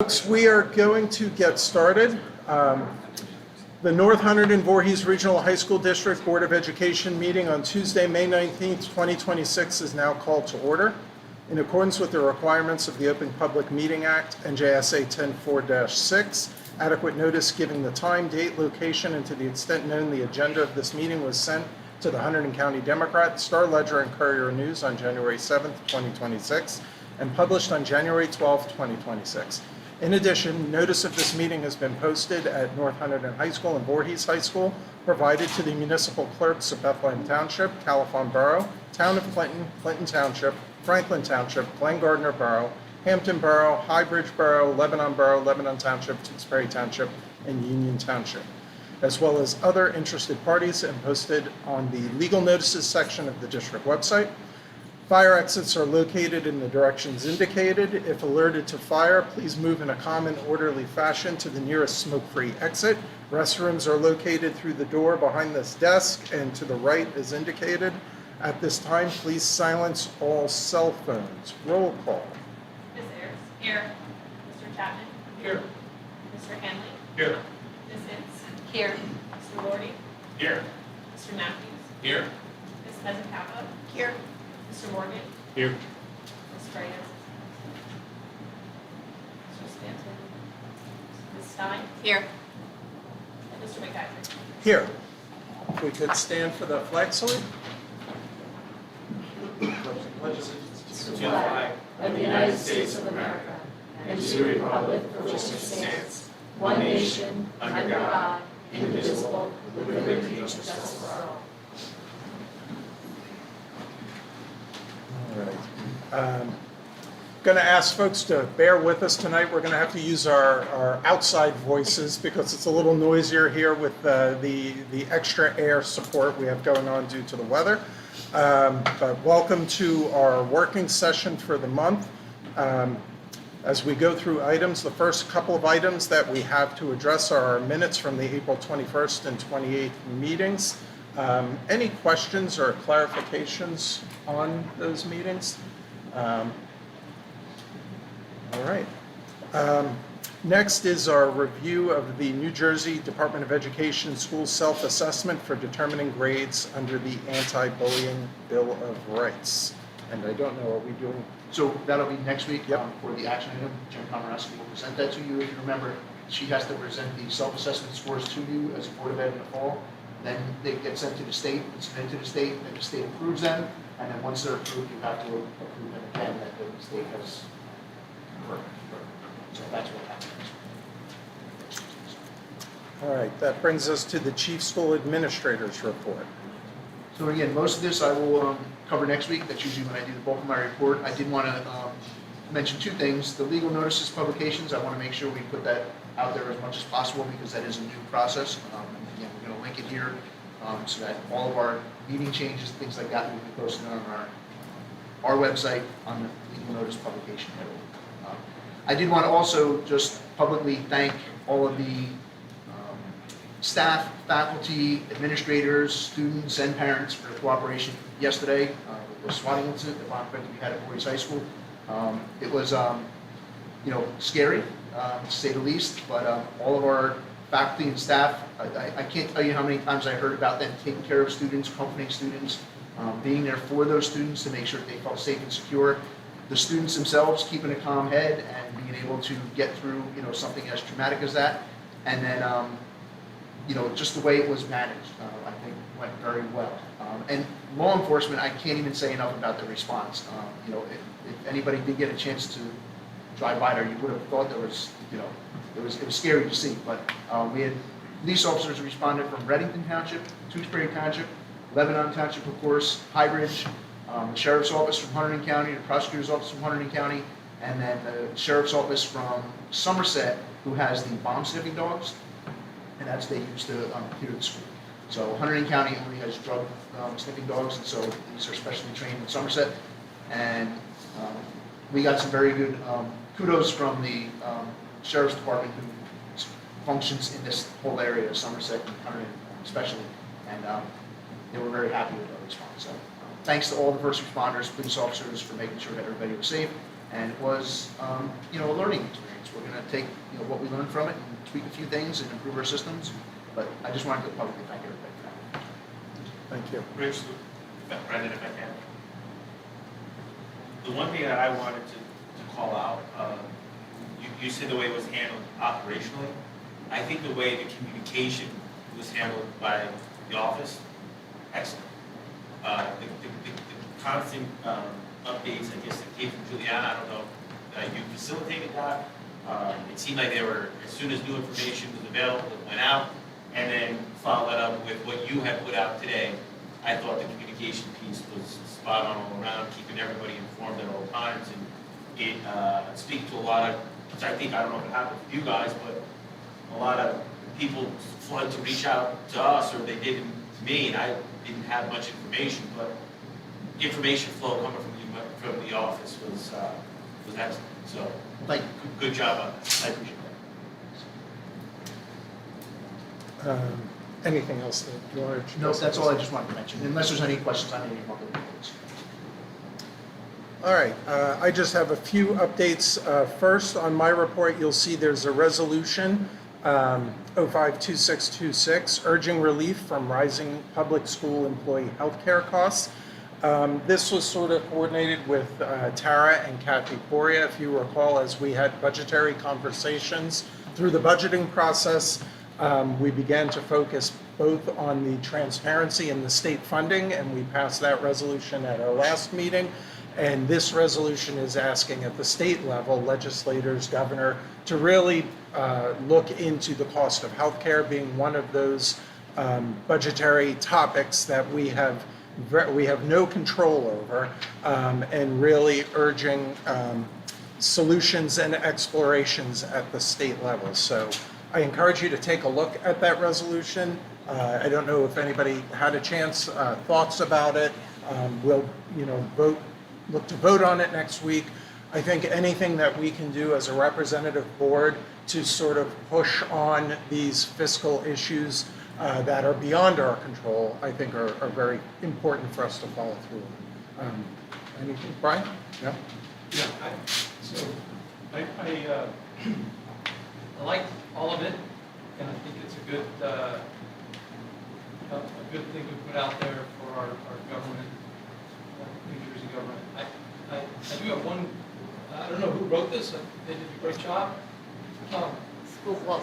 Folks, we are going to get started. The North Hunterdon-Voorhees Regional High School District Board of Education meeting on Tuesday, May 19th, 2026 is now called to order. In accordance with the requirements of the Open Public Meeting Act, NJSA 10-4-6, adequate notice giving the time, date, location, and to the extent known, the agenda of this meeting was sent to the Hunterdon County Democrat, Star Ledger, and Courier News on January 7th, 2026, and published on January 12th, 2026. In addition, notice of this meeting has been posted at North Hunterdon High School and Voorhees High School, provided to the municipal clerks of Bethlehem Township, California Borough, Town of Clinton, Clinton Township, Franklin Township, Glen Gardner Borough, Hampton Borough, Highbridge Borough, Lebanon Township, Tewksbury Township, and Union Township, as well as other interested parties, and posted on the legal notices section of the district website. Fire exits are located in the directions indicated. If alerted to fire, please move in a calm and orderly fashion to the nearest smoke-free exit. Restrooms are located through the door behind this desk and to the right as indicated. At this time, please silence all cell phones. Roll call. Ms. Ayers? Here. Mr. Chapman? Here. Mr. Hanley? Here. Ms. Ince? Here. Mr. Lordy? Here. Mr. Matthews? Here. Ms. Mezzanotte? Here. Mr. Morgan? Here. Ms. Reyes? Mr. Stanton? Ms. Stein? Here. And Mr. McIver? Here. If we could stand for the flag salute. To the flag of the United States of America and to the republic for which it stands, one nation, under God, indivisible, with liberty and justice for all. All right. Going to ask folks to bear with us tonight. We're going to have to use our outside voices because it's a little noisier here with the extra air support we have going on due to the weather. But welcome to our working session for the month. As we go through items, the first couple of items that we have to address are our minutes from the April 21st and 28th meetings. Any questions or clarifications on those meetings? All right. Next is our review of the New Jersey Department of Education school self-assessment for determining grades under the Anti-Bullying Bill of Rights. And I don't know, are we doing? So that'll be next week. Yep. For the action item. Jen Komareski will present that to you. If you remember, she has to present the self-assessment scores to you as a Board of Ed in the fall. Then they get sent to the state, and submitted to the state, and the state approves them. And then once they're approved, you have to approve them again that the state has confirmed. So that's what happens. All right, that brings us to the Chief School Administrator's report. So again, most of this I will cover next week. That's usually when I do the bulk of my report. I did want to mention two things. The legal notices publications, I want to make sure we put that out there as much as possible because that is a new process. Again, we're going to link it here so that all of our meeting changes, things like that, will be posted on our website on the legal notice publication. I did want to also just publicly thank all of the staff, faculty, administrators, students, and parents for their cooperation yesterday with the swatting incident that we had at Voorhees High School. It was, scary, to say the least, but all of our faculty and staff, I can't tell you how many times I heard about them taking care of students, comforting students, being there for those students to make sure that they felt safe and secure. The students themselves keeping a calm head and being able to get through, something as traumatic as that. And then, just the way it was managed, I think went very well. And law enforcement, I can't even say enough about the response. If anybody did get a chance to drive by there, you would have thought there was, it was scary to see. But we had police officers responded from Reddington Township, Tewksbury Township, Lebanon Township, of course, Highbridge, the Sheriff's Office from Hunterdon County, the Prosecutor's Office from Hunterdon County, and then the Sheriff's Office from Somerset, who has the bomb sniffing dogs, and that's they use to clear the school. So Hunterdon County only has drug sniffing dogs, and so these are specially trained in Somerset. And we got some very good kudos from the Sheriff's Department who functions in this whole area of Somerset and Hunterdon especially, and they were very happy with our response. So thanks to all the first responders, police officers for making sure that everybody was safe. and it was, you know, a learning experience. We're going to take, you know, what we learned from it and tweak a few things and improve our systems, but I just wanted to publicly thank everybody for that. Thank you. Rich, Brendan, if I can. The one thing that I wanted to call out, you said the way it was handled operationally. I think the way the communication was handled by the office, excellent. The constant updates, I guess, that came from Juliana, I don't know, you facilitated that. It seemed like they were, as soon as new information was available, it went out, and then followed that up with what you had put out today. I thought the communication piece was spot on all around, keeping everybody informed at all times, and it speaks to a lot of, which I think, I don't know if it happened with you guys, but a lot of people flooded to reach out to us, or they did to me, and I didn't have much information, but information flow coming from the office was excellent. So, Thank you. good job on that. I appreciate that. Anything else that you wanted to? No, that's all I just wanted to mention, unless there's any questions on any of the reports. All right, I just have a few updates. First, on my report, you'll see there's a resolution, 052626, urging relief from rising public school employee healthcare costs. This was sort of coordinated with Tara and Kathy Poria, if you recall, as we had budgetary conversations through the budgeting process. We began to focus both on the transparency in the state funding, and we passed that resolution at our last meeting. And this resolution is asking at the state level, legislators, governor, to really look into the cost of healthcare being one of those budgetary topics that we have no control over, and really urging solutions and explorations at the state level. So I encourage you to take a look at that resolution. I don't know if anybody had a chance, thoughts about it. We'll, look to vote on it next week. I think anything that we can do as a representative board to sort of push on these fiscal issues that are beyond our control, I think are very important for us to follow through. Anything, Brian? No? Yeah, I like all of it, and I think it's a good thing to put out there for our government, New Jersey government. I do have one, I don't know who wrote this, they did a great job.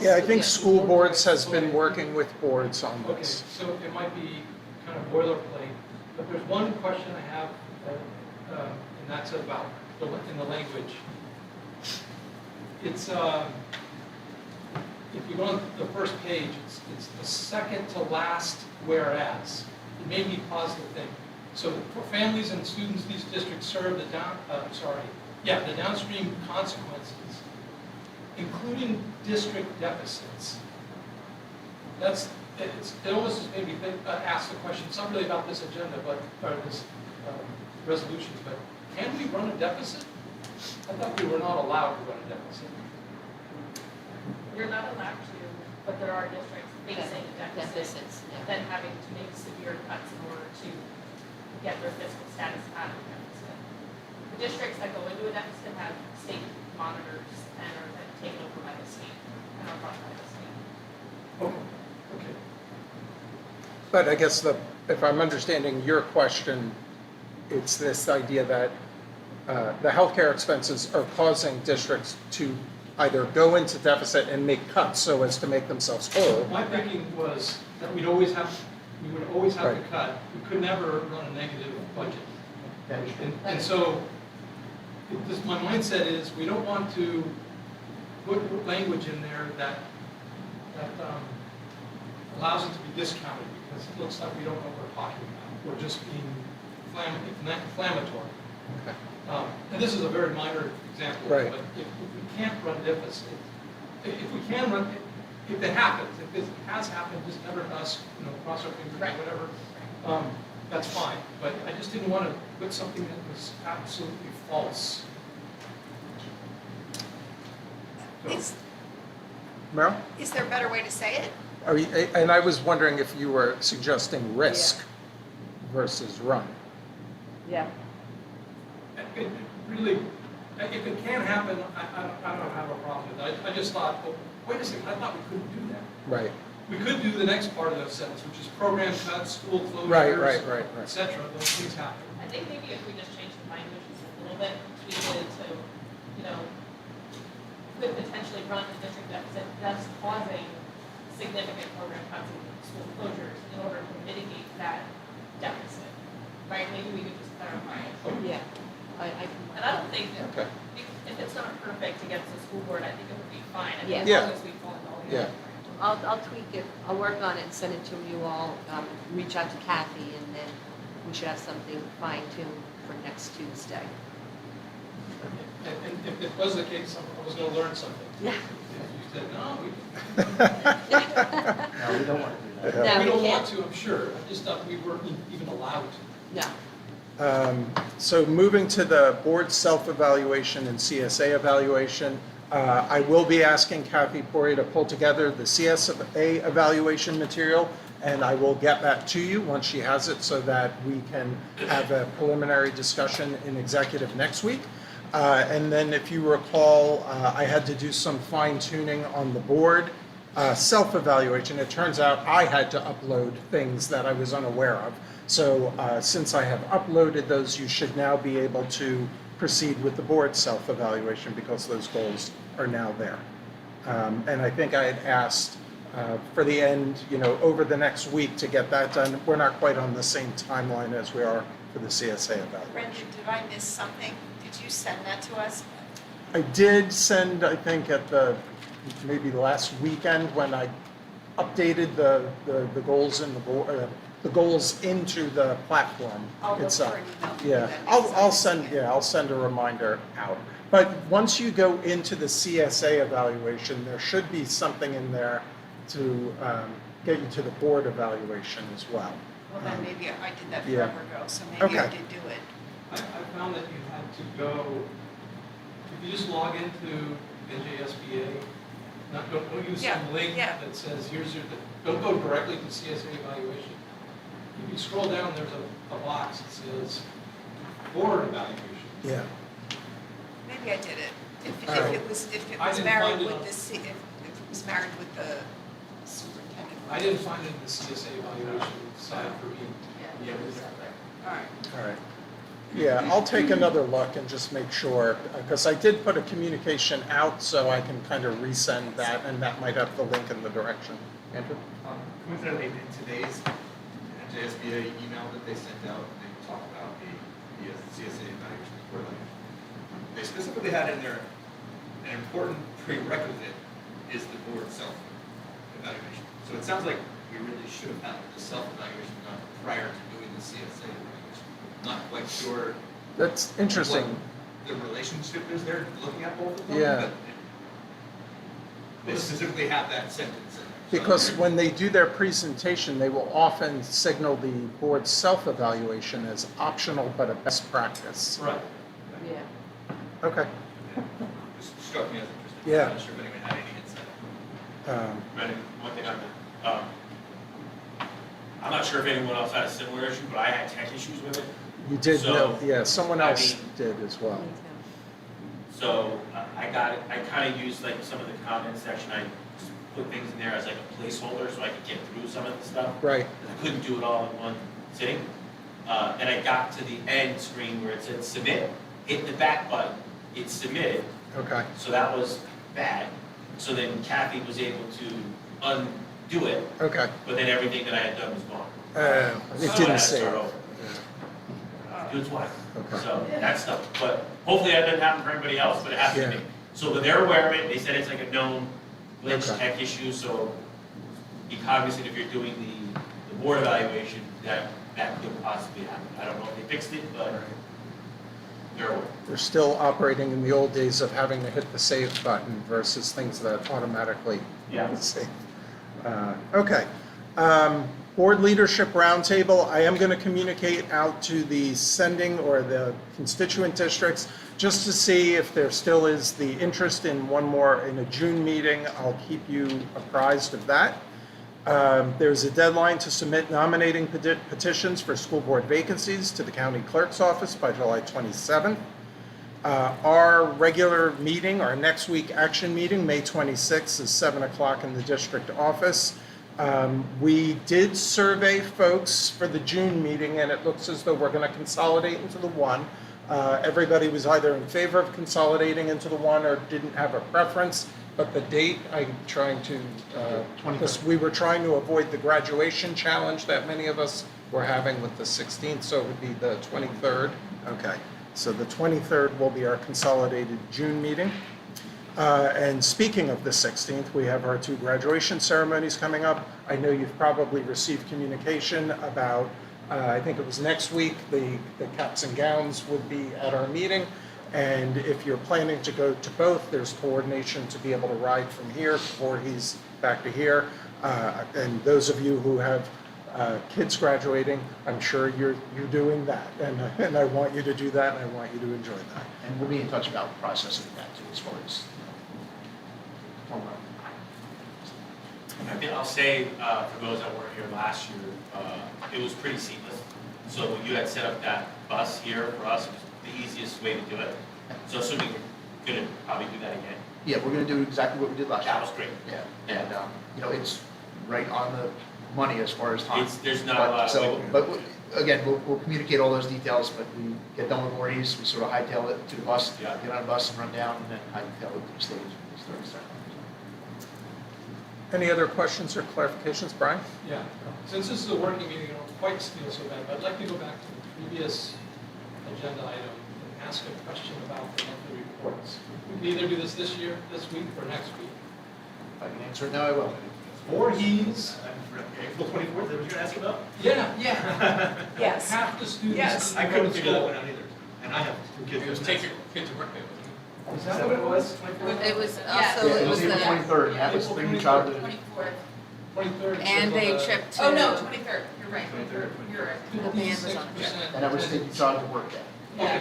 Yeah, I think school boards has been working with boards on Okay, this. so it might be kind of boilerplate, but there's one question I have, and that's about in the language. It's, if you go on the first page, it's the second to last whereas. It made me pause to think. So for families and students, these districts serve the downstream consequences, including district deficits. It almost just made me ask the question. It's not really about this agenda, or this resolution, but can we run a deficit? I thought we were not allowed to run a deficit. You're not allowed to, but there are districts facing deficits, then having to make severe cuts in order to get their fiscal status out of the deficit. The districts that go into a deficit have state monitors and are then taken over by the state and are run by the state. Okay. But I guess if I'm understanding your question, it's this idea that the healthcare expenses are causing districts to either go into deficit and make cuts so as to make themselves whole. My thinking was that we would always have Right. to cut. We could never run a negative budget. That is true. And so, my mindset is we don't want to put language in there that allows it to be discounted because it looks like we don't know what we're talking about. We're just being inflammatory. Okay. And this is a very minor example, Right. but if we can't run deficit, if we can run, if it happens, if this has happened, just never us, cross our fingers or whatever, that's fine. But I just didn't want to put something that was absolutely false. So, Meryl? Is there a better way to say it? And I was wondering if you were suggesting risk versus run. Yeah. it really, If it can happen, I don't have a problem with it. I just thought, well, wait a second, I thought we couldn't do that. Right. We could do the next part of the sentence, which is program cuts, school closures. Right. Et cetera, those things happen. I think maybe if we just change the language just a little bit, tweak it to, you know, could potentially run the district deficit, that's causing significant program cuts and school closures in order to mitigate that deficit, right? Maybe we could just clarify it. Yeah, I And I don't think that, Okay. if it's not perfect against the school board, I think it would be fine. I think as Yeah. long as we follow all the Yeah. other. I'll tweak it, I'll work on it and send it to you all, reach out to Kathy, and then we should have something fine tuned for next Tuesday. And if it was the case, I was gonna learn something. Yeah. If you said, no, we No, we don't want to do that. No, we we don't want can't. to, I'm sure. I just thought we weren't even allowed to. No, So moving to the board self-evaluation and CSA evaluation, I will be asking Kathy Poirier to pull together the CSA evaluation material, and I will get that to you once she has it so that we can have a preliminary discussion in executive next week. And then if you recall, I had to do some fine tuning on the board self-evaluation. It turns out I had to upload things that I was unaware of. So since I have uploaded those, you should now be able to proceed with the board self-evaluation because those goals are now there. And I think I had asked for the end, over the next week to get that done. We're not quite on the same timeline as we are for the CSA evaluation. Brendan, did I miss something? Did you send that to us? I did send, I think, at maybe the last weekend when I updated the goals in the goals into the platform I'll look itself. for an email from Yeah, them. I'll send a reminder out. But once you go into the CSA evaluation, there should be something in there to get you to the board evaluation as well. Well, then maybe I did that Yeah. forever ago, so maybe I Okay. did do it. I found that you had to go, if you just log into NJSBA, don't use Yeah, some link yeah. that says, don't go directly to CSA evaluation. If you scroll down, there's a box that says board evaluation. Yeah. Maybe I did it. If All right. it was, if it I was didn't married find it with on- the, if it was married with the superintendent. I didn't find it in the CSA evaluation side for me. Yeah. All right. All right. Yeah, I'll take another look and just make sure, because I did put a communication out, so I can kind of resend that, and that might have the link in the direction. Andrew? Coincidentally, in today's NJSBA email that they sent out, they talk about the CSA evaluation for them. They specifically had in there, an important prerequisite is the board self-evaluation. So it sounds like we really should have had the self-evaluation done prior to doing the CSA evaluation. Not quite sure That's interesting. what the relationship is there, looking at both of them. Yeah. but they specifically have that sentence in there. So Because they're- when they do their presentation, they will often signal the board's self-evaluation as optional but a best practice. Right. yeah. Okay. Just struck me as interesting. Yeah. I'm not sure if anyone had any insight. Brendan, one thing on that. I'm not sure if anyone else had a similar issue, but I had tech issues with it. You did So, know, yeah, someone I else mean- did as well. Me too. So I got it, I kind of used like some of the comment section, I just put things in there as like a placeholder so I could get through some of the stuff. Right, I couldn't do it all in one sitting. Then I got to the end screen where it said submit, hit the back button, it submitted, okay. so that was bad. So then Kathy was able to undo it, Okay. but then everything that I had done was gone. It So I had didn't to save. start over. Do it twice. Okay. So that's stuff, but hopefully that doesn't happen for anybody else, but it happened to Yeah. me. So, but they're aware of it, they said it's like a known glitch Okay. tech issue, so be cognizant if you're doing the board evaluation, that could possibly happen. I don't know if they fixed it, but Right. they're aware. We're still operating in the old days of having to hit the save button versus things that automatically Yeah. save. Okay. Board Leadership Roundtable, I am going to communicate out to the sending or the constituent districts just to see if there still is the interest in one more in a June meeting. I'll keep you apprised of that. There's a deadline to submit nominating petitions for school board vacancies to the county clerk's office by July 27th. Our regular meeting, our next week action meeting, May 26th, is 7 o'clock in the district office. We did survey folks for the June meeting, and it looks as though we're going to consolidate into the one. Everybody was either in favor of consolidating into the one or didn't have a preference, but the date, I'm trying to, because we were trying to avoid the graduation challenge that many of us were having with the 16th, so it would be the 23rd. Okay, so the 23rd will be our consolidated June meeting. And speaking of the 16th, we have our 2 graduation ceremonies coming up. I know you've probably received communication about, I think it was next week, the caps and gowns would be at our meeting. And if you're planning to go to both, there's coordination to be able to ride from here before he's back to here. And those of you who have kids graduating, I'm sure you're doing that. And I want you to do that, and I want you to enjoy that. And we'll be in touch about the process of that too, as far as. I think I'll say, for those that weren't here last year, it was pretty seamless. So when you had set up that bus here for us, it was the easiest way to do it. So assuming you're gonna probably do that again. Yeah, we're gonna do exactly what we did last year. That was great. Yeah, and, you know, it's right on the money as far as time. There's not a lot of wiggle room. But again, we'll communicate all those details, but we get done with Voorhees, we sort of hightail it to the bus, Yeah. get on the bus and run down, and then hightail it to the stage. And start the ceremony. Any other questions or clarifications, Brian? Yeah, since this is a working meeting, I don't quite feel so bad, but I'd like to go back to the previous agenda item and ask a question about the monthly reports. We can either do this year, this week, or next week. If I can answer it now, I will. Voorhees, April 24th, is that what you're gonna ask about? yeah, Yeah, yes. half the students. Yes. I couldn't figure that one out either. And I have 2 kids. Just take your kid to work there with Is that what it was? It was Yes. also, Yeah, it it was was April the, 23rd, and that was April bringing 23rd. childhood. 24th. 23rd. and so a the trip to. Oh, no, 23rd, you're right. 23rd. You're right. The band was on it. 56%. And that was taking child to work day. Yeah.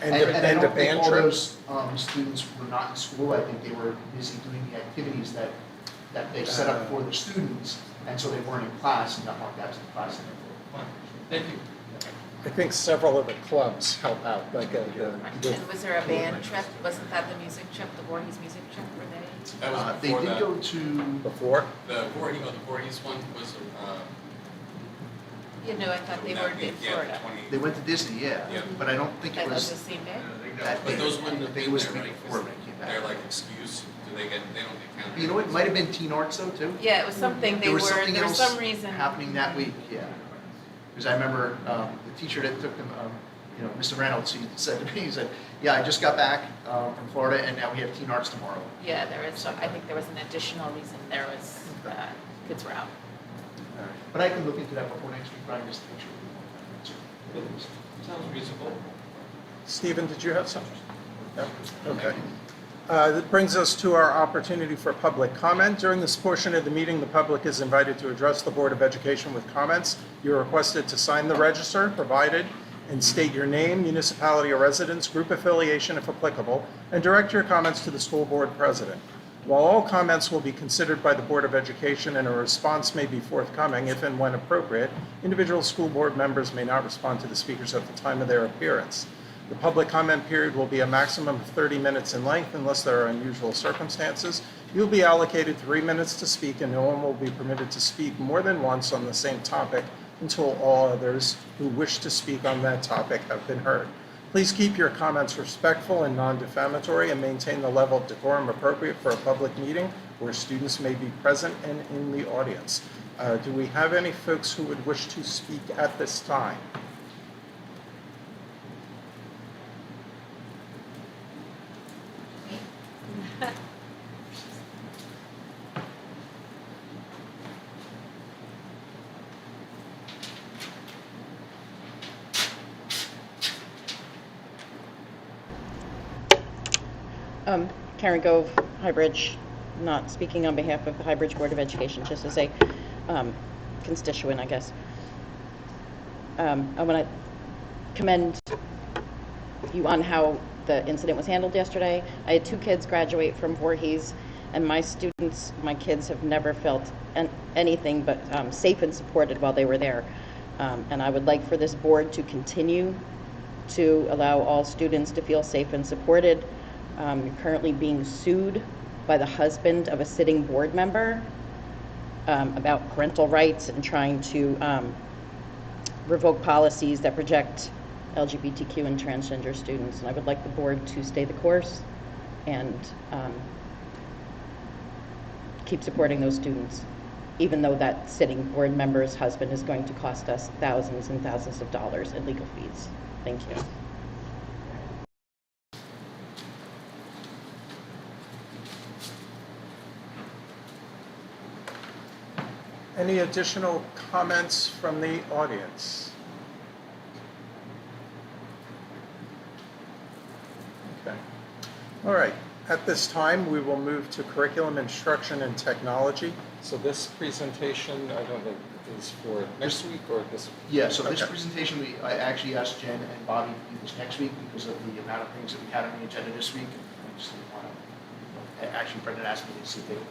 And I a don't think band all trip? those students were not in school. I think they were busy doing the activities that they've set up for the students, and so they weren't in class and got marked out to the class. Fine. Thank you. I think several of the clubs help out, like And was there a band trip? Wasn't that the music trip, the Voorhees music trip, were they? That was They before did the, go to, before. the Voorhees one was, You know, I thought they were in Florida. they went to Disney, yeah, Yeah. but I don't think it That was the was same day? that but day. those wouldn't have I think it been was there, the week right? before when it came They're back. like excuse, they don't get counted. You know, it might have been Teen Arts though, too. Yeah, it was something, they There were, was something there was else some reason. happening that week, yeah. Because I remember the teacher that took them, you know, Mr. Reynolds, he said to me, he said, yeah, I just got back from Florida and now we have Teen Arts tomorrow. Yeah, there was some, I think there was an additional reason, there was, kids were out. But I can look into that before next week, Brian, just to make sure. Sounds reasonable. Stephen, did you have something? No? Okay. That brings us to our opportunity for public comment. During this portion of the meeting, the public is invited to address the Board of Education with comments. You're requested to sign the register provided and state your name, municipality or residence, group affiliation if applicable, and direct your comments to the school board president. While all comments will be considered by the Board of Education and a response may be forthcoming if and when appropriate, individual school board members may not respond to the speakers at the time of their appearance. The public comment period will be a maximum of 30 minutes in length unless there are unusual circumstances. You'll be allocated 3 minutes to speak and no one will be permitted to speak more than once on the same topic until all others who wish to speak on that topic have been heard. Please keep your comments respectful and non-defamatory and maintain the level of decorum appropriate for a public meeting where students may be present and in the audience. Do we have any folks who would wish to speak at this time? Karen Gove, Highbridge, not speaking on behalf of the Highbridge Board of Education, just as a constituent, I guess. I want to commend you on how the incident was handled yesterday. I had 2 kids graduate from Voorhees, and my kids have never felt anything but safe and supported while they were there. And I would like for this board to continue to allow all students to feel safe and supported. You're currently being sued by the husband of a sitting board member about parental rights and trying to revoke policies that project LGBTQ and transgender students. And I would like the board to stay the course and keep supporting those students, even though that sitting board member's husband is going to cost us thousands and thousands of dollars in legal fees. Thank you. Any additional comments from the audience? Okay. All right. At this time, we will move to curriculum instruction and technology. So this presentation, I don't know, is for next week or this? Yeah, so this Okay. presentation, I actually asked Jen and Bobby to do this next week because of the amount of things that we had on the agenda this week. I just didn't want to, actually Brendan asked me to see if they would.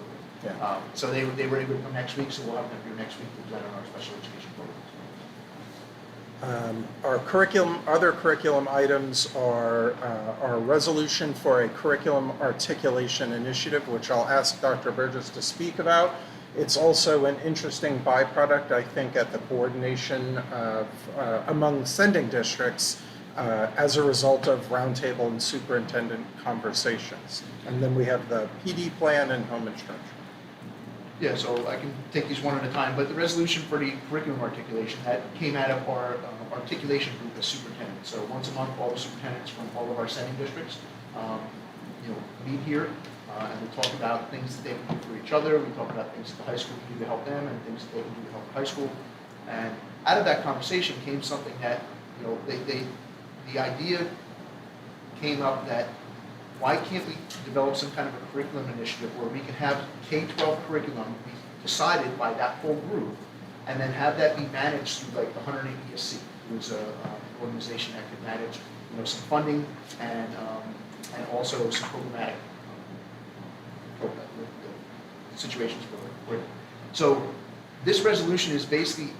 Yeah. So they were able to come next week, so we'll have them here next week to present on our special education programs. Other curriculum items are our resolution for a curriculum articulation initiative, which I'll ask Dr. Burgess to speak about. It's also an interesting byproduct, I think, at the coordination of, among sending districts as a result of roundtable and superintendent conversations. And then we have the PD plan and home instruction. Yeah, so I can take these one at a time, but the resolution for the curriculum articulation, that came out of our articulation group as superintendents. So once a month, all the superintendents from all of our sending districts, meet here, and we talk about things that they can do for each other. We talk about things that the high school can do to help them and things that they can do to help the high school. And out of that conversation came something that, the idea came up that why can't we develop some kind of a curriculum initiative where we can have K-12 curriculum be decided by that whole group and then have that be managed through like the Hunterdon ESC, who's an organization that could manage some funding and also some programmatic situations for it. So this resolution is basically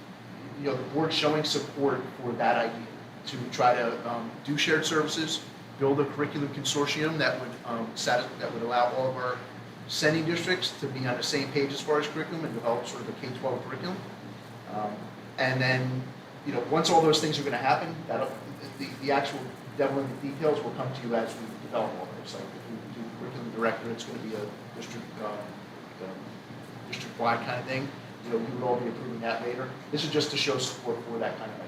the board showing support for that idea to try to do shared services, build a curriculum consortium that would allow all of our sending districts to be on the same page as far as curriculum and develop sort of a K-12 curriculum. And then, once all those things are going to happen, the actual devil in the details will come to you as we develop all those. Like if we do curriculum director, it's going to be a district-wide kind of thing. We would all be approving that later. This is just to show support for that kind of idea.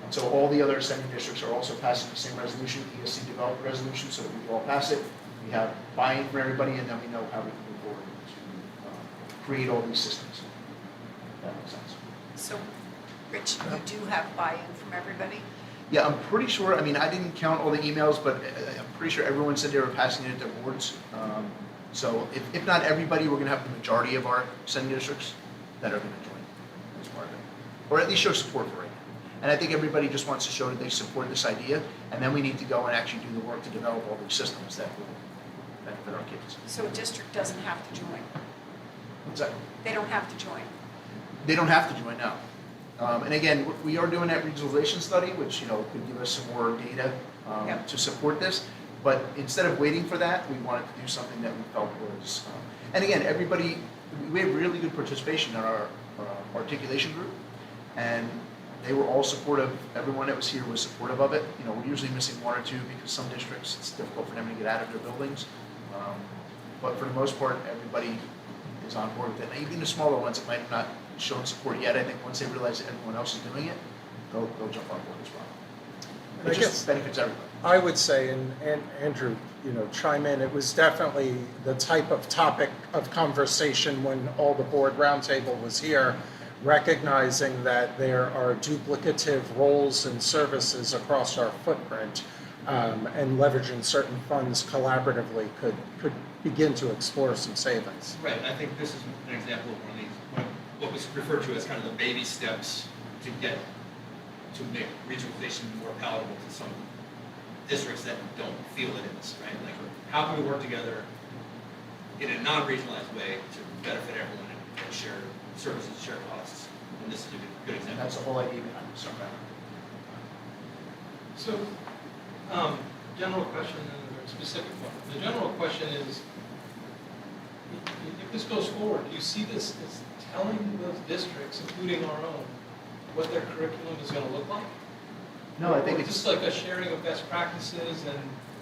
And so all the other sending districts are also passing the same resolution, ESC developed a resolution, so that we all pass it. We have buy-in from everybody, and then we know how we can move forward to create all these systems. If that makes sense. So, Rich, you do have buy-in from everybody? Yeah, I'm pretty sure, I didn't count all the emails, but I'm pretty sure everyone said they were passing it to their boards. So if not everybody, we're going to have the majority of our sending districts that are going to join as part of it. Or at least show support for it. And I think everybody just wants to show that they support this idea, and then we need to go and actually do the work to develop all these systems that will benefit our kids. So a district doesn't have to join? What's that? They don't have to join? They don't have to join now. And again, we are doing that regionalization study, which could give us some more data Yep. to support this. But instead of waiting for that, we wanted to do something that we felt was, and again, we have really good participation in our articulation group, and they were all supportive. Everyone that was here was supportive of it. We're usually missing one or two because some districts, it's difficult for them to get out of their buildings. But for the most part, everybody is on board with it. And even the smaller ones that might have not shown support yet, I think once they realize that everyone else is doing it, they'll jump on board as well. And It I just guess benefits everybody. I would say, and Andrew, chime in, it was definitely the type of topic of conversation when all the board roundtable was here, recognizing that there are duplicative roles and services across our footprint, and leveraging certain funds collaboratively could begin to explore some savings. Right, and I think this is an example of one of these, what was referred to as kind of the baby steps to make regionalization more palatable to some districts that don't feel it is, right? Like, how can we work together in a non-regionalized way to benefit everyone and share services, share costs? And this is a good example. And that's the whole idea behind this. So, general question and a specific one. The general question is, if this goes forward, do you see this as telling those districts, including our own, what their curriculum is going to look like? No, I think Or it's. just like a sharing of best practices and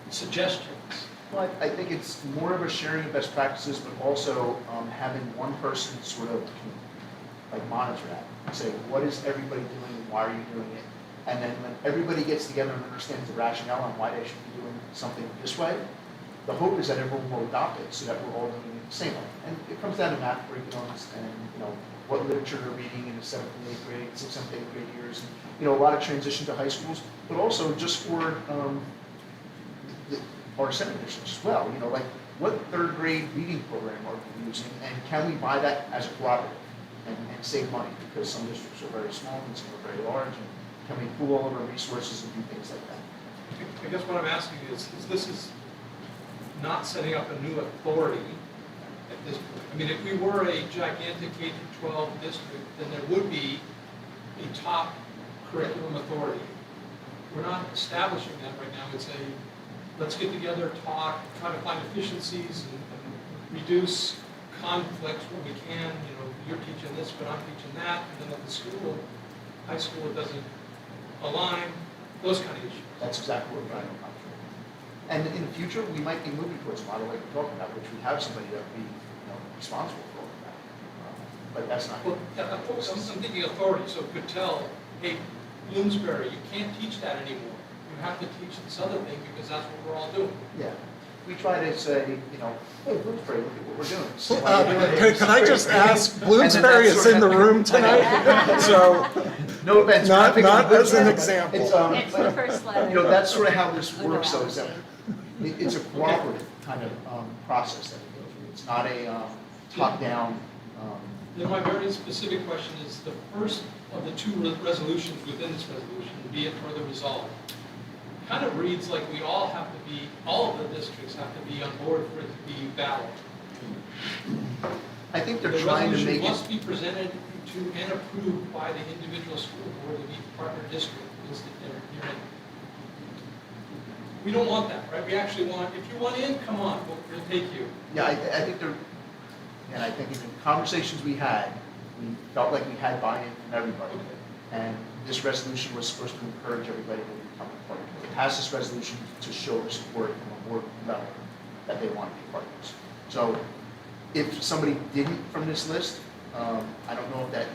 suggestions? Well, I think it's more of a sharing of best practices, but also having one person sort of like monitor that and say, what is everybody doing and why are you doing it? And then when everybody gets together and understands the rationale on why they should be doing something this way, the hope is that everyone will adopt it so that we're all doing it the same way. And it comes down to math curriculums and, what literature they're reading in the 7th and 8th grade, 6th and 8th grade years, and, a lot of transition to high schools, but also just for our center districts as well. Like what 3rd grade reading program are we using, and can we buy that as a cooperative and save money? Because some districts are very small and some are very large, and can we pool all of our resources and do things like that? I guess what I'm asking is this is not setting up a new authority at this point. I mean, if we were a gigantic K-12 district, then there would be a top curriculum authority. We're not establishing that right now. It's let's get together, talk, try to find efficiencies and reduce conflicts where we can. You're teaching this, but I'm teaching that, and then at the school, high school, it doesn't align, those kind of issues. That's exactly what we're trying to accomplish. And in the future, we might be moving towards a model like we're talking about, which we have somebody that would be responsible for all of that. But that's not. Well, I'm thinking authority, so it could tell, hey, Bloomsbury, you can't teach that anymore. You have to teach this other thing because that's what we're all doing. Yeah. We try to say, hey, Bloomsbury, look at what we're doing. So why are you doing it? Could I just ask, Bloomsbury is in the room tonight, so No offense. we're not picking on as an Bloomsbury. example. It's the first letter. That's sort of how this works, though, is that Underallocated. it's a cooperative kind of process that we go through. It's not a top-down. Then my very specific question is, the first of the 2 resolutions within this resolution, be it further resolved, kind of reads like we all have to be, all of the districts have to be on board for it to be valid. I think they're The trying to resolution make it. must be presented to and approved by the individual school board of each partner district listed herein. We don't want that, right? We actually want, if you want in, come on, we'll take you. Yeah, I think they're, and I think in the conversations we had, we felt like we had buy-in from everybody. And this resolution was supposed to encourage everybody to become a partner. It passed this resolution to show the support from a board level that they want to be partners. So if somebody didn't from this list, I don't know if that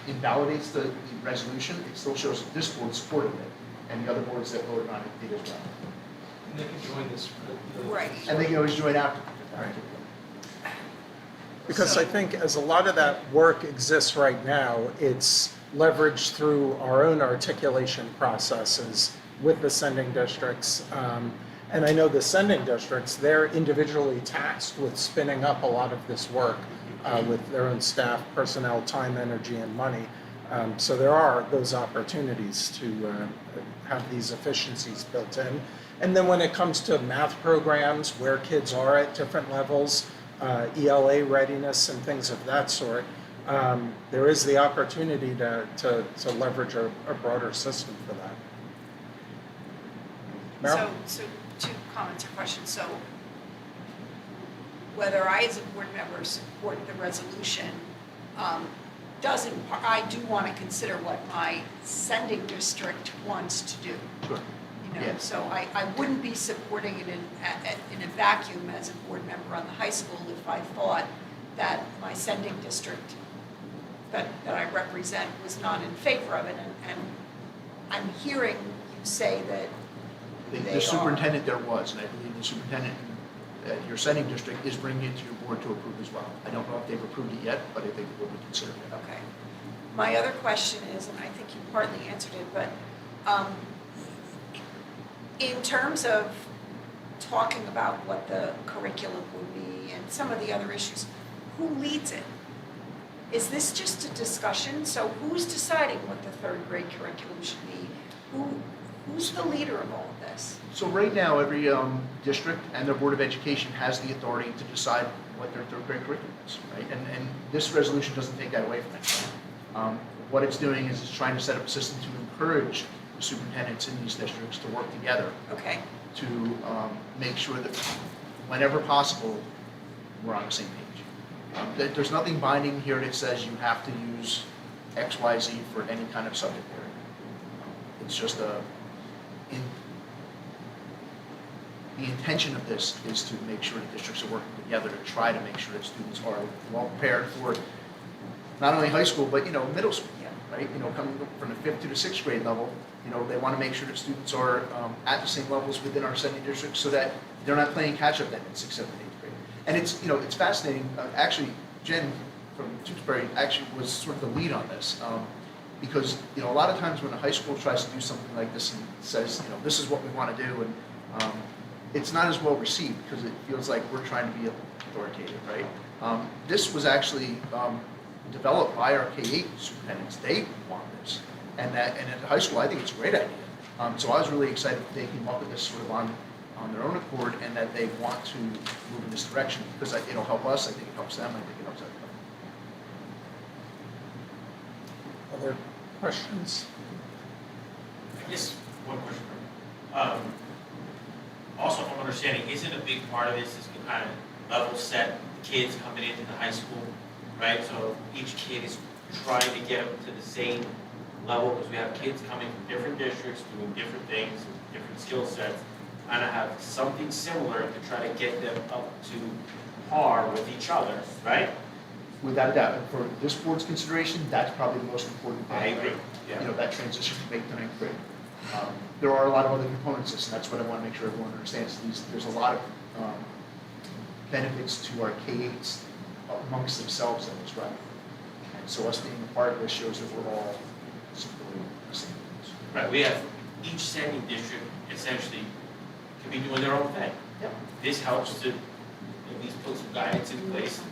invalidates the resolution. It still shows that this board supported it, and the other boards that voted on it did as well. And they can join this. Right. And they can always join after. Because I think as a lot of that work exists right now, it's leveraged through our own articulation processes with the sending districts. And I know the sending districts, they're individually tasked with spinning up a lot of this work with their own staff, personnel, time, energy, and money. So there are those opportunities to have these efficiencies built in. And then when it comes to math programs, where kids are at different levels, ELA readiness and things of that sort, there is the opportunity to leverage a broader system for that. Meryl? So 2 comments or questions. So whether I as a board member support the resolution I do want to consider what my sending district wants to do. Sure. Yeah. So I wouldn't be supporting it in a vacuum as a board member on the high school if I thought that my sending district that I represent was not in favor of it. And I'm hearing you say that they The superintendent there was, and I believe the superintendent at your sending district is bringing it to your board to approve as well. I don't know if they've approved it yet, but I think it will be considered. Okay. My other question is, and I think you partly answered it, but in terms of talking about what the curriculum would be and some of the other issues, who leads it? Is this just a discussion? So who's deciding what the 3rd grade curriculum should be? Who's the leader of all of this? So right now, every district and their Board of Education has the authority to decide what their 3rd grade curriculum is, right? And this resolution doesn't take that away from it. What it's doing is it's trying to set up a system to encourage the superintendents in these districts to work together Okay, to make sure that whenever possible, we're on the same page. There's nothing binding here that says you have to use X, Y, Z for any kind of subject area. It's just the intention of this is to make sure that districts are working together to try to make sure that students are well prepared for not only high school, but, middle school, right? Coming from the 5th to the 6th grade level, they want to make sure that students are at the same levels within our sending districts so that they're not playing catch-up then in 6th, 7th, 8th grade. And it's fascinating. Actually, Jen from Tewksbury actually was sort of the lead on this. Because, a lot of times when a high school tries to do something like this and says, this is what we want to do, and it's not as well received because it feels like we're trying to be authoritative, right? This was actually developed by our K-8 superintendents. They want this. And at the high school, I think it's a great idea. So I was really excited that they came up with this sort of on their own accord and that they want to move in this direction because it'll help us, I think it helps them, I think it helps everybody. Other questions? I guess one question. Also, if I'm understanding, isn't a big part of this is to kind of level set the kids coming into the high school, right? So each kid is trying to get them to the same level because we have kids coming from different districts doing different things, different skill sets, kind of have something similar to try to get them up to par with each other, right? Without a doubt, and for this board's consideration, that's probably the most important thing. I agree. Yeah. That transition from 8th to 9th grade. There are a lot of other components to this, and that's what I want to make sure everyone understands. There's a lot of benefits to our K-8s amongst themselves that is right. And so us being a part of this shows that we're all supporting the same things. Right, we have each sending district essentially can be doing their own thing. Yep. This helps to at least put some guidance in place.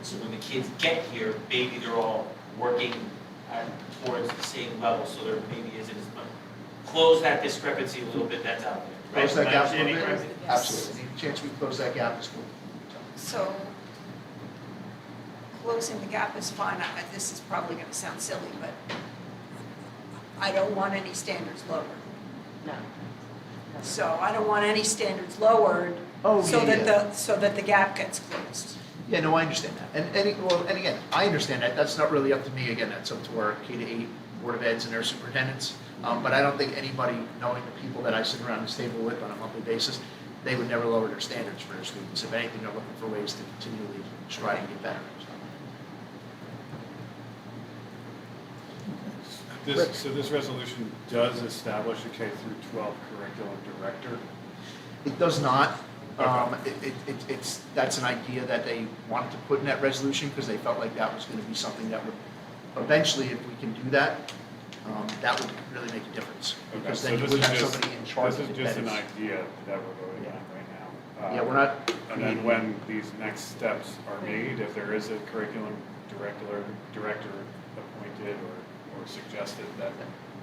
So when the kids get here, maybe they're all working towards the same level, so there maybe isn't as much. Close that discrepancy a little bit that's out there, right? Close that Am I gap a little understanding bit? correctly? Absolutely. Any chance we can close that gap is cool. so closing the gap is fine. This is probably going to sound silly, but I don't want any standards lowered. No. So I don't want any standards lowered Oh, so yeah, that yeah. so that the gap gets closed. Yeah, no, I understand that. And again, I understand that. That's not really up to me. Again, that's up to our K-8 Board of Eds and their superintendents. But I don't think anybody, knowing the people that I sit around this table with on a monthly basis, they would never lower their standards for their students. If anything, they're looking for ways to continually strive to get better. So this resolution does establish a K through 12 curriculum director? It does not. That's an idea that they wanted to put in that resolution because they felt like that was going to be something that would, eventually, if we can do that, that would really make a difference. Okay, Because so then you this would is have just- somebody in charge This of is it. just that an is- idea that we're voting on right now. Yeah, we're not. And then when these next steps are made, if there is a curriculum director appointed or suggested,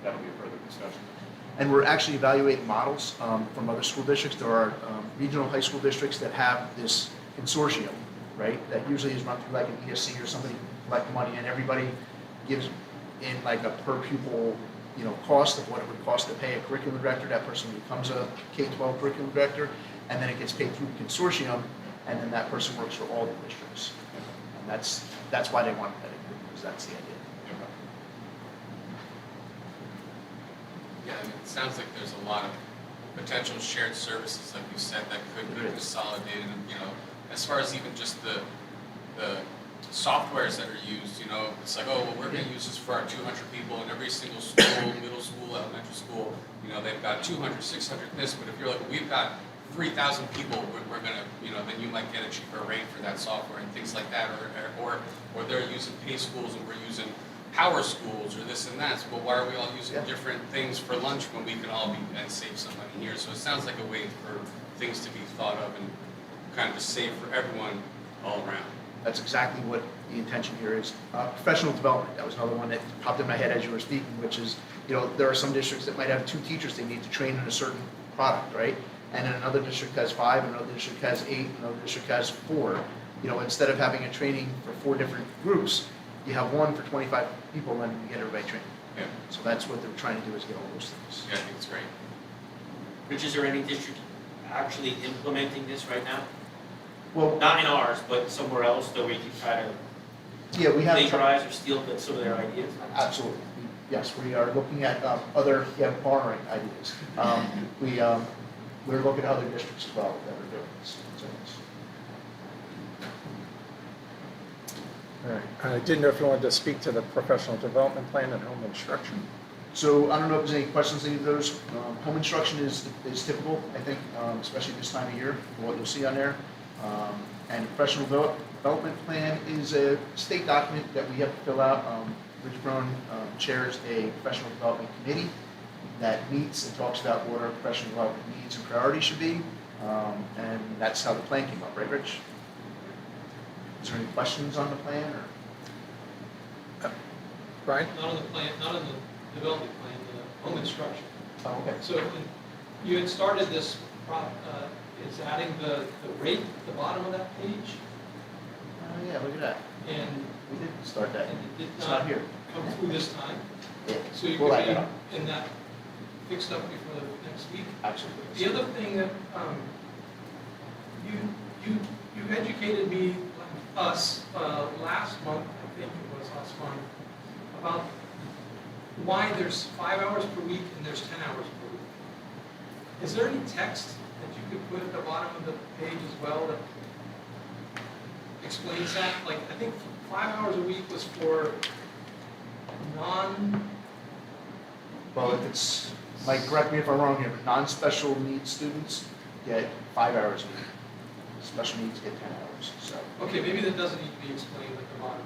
that'll be a further discussion. And we're actually evaluating models from other school districts. There are regional high school districts that have this consortium, right? That usually is run through like an ESC or somebody collect money and everybody gives in like a per pupil, cost of what it would cost to pay a curriculum director. That person becomes a K-12 curriculum director, and then it gets paid through the consortium, and then that person works for all the districts. And that's why they wanted that in here, because that's the idea. Yeah, and it sounds like there's a lot of potential shared services, like you said, that could be consolidated, and, as far as even just the softwares that are used, it's like, oh, well, we're gonna use this for our 200 people in every single school, middle school, elementary school, they've got 200, 600 this, but if you're like, we've got 3,000 people, we're gonna, then you might get a cheaper rate for that software and things like that, or they're using pay schools and we're using power schools or this and that. So, well, why are we all using different things for lunch when we can all be and save some money here? So it sounds like a way for things to be thought of and kind of just save for everyone all around. That's exactly what the intention here is. Professional development, that was another one that popped in my head as you were speaking, which is, there are some districts that might have 2 teachers they need to train in a certain product, right? And then another district has 5, another district has 8, another district has 4. Instead of having a training for 4 different groups, you have one for 25 people and you get everybody trained. Yeah. So that's what they're trying to do, is get all those things. Yeah, I think it's great. Rich, is there any district actually implementing this right now? Well, Not in ours, but somewhere else, that we can try to yeah, we have. plagiarize or steal some of their ideas? Absolutely. Yes, we are looking at other, borrowing ideas. We're looking at other districts as well that are doing this. So it's- All right. I didn't know if you wanted to speak to the professional development plan and home instruction. So I don't know if there's any questions, any of those. Home instruction is typical, I think, especially this time of year, for what you'll see on there. And professional development plan is a state document that we have to fill out. Rich Brown chairs a professional development committee that meets and talks about what our professional development needs and priorities should be. And that's how the plan came up, right, Rich? Is there any questions on the plan, or? Brian? Not on the plan, not on the development plan, the home instruction. Oh, okay. So you had started this, it's adding the rate at the bottom of that page, Oh, yeah, look at that. and We did start that. and it did It's not not here. come through this time. Yeah. So you We'll could add that up. be in that fixed up before the next week. Absolutely. The other thing that, you educated me, us, last month, I think it was last month, about why there's 5 hours per week and there's 10 hours per week. Is there any text that you could put at the bottom of the page as well that explains that? Like, I think 5 hours a week was for Well, if it's, Mike, correct me if I'm wrong here, but non-special needs students get 5 hours a week. Special needs get 10 hours, so. okay, maybe that doesn't need to be explained at the bottom.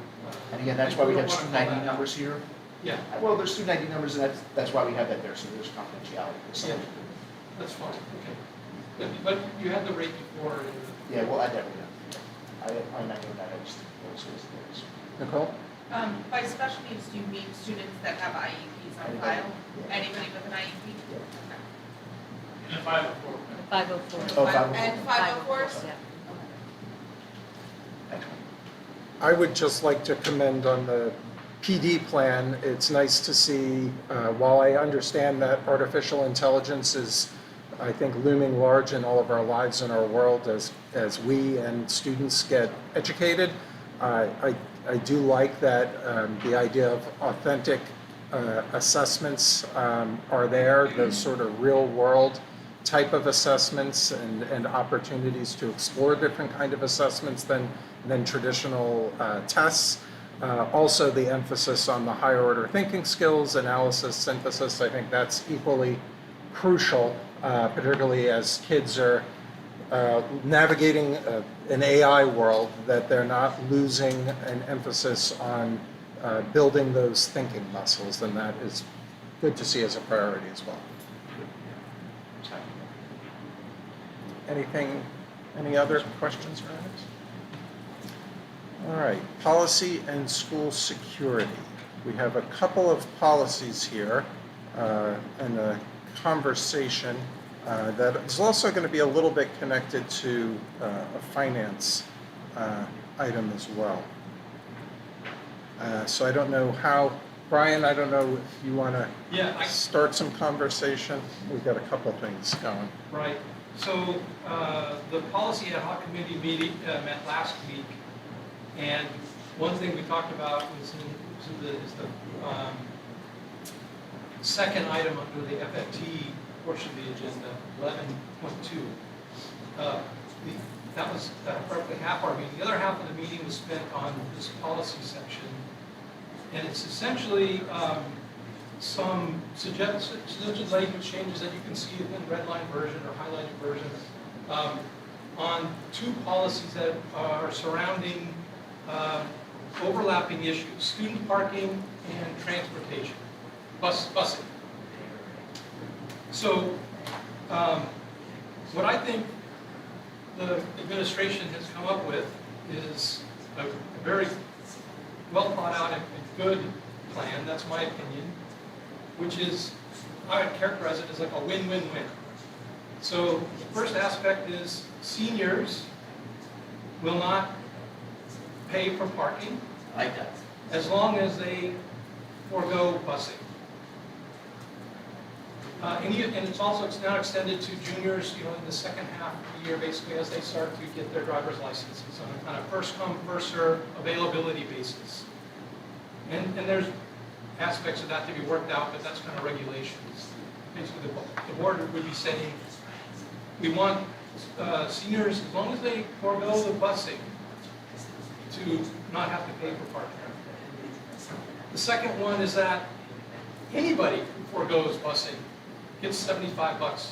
And again, that's why we don't have wanna student call ID that out. numbers here. Yeah, Well, there's student ID numbers, and that's why we have that there, so there's confidentiality. Yeah. that's fine, okay. But you had the rate before, and Yeah, we'll add that right now. I know that, I just, those things. Nicole? By special needs, do you mean students that have IEPs on Anybody, file? yeah. Anybody with an IEP? And a 504. 504. Oh, 504. And 504s? Yeah. Excellent. I would just like to commend on the PD plan. It's nice to see, while I understand that artificial intelligence is, I think, looming large in all of our lives and our world as we and students get educated, I do like that the idea of authentic assessments are there, those sort of real world type of assessments and opportunities to explore different kind of assessments than traditional tests. Also the emphasis on the higher order thinking skills, analysis, synthesis, I think that's equally crucial, particularly as kids are navigating an AI world, that they're not losing an emphasis on building those thinking muscles, and that is good to see as a priority as well. Any other questions or comments? All right, policy and school security. We have a couple of policies here and a conversation that is also going to be a little bit connected to a finance item as well. So I don't know how, Brian, I don't know if you want to yeah, start some conversation. We've got a couple things going. right. So the policy ad hoc committee meeting met last week, and one thing we talked about is the second item under the FFT portion of the agenda, 11.2. That was roughly half our meeting. The other half of the meeting was spent on this policy section, and it's essentially some suggested language changes that you can see in the red line version or highlighted version on two policies that are surrounding overlapping issues: student parking and transportation, busing. So what I think the administration has come up with is a very well thought out and good plan, that's my opinion, which is, I would characterize it as like a win-win-win. So the first aspect is seniors will not pay for parking I like that. as long as they forego busing. And it's also, it's now extended to juniors, you know, in the second half of the year, basically, as they start to get their driver's licenses on a kind of first come, first served availability basis. And there's aspects of that to be worked out, but that's kind of regulations. Basically, the board would be saying, we want seniors, as long as they forego the busing, to not have to pay for parking. The second one is that anybody who forgoes busing gets $75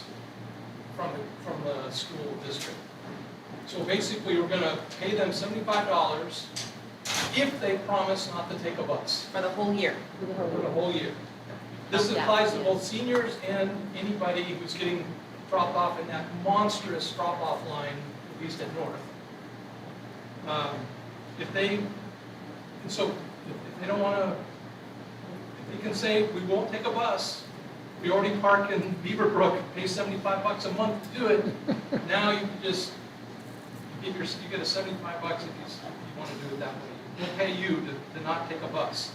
from the school district. So basically, we're gonna pay them $75 if they promise not to take a bus For the whole year. for the whole year. This Yeah, applies to yeah. both seniors and anybody who's getting dropped off in that monstrous drop-off line, at least at North. If they, and so if they don't wanna, if they can say, we won't take a bus, we already park in Beaverbrook, pay $75 a month to do it, now you can just, you get a $75 if you wanna do it that way. We'll pay you to not take a bus.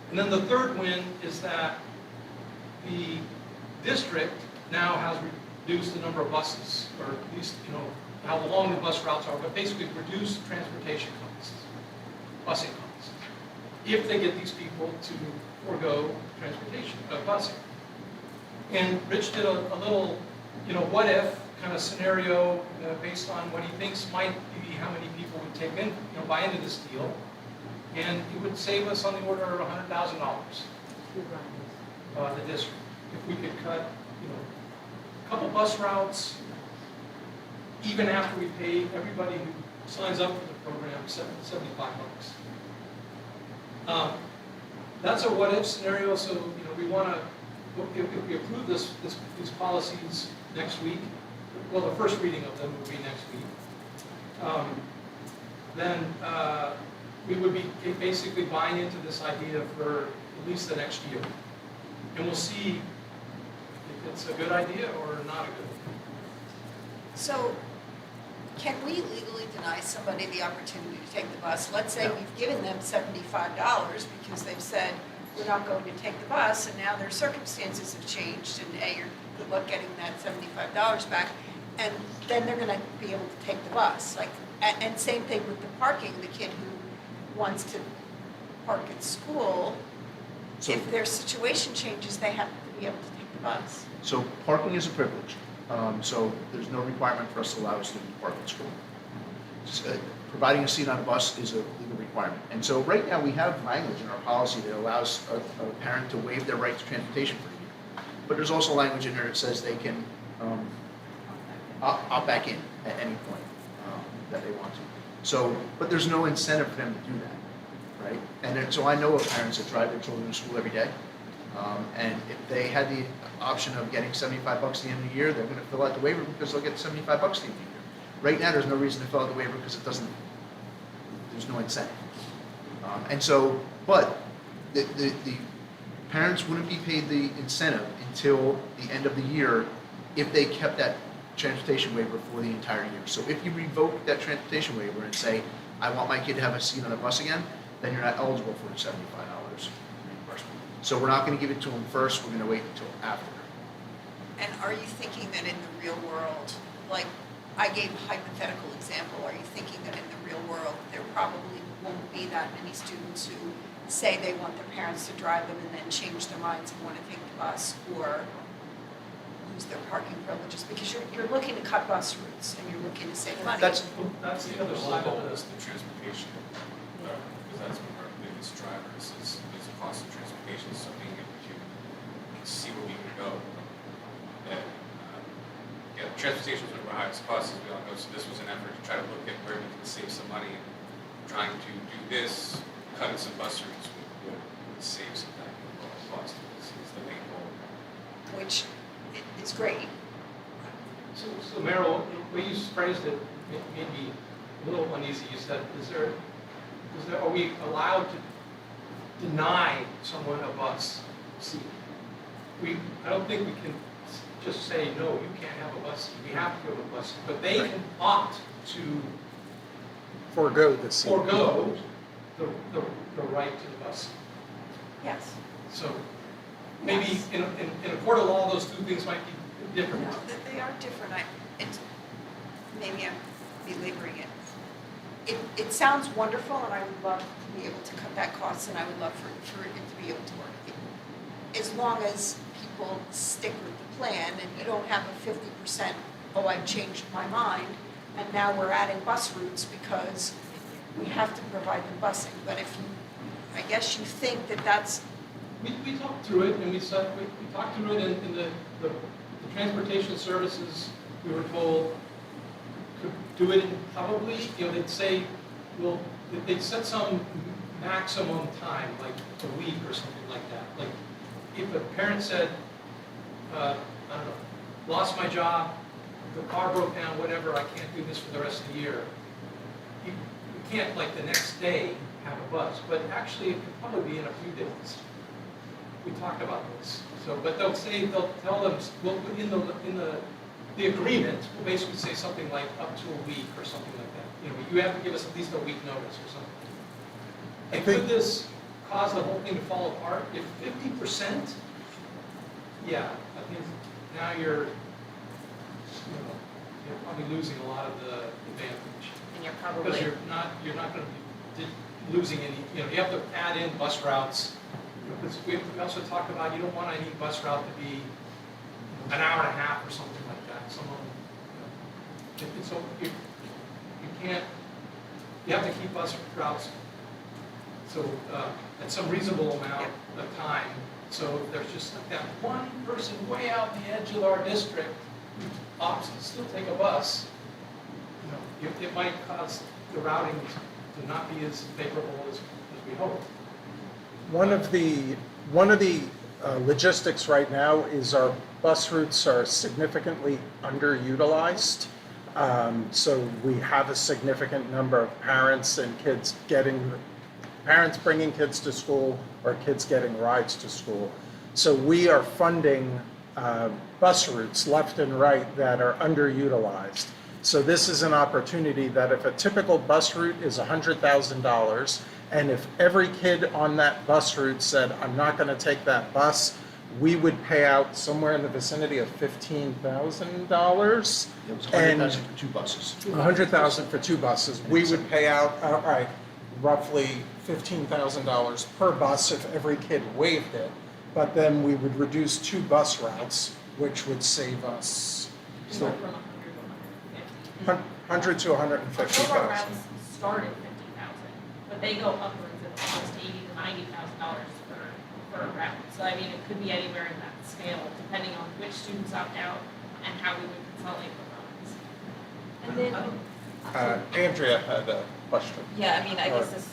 And then the third win is that the district now has reduced the number of buses, or at least, you know, how long the bus routes are, but basically reduced transportation costs, busing costs, if they get these people to forego transportation, busing. And Rich did a little, you know, what if kind of scenario based on what he thinks might be how many people would take in, you know, buy into this deal. And it would save us on the order of $100,000, the district, if we could cut, you know, a couple bus routes, even after we pay everybody who signs up for the program $75. That's a what-if scenario. So, you know, we want to, if we approve these policies next week, well, the first reading of them will be next week. Then we would be basically buying into this idea for at least the next year. And we'll see if it's a good idea or not a good idea. So can we legally deny somebody the opportunity to take the bus? Let's say No. we've given them $75 because they've said, we're not going to take the bus, and now their circumstances have changed, and A, you're good luck getting that $75 back, and then they're gonna be able to take the bus. Like, and same thing with the parking, the kid who wants to park at school, So- if their situation changes, they have to be able to take the bus. So parking is a privilege, so there's no requirement for us to allow a student to park at school. Providing a seat on a bus is a legal requirement. And so right now, we have language in our policy that allows a parent to waive their right to transportation for a year. But there's also language in there that says they can opt back in at any point that they want to. So, but there's no incentive for them to do that, right? And then, so I know of parents that drive their children to school every day. And if they had the option of getting $75 at the end of the year, they're gonna fill out the waiver because they'll get $75 at the end of the year. Right now, there's no reason to fill out the waiver because there's no incentive. And so, but the parents wouldn't be paid the incentive until the end of the year if they kept that transportation waiver for the entire year. So if you revoke that transportation waiver and say, I want my kid to have a seat on a bus again, then you're not eligible for the $75 reimbursement. So we're not gonna give it to them first, we're gonna wait until after. And are you thinking that in the real world, like I gave a hypothetical example, are you thinking that in the real world, there probably won't be that many students who say they want their parents to drive them and then change their minds and want to take the bus or lose their parking privileges? Because you're looking to cut bus routes and you're looking to save money. That's the other side of is this. the transportation, because that's one of our biggest drivers is the cost of transportation, so being able to see where we can go. And, yeah, transportation was one of our highest costs, as we all know, so this was an effort to try to look at where we can save some money. And trying to do this, cutting some bus routes would save some time and cost, is the main goal. Which is great. So Meryl, the way you phrased it made me a little uneasy. You said, are we allowed to deny someone a bus seat? I don't think we can just say, no, you can't have a bus seat. We have to give a bus seat. But they can opt to Forego the seat. forego the right to the bus seat. Yes. So maybe in a court of law, those two things might be different. No, they are different. Maybe I'm belaboring it. It sounds wonderful, and I would love to be able to cut back costs, and I would love for it to be able to work. As long as people stick with the plan, and you don't have a 50%, oh, I've changed my mind, and now we're adding bus routes because we have to provide the busing. But if you, I guess you think that that's, We talked through it, and we talked through it in the transportation services, we were told, could do it in probably, they'd say, well, they'd set some maximum time, like a week or something like that. Like, if a parent said, I don't know, lost my job, the car broke down, whatever, I can't do this for the rest of the year, you can't, like, the next day have a bus, but actually, it could probably be in a few days. We talked about this. So, but they'll tell them, well, in the agreement, will basically say something like up to a week or something like that. You have to give us at least a week notice or something. And could this cause the whole thing to fall apart? If 50%, yeah, I think now you're probably losing a lot of the advantage. And you're Because probably, you're not going to be losing any, you have to add in bus routes. Because we also talked about, you don't want any bus route to be an hour and a half or something like that. Some of them, so you can't, you have to keep bus routes so at some reasonable amount of time. So if there's just like that one person way out in the edge of our district who opts to still take a bus, it might cause the routing to not be as favorable as we hope. One of the logistics right now is our bus routes are significantly underutilized. So we have a significant number of parents and parents bringing kids to school or kids getting rides to school. So we are funding bus routes left and right that are underutilized. So this is an opportunity that if a typical bus route is $100,000, and if every kid on that bus route said, I'm not going to take that bus, we would pay out somewhere in the vicinity of $15,000. It was $100,000 for 2 buses. $100,000 for 2 buses. We would pay out outright roughly $15,000 per bus if every kid waived it. But then we would reduce 2 bus routes, which would save us Go from 100 to 150. 100 to Some of our 150,000. routes start at 50,000, but they go upwards of almost $80,000 to $90,000 per route. So I mean, it could be anywhere in that scale, depending on which students opt out and how we would consolidate the routes. and then, Andrea had a question. yeah, I mean, I guess this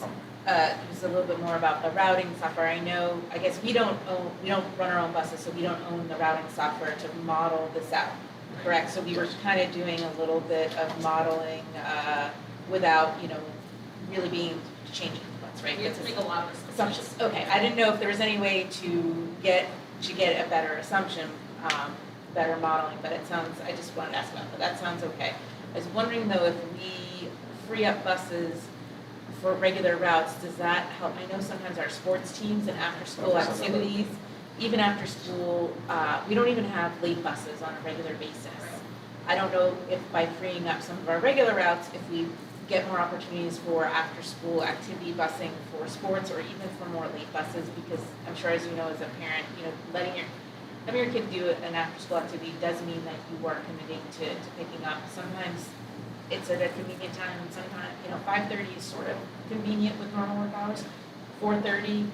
is a little bit more about the routing software. I guess we don't run our own buses, so we don't own the routing software to model this out, correct? So we were kind of doing a little bit of modeling without, really being changing what's right. We have to make a lot of Assumptions. Okay, I didn't know if there was any way to get a better assumption, better modeling, but it sounds, I just wanted to ask about that. That sounds okay. I was wondering though, if we free up buses for regular routes, does that help? I know sometimes our sports teams and after-school activities, even after school, we don't even have late buses on a regular basis. I don't know if by freeing up some of our regular routes, if we get more opportunities for after-school activity busing for sports or even for more late buses, because I'm sure as you know as a parent, having your kid do an after-school activity does mean that you are committing to picking up. Sometimes it's at a convenient time, and sometimes, 5:30 is sort of convenient with normal work hours. 4:30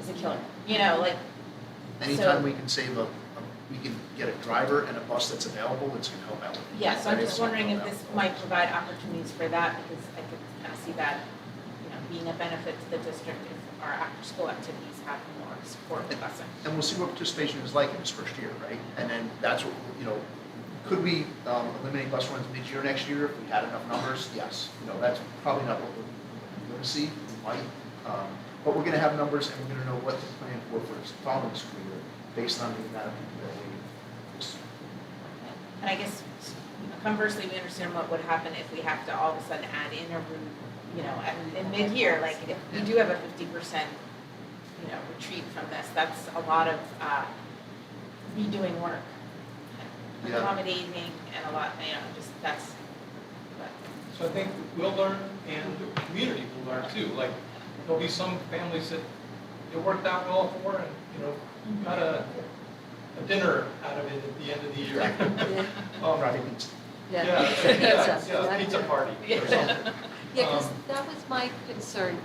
is a killer, Anytime we can save we can get a driver and a bus that's available, it's going to help out. Yeah, so I'm just wondering if this might provide opportunities for that, because I could kind of see that, being a benefit to the district if our after-school activities have more support with busing. And we'll see what participation is like in this first year, right? And then that's what, could we eliminate bus runs mid-year next year if we had enough numbers? Yes. That's probably not what we're going to see. We might. But we're going to have numbers and we're going to know what to plan for the following school year based on the amount of people that we. And I guess conversely, we understand what would happen if we have to all of a sudden add in a route, in mid-year, like if we do have a 50%, retreat from this. That's a lot of redoing work, Yeah. accommodating, and a lot, just that's, but. So I think we'll learn and the community will learn too. Like, there'll be some families that it worked out well for and, got a dinner out of it at the end of the year. Friday pizza. Yeah, pizza party or something. Yeah, because that was my concern,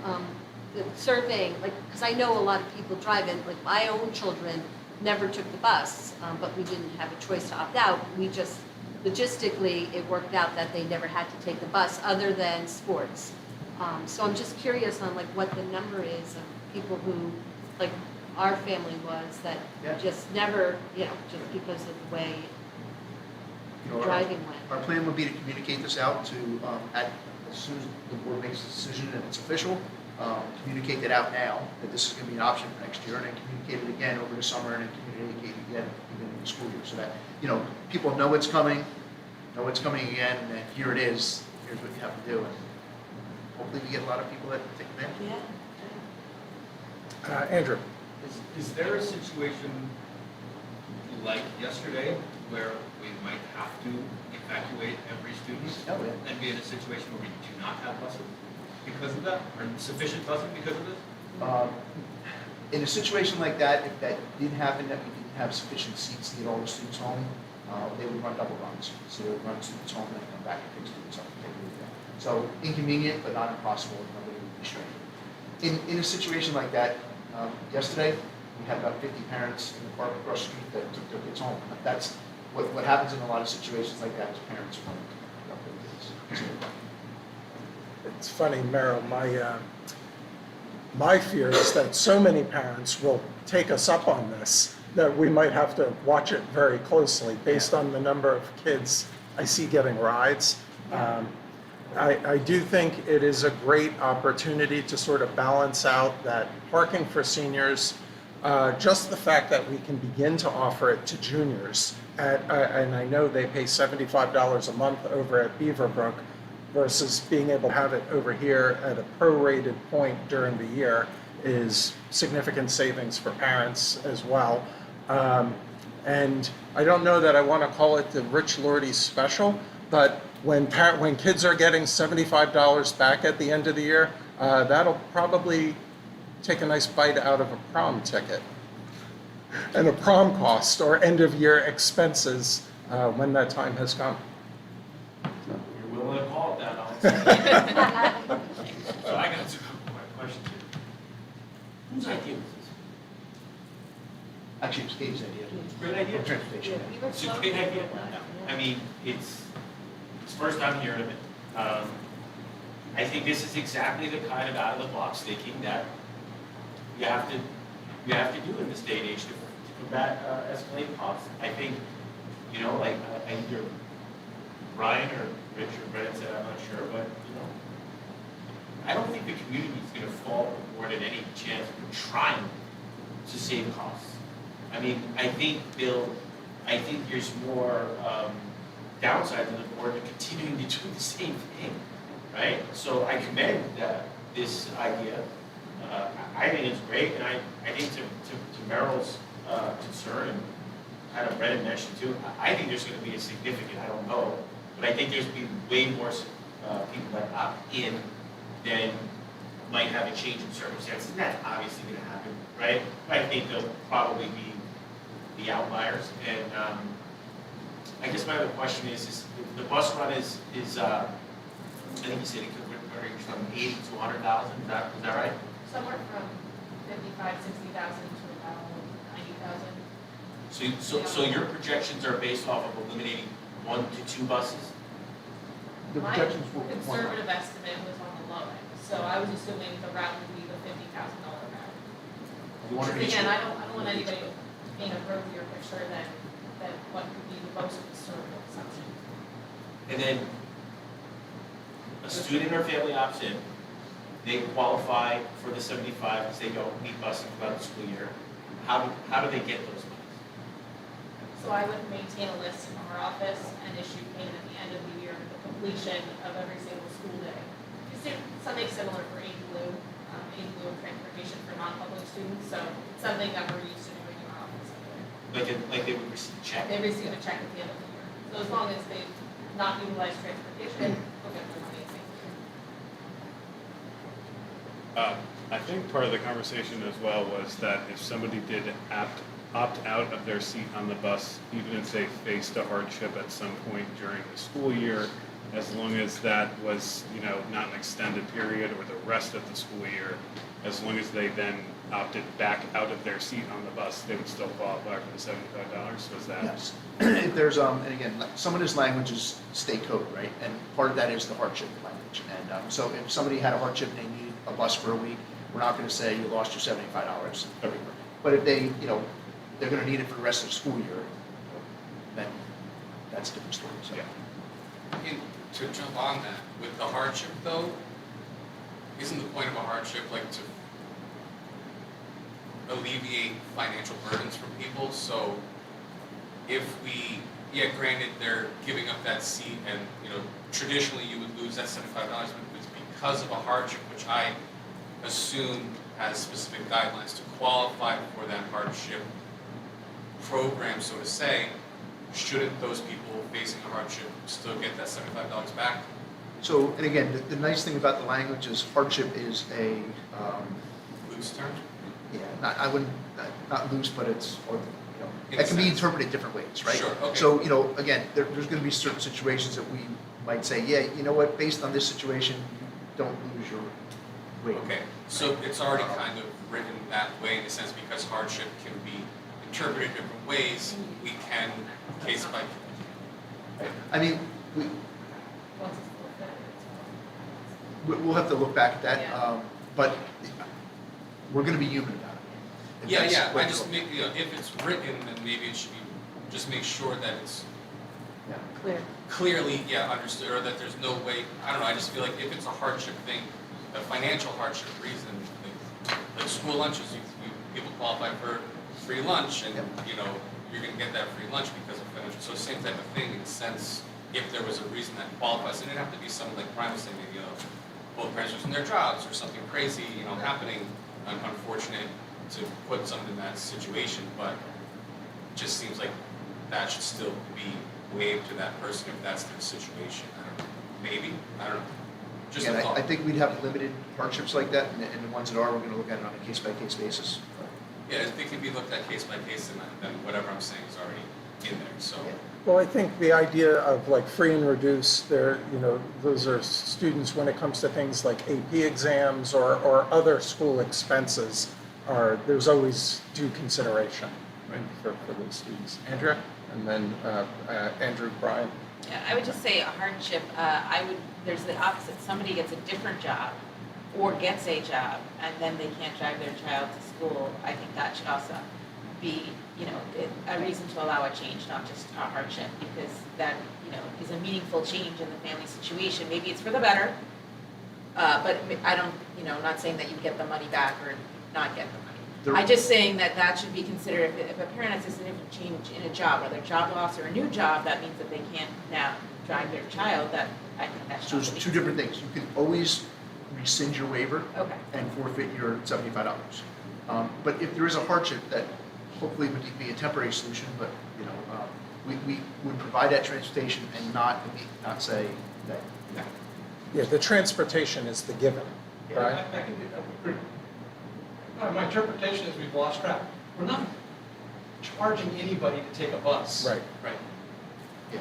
the surveying, like, because I know a lot of people drive in, like, my own children never took the bus, but we didn't have a choice to opt out. We just, logistically, it worked out that they never had to take the bus, other than sports. So I'm just curious on, like, what the number is of people who, like, our family was, that Yeah. just never, just because of the way Our- driving went. Our plan would be to communicate this out to, as soon as the board makes a decision and it's official, communicate that out now, that this is going to be an option for next year, and then communicate it again over the summer, and then communicate it again even in the school year, so that, people know it's coming again, and then here it is, here's what you have to do, and hopefully we get a lot of people that take advantage. Yeah. Andrew? Is there a situation like yesterday where we might have to evacuate every student? Oh, yeah. And be in a situation where we do not have buses because of that, or insufficient busing because of this? In a situation like that, if that did happen, that we didn't have sufficient seats to get all the students home, they would run double runs. So they would run students home and then come back and pick students up and take them again. So inconvenient, but not impossible, and nobody would be strained. In a situation like that, yesterday, we had about 50 parents in the park across the street that took their kids home. That's what happens in a lot of situations like that, is parents want to pick up their kids. It's funny, Merrill, my fear is that so many parents will take us up on this that we might have to watch it very closely based on the number of kids I see getting rides. I do think it is a great opportunity to sort of balance out that parking for seniors, just the fact that we can begin to offer it to juniors and I know they pay $75 a month over at Beaverbrook, versus being able to have it over here at a prorated point during the year is significant savings for parents as well. And I don't know that I want to call it the Rich Lordy special, but when kids are getting $75 back at the end of the year, that'll probably take a nice bite out of a prom ticket and a prom cost or end of year expenses when that time has come. You're willing to call it that, Alex. So I got a question too. Whose idea was this? Actually, it was Dave's idea. Great idea. For transportation. It's a great idea. I mean, it's first I'm hearing of it. I think this is exactly the kind of out of the box thinking that you have to do in this day and age to combat escalating costs. I think, like either Ryan or Rich or Brett said, I'm not sure, but I don't think the community is going to fall forward at any chance of trying to save costs. I mean, I think there's more downside to the board of continuing to do the same thing, right? So I commend this idea. I think it's great, and I think to Merrill's concern, and kind of Brett had mentioned too, I think there's going to be a significant, I don't know, but I think there's going to be way more people that opt in than might have a change in circumstances. And that's obviously going to happen, right? I think they'll probably be the outliers. And I guess my other question is the bus run is I think you said it could range from 80 to 100,000. Is that right? Somewhere from 60,000 to about 90,000. So your projections are based off of eliminating 1 to 2 buses? The My projections were conservative estimate was on the low end, so I was assuming the route would be the $50,000 route. one of each. Again, I don't want anybody to paint a rosier picture than what could be the most conservative assumption. And then a student or family opts in, they qualify for the 75 because they don't need busing throughout the school year. How do they get those monies? So I would maintain a list in our office and issue payment at the end of the year, the completion of every single school day. You see something similar for 80 Blue, in lieu of transportation for non-public students, so something that we're used to doing in our office. Like they would receive a check. They receive a check at the end of the year, so as long as they've not utilized transportation, they'll get their money at the end of the year. I think part of the conversation as well was that if somebody did opt out of their seat on the bus, even if they faced a hardship at some point during the school year, as long as that was, not an extended period or the rest of the school year, as long as they then opted back out of their seat on the bus, they would still qualify for the $75. Was that? Yes. If there's, and again, some of this language is state code, right? And part of that is the hardship language. And so if somebody had a hardship and they needed a bus for a week, we're not going to say you lost your $75. Okay. But if they, they're going to need it for the rest of the school year, then that's a different story. So. Yeah. And to jump on that, with the hardship though, isn't the point of a hardship like to alleviate financial burdens from people? So if we, granted they're giving up that seat and, traditionally you would lose that $75, but it's because of a hardship, which I assume has specific guidelines to qualify for that hardship program, so to say, shouldn't those people facing a hardship still get that $75 back? So, and again, the nice thing about the language is hardship is a, Loose term? I wouldn't, not loose, but it's, In that a can be sense. interpreted different ways, right? Sure, okay. So, again, there's going to be certain situations that we might say, you know what, based on this situation, you don't lose your weight. Okay, so it's already kind of written that way in a sense because hardship can be interpreted different ways. We can, case by case. I mean, Once it's fulfilled, we'll have to look back at that, Yeah. but we're going to be human about it. If Yeah, that's yeah, what I you- just make, if it's written, then maybe it should be, just make sure that it's Clear. clearly, understood, or that there's no way, I don't know, I just feel like if it's a hardship thing, a financial hardship reason, like school lunches, people qualify for free lunch, and, Yep. you're gonna get that free lunch because of financial, so same type of thing, in a sense, if there was a reason that qualifies, and it'd have to be something like Brian was saying, maybe, both parents losing their jobs, or something crazy, happening, unfortunate to put someone in that situation, but it just seems like that should still be waived to that person if that's their situation. I don't know. Maybe, I don't know. Just a Again, thought. I think we'd have limited hardships like that, and the ones that are, we're going to look at it on a case-by-case basis. Yeah, if it can be looked at case by case, then whatever I'm saying is already in there, so. Yeah. Well, I think the idea of like free and reduced, those are students when it comes to things like AP exams or other school expenses there's always due consideration, right, for those students. Andrea? And then Andrew, Brian. Yeah, I would just say a hardship, there's the opposite, somebody gets a different job or gets a job and then they can't drive their child to school. I think that should also be, a reason to allow a change, not just a hardship, because that, is a meaningful change in the family situation. Maybe it's for the better, but I don't, I'm not saying that you get the money back or not get the money. I'm just saying that should be considered, if a parent has a significant change in a job, whether job loss or a new job, that means that they can't now drive their child, that, I think that should So also there's be two different things. You can always rescind your waiver Okay. and forfeit your $75. But if there is a hardship, that hopefully would be a temporary solution, but, we would provide that transportation and not say that, Yeah, the transportation is the given, right? I can agree. My interpretation is we've lost track. We're not charging anybody to take a bus. Right. Right. yeah.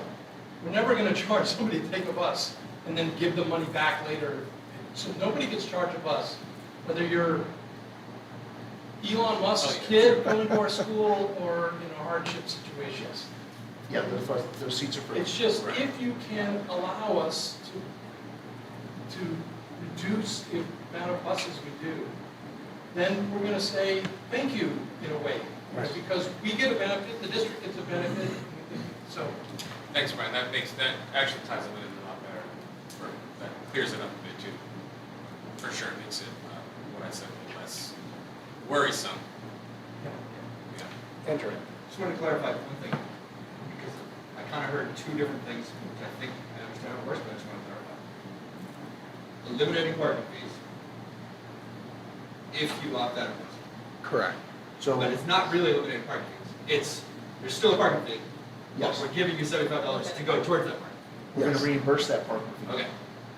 We're never going to charge somebody to take a bus and then give them money back later. So nobody gets charged a bus, whether you're Elon Musk's kid going to our school or in a hardship situations. Yeah, those seats are for. It's just, if you can allow us to reduce the amount of buses we do, then we're gonna say, thank you, in a way. Right. Because we get a benefit, the district gets a benefit, so. Thanks, Brian, that actually ties it in a lot better, that clears it up a bit too. For sure, makes it, what I said, a little less worrisome. Yeah. Andrew? Just want to clarify one thing, because I kind of heard two different things, which I think I understand how it works, but I just want to clarify. Eliminating parking fees if you opt out of busing. Correct. So, But it's not really eliminating parking fees. There's still a parking fee, but yes, we're giving you $75 to go towards that parking. we're gonna Yes. reimburse that parking fee. Okay.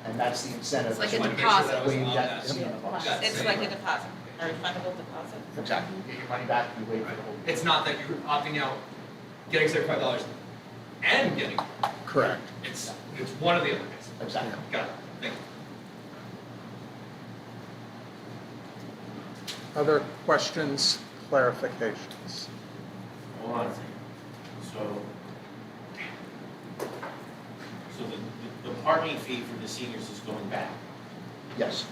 And that's the incentive. It's like Just a wanted to make sure that deposit. was Waive on that that. in the box. Got it. It's like a deposit, a refundable deposit. Exactly, you get your money back, you waive for the whole. It's not that you're opting out, getting $75 and getting, Correct. it's one or the other, basically. Exactly. Got it, thank you. Other questions, clarifications? Hold on a second. So the parking fee for the seniors is going back. Yes,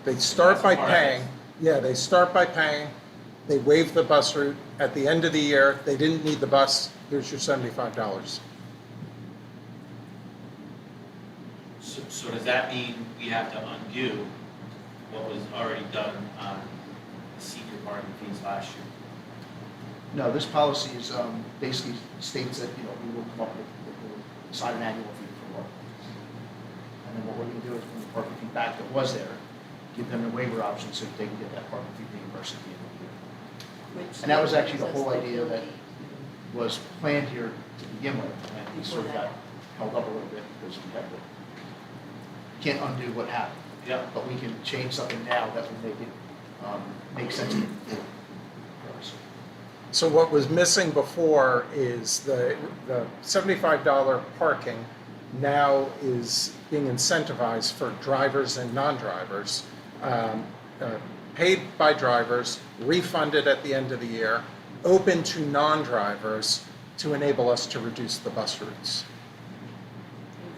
They start by That's part of it. paying, yeah, they start by paying, they waive the bus route. At the end of the year, they didn't need the bus, here's your $75. So does that mean we have to undo what was already done on the senior parking fees last year? no, this policy is, basically states that, we will come up with, we'll assign an annual fee for work. And then what we're gonna do is bring the parking fee back that was there, give them a waiver option so that they can get that parking fee reimbursed at the end of the year. And that was actually the whole idea that was planned here to begin with, and we sort of got held up a little bit because we had to, can't undo what happened. Yeah. But we can change something now that would make it, make sense for us. So what was missing before is the $75 parking now is being incentivized for drivers and non-drivers, paid by drivers, refunded at the end of the year, open to non-drivers to enable us to reduce the bus routes.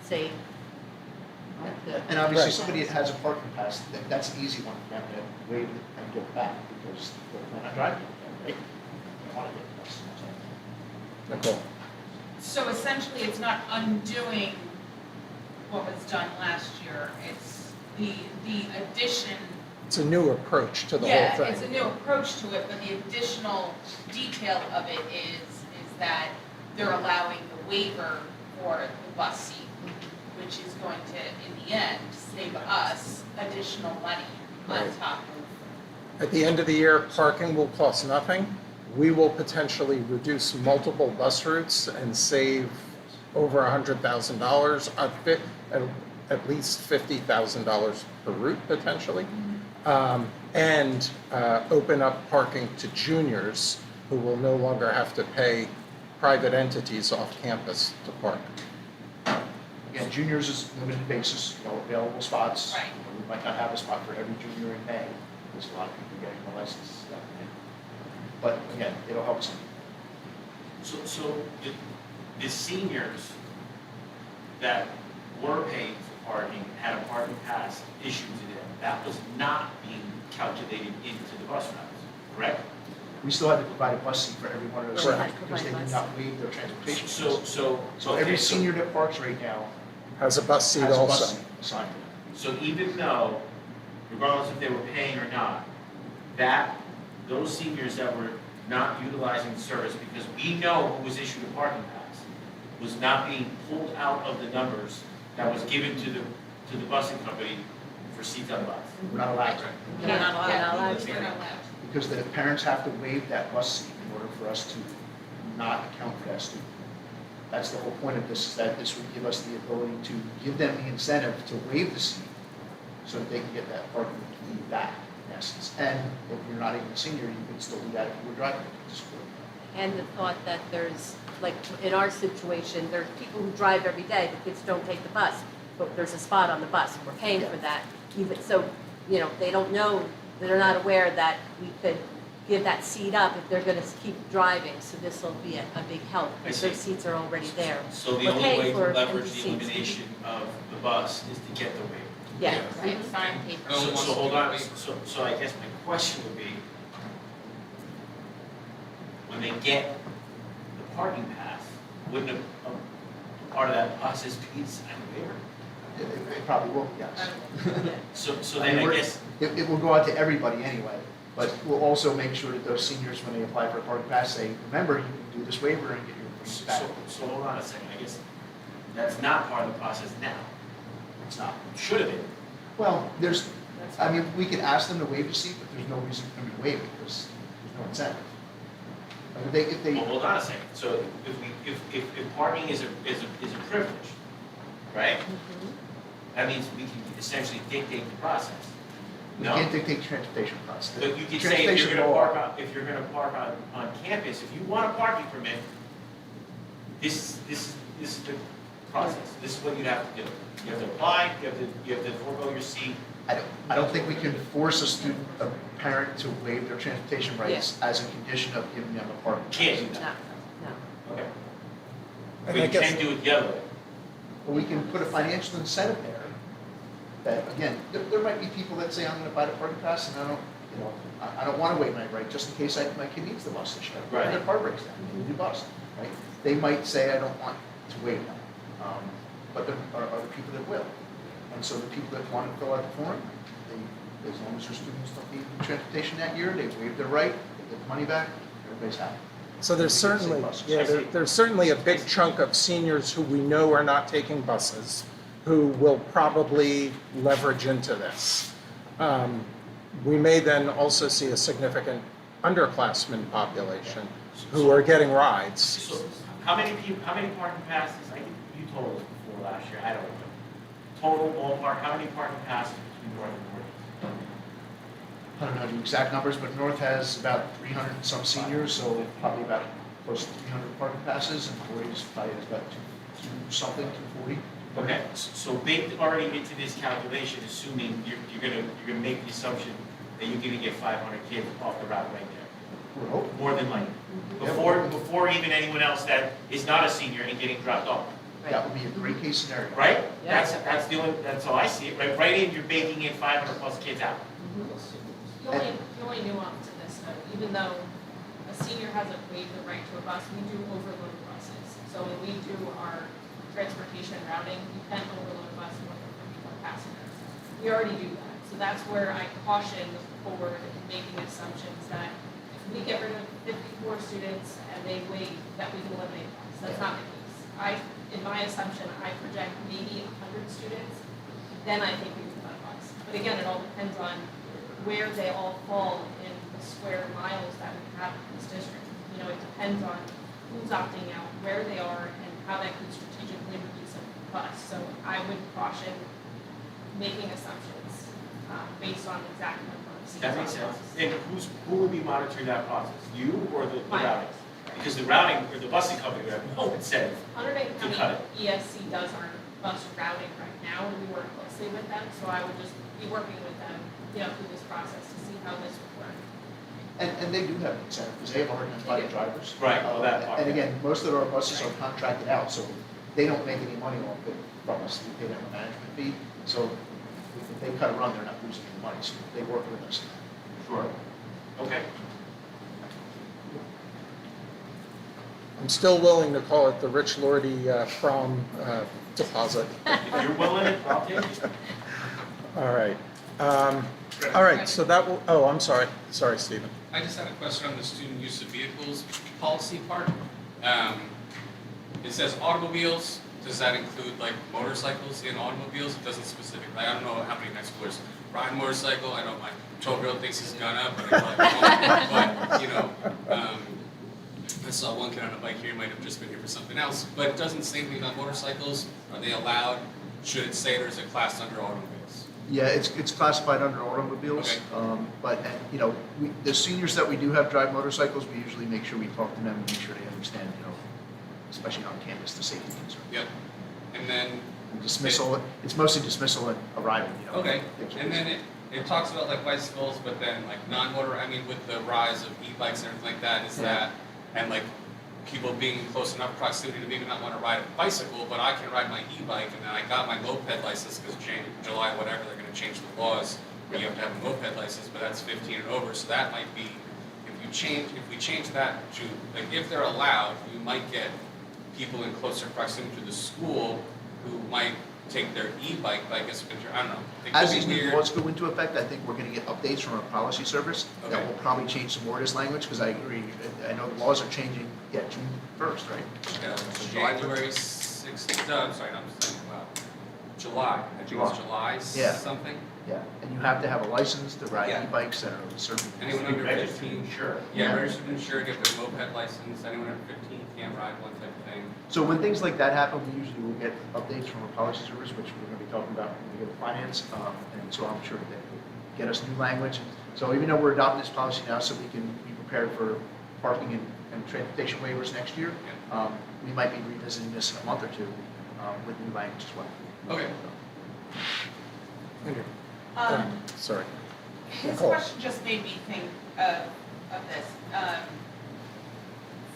Say, And obviously, Right. somebody that has a parking pass, that's an easy one for them to waive it and get it back, because they're not driving, right? They want to get the bus. Nicole? So essentially, it's not undoing what was done last year, it's the addition. It's a new approach to the whole Yeah, thing. it's a new approach to it, but the additional detail of it is that they're allowing the waiver for the bus seat, which is going to, in the end, save us additional money on Right. top of. At the end of the year, parking will cost nothing. We will potentially reduce multiple bus routes and save over $100,000, at least $50,000 per route potentially. And open up parking to juniors who will no longer have to pay private entities off campus to park. Again, juniors is limited basis, available spots. Right. We might not have a spot for every junior in May, there's a lot of people getting the license. But again, it'll help some. So the seniors that were paying for parking, had a parking pass issued to them, that was not being calculated into the bus routes, correct? We still had to provide a bus seat for every one of those Correct. seniors, because they do not waive their transportation. So, fees. so. So okay, every senior that parks right now Has a bus seat has a also. bus seat assigned to them. So even though, regardless if they were paying or not, those seniors that were not utilizing the service, because we know who was issued a parking pass, was not being pulled out of the numbers that was given to the busing company for seats on the bus. We're not allowed to, We're not allowed. You're not allowed to. We're not allowed. because the parents have to waive that bus seat in order for us to not account for that student. That's the whole point of this, is that this would give us the ability to give them the incentive to waive the seat so that they can get that parking fee back, in essence. And if you're not even a senior, you can still do that if you were driving to school. and the thought that there's, like, in our situation, there's people who drive every day, the kids don't take the bus, but there's a spot on the bus, and we're paying for that. Even, so, they don't know, they're not aware that we could give that seat up if they're gonna keep driving, so this will be a big help, I because see. those seats are already there. So the We're only paying way to for leverage empty the seats. elimination of the bus is to get the waiver. Yeah. Right, sign paper. No one wants So to hold do a on, waiver. so I guess my question would be, when they get the parking pass, wouldn't a part of that process be to sign a waiver? It probably will, yes. So I then mean, I we're- guess, It will go out to everybody anyway, but we'll also make sure that those seniors, when they apply for a parking pass, say, remember, you can do this waiver and get your fees so, back. so hold on a second, I guess that's not part of the process now. It's not. Should have been. Well, That's I mean, we could ask them to waive the seat, but there's no reason for them to waive it, because there's no incentive. Like, if they, Well, hold on a second, so if parking is a privilege, right? That means we can essentially dictate the process. we No? can't dictate transportation costs. But you could say, if you're gonna park on campus, if you want a parking permit, this is the process, this is what you'd have to do. You have to apply, you have to forego your seat. I don't think we can force a parent to waive their transportation rights as a condition of giving them a parking. Can't do No, that. no. Okay. And But I you guess- can do it the other way. But we can put a financial incentive there, that, again, there might be people that say, I'm gonna buy the parking pass, and I don't wanna waive my right, just in case my kid needs the bus this year. Right. And their car breaks down, they need a bus, right? They might say, I don't want to waive that, but there are other people that will. And so the people that want to fill out the form, as long as their students don't need transportation that year, they waive their right, they get the money back, everybody's happy. So there's We can say certainly, buses. yeah, there's certainly a big chunk of seniors who we know are not taking buses, who will probably leverage into this. We may then also see a significant underclassmen population who are getting rides. So, how many parking passes, I think you told us before last year, I don't know. Total ballpark, how many parking passes between North and Voorhees? I don't know the exact numbers, but North has about 300 and some seniors, so probably about close to 300 parking passes, and Voorhees probably has about 240. Okay, so baked already into this calculation, assuming you're gonna make the assumption that you're gonna get 500 kids off the route right there. We're hoping. More than likely. Yeah. Before even anyone else that is not a senior and getting dropped off, That would be a great case scenario. right? Yeah. That's how I see it, right? Right in, you're baking in 500 plus kids out. The only nuance to this though, even though a senior hasn't waived the right to a bus, we do overload buses. So when we do our transportation routing, you can overload a bus more than 51 passengers. We already do that. So that's where I caution the board in making assumptions that if we get rid of 54 students and they waive, that we can eliminate bus. That's not the case. In my assumption, I project maybe 100 students, then I think we can let bus. But again, it all depends on where they all fall in the square miles that we have in this district. You know, it depends on who's opting out, where they are, and how that could strategically reduce a bus. So I would caution making assumptions based on exact number of seats. That makes on the sense. bus. And who would be monitoring that process? You or the Mine. routing? Because the routing, or the busing company would have no incentive. Hunterdon To cut County ESC does our bus routing right now, and we work closely with them, so I would just be working with them, through this process to see how this would work. And they do have an incentive, because they have a hard time finding drivers. Right, well, that part, And yeah. again, most of our buses are contracted out, so they don't make any money off it from us, we pay them a management fee. So if they cut a run, they're not losing any money, so they work with us. Sure. Okay. I'm still willing to call it the Rich Lordy prom deposit. If you're willing, I'll take it. All right. All right, so that will, oh, I'm sorry. Sorry, Stephen. I just had a question on the student use of vehicles policy part. It says automobiles, does that include like motorcycles in automobiles? It doesn't specifically, I don't know how many high schoolers ride a motorcycle, I know my 12-year-old thinks he's gone up, but I saw one kid on a bike here, he might have just been here for something else, but it doesn't say anything about motorcycles. Are they allowed? Should it say there's a class under automobiles? Yeah, it's classified under automobiles, but, the seniors that we do have drive motorcycles, we usually make sure we talk to them and make sure they understand, especially on campus, the safety concern. Yep. And then, Dismissal, it's mostly dismissal and arriving, okay, and then it talks about like bicycles, but then like non-motor, with the rise of e-bikes and everything like that, is that, and like people being in close enough proximity to maybe not want to ride a bicycle, but I can ride my e-bike, and then I got my moped license, because July, whatever, they're gonna change the laws, where you have to have a moped license, but that's 15 and over, so that might be, if we change that to, like, if they're allowed, you might get people in closer proximity to the school who might take their e-bike, but I guess, I don't know. It As could these be new weird. laws go into effect, I think we're gonna get updates from our policy service that Okay. will probably change some more of this language, because I agree, I know the laws are changing, June 1st, right? Yeah, So July 1st. January 6th, I'm sorry, I'm saying, wow, July, I think it's July Yeah. something. Yeah, and you have to have a license to ride Yeah. e-bikes that are certain. Anyone under Registered, 15, sure. yeah, registered and insured, get their moped license, anyone under 15 can't ride one type of thing. So when things like that happen, we usually will get updates from our policy service, which we're going to be talking about when we get to finance, and so I'm sure that will get us new language. So even though we're adopting this policy now, so we can be prepared for parking and transportation waivers next year, we might be revisiting this in a month or two with new language as well. Okay. Sorry. His Nicole. question just made me think of this.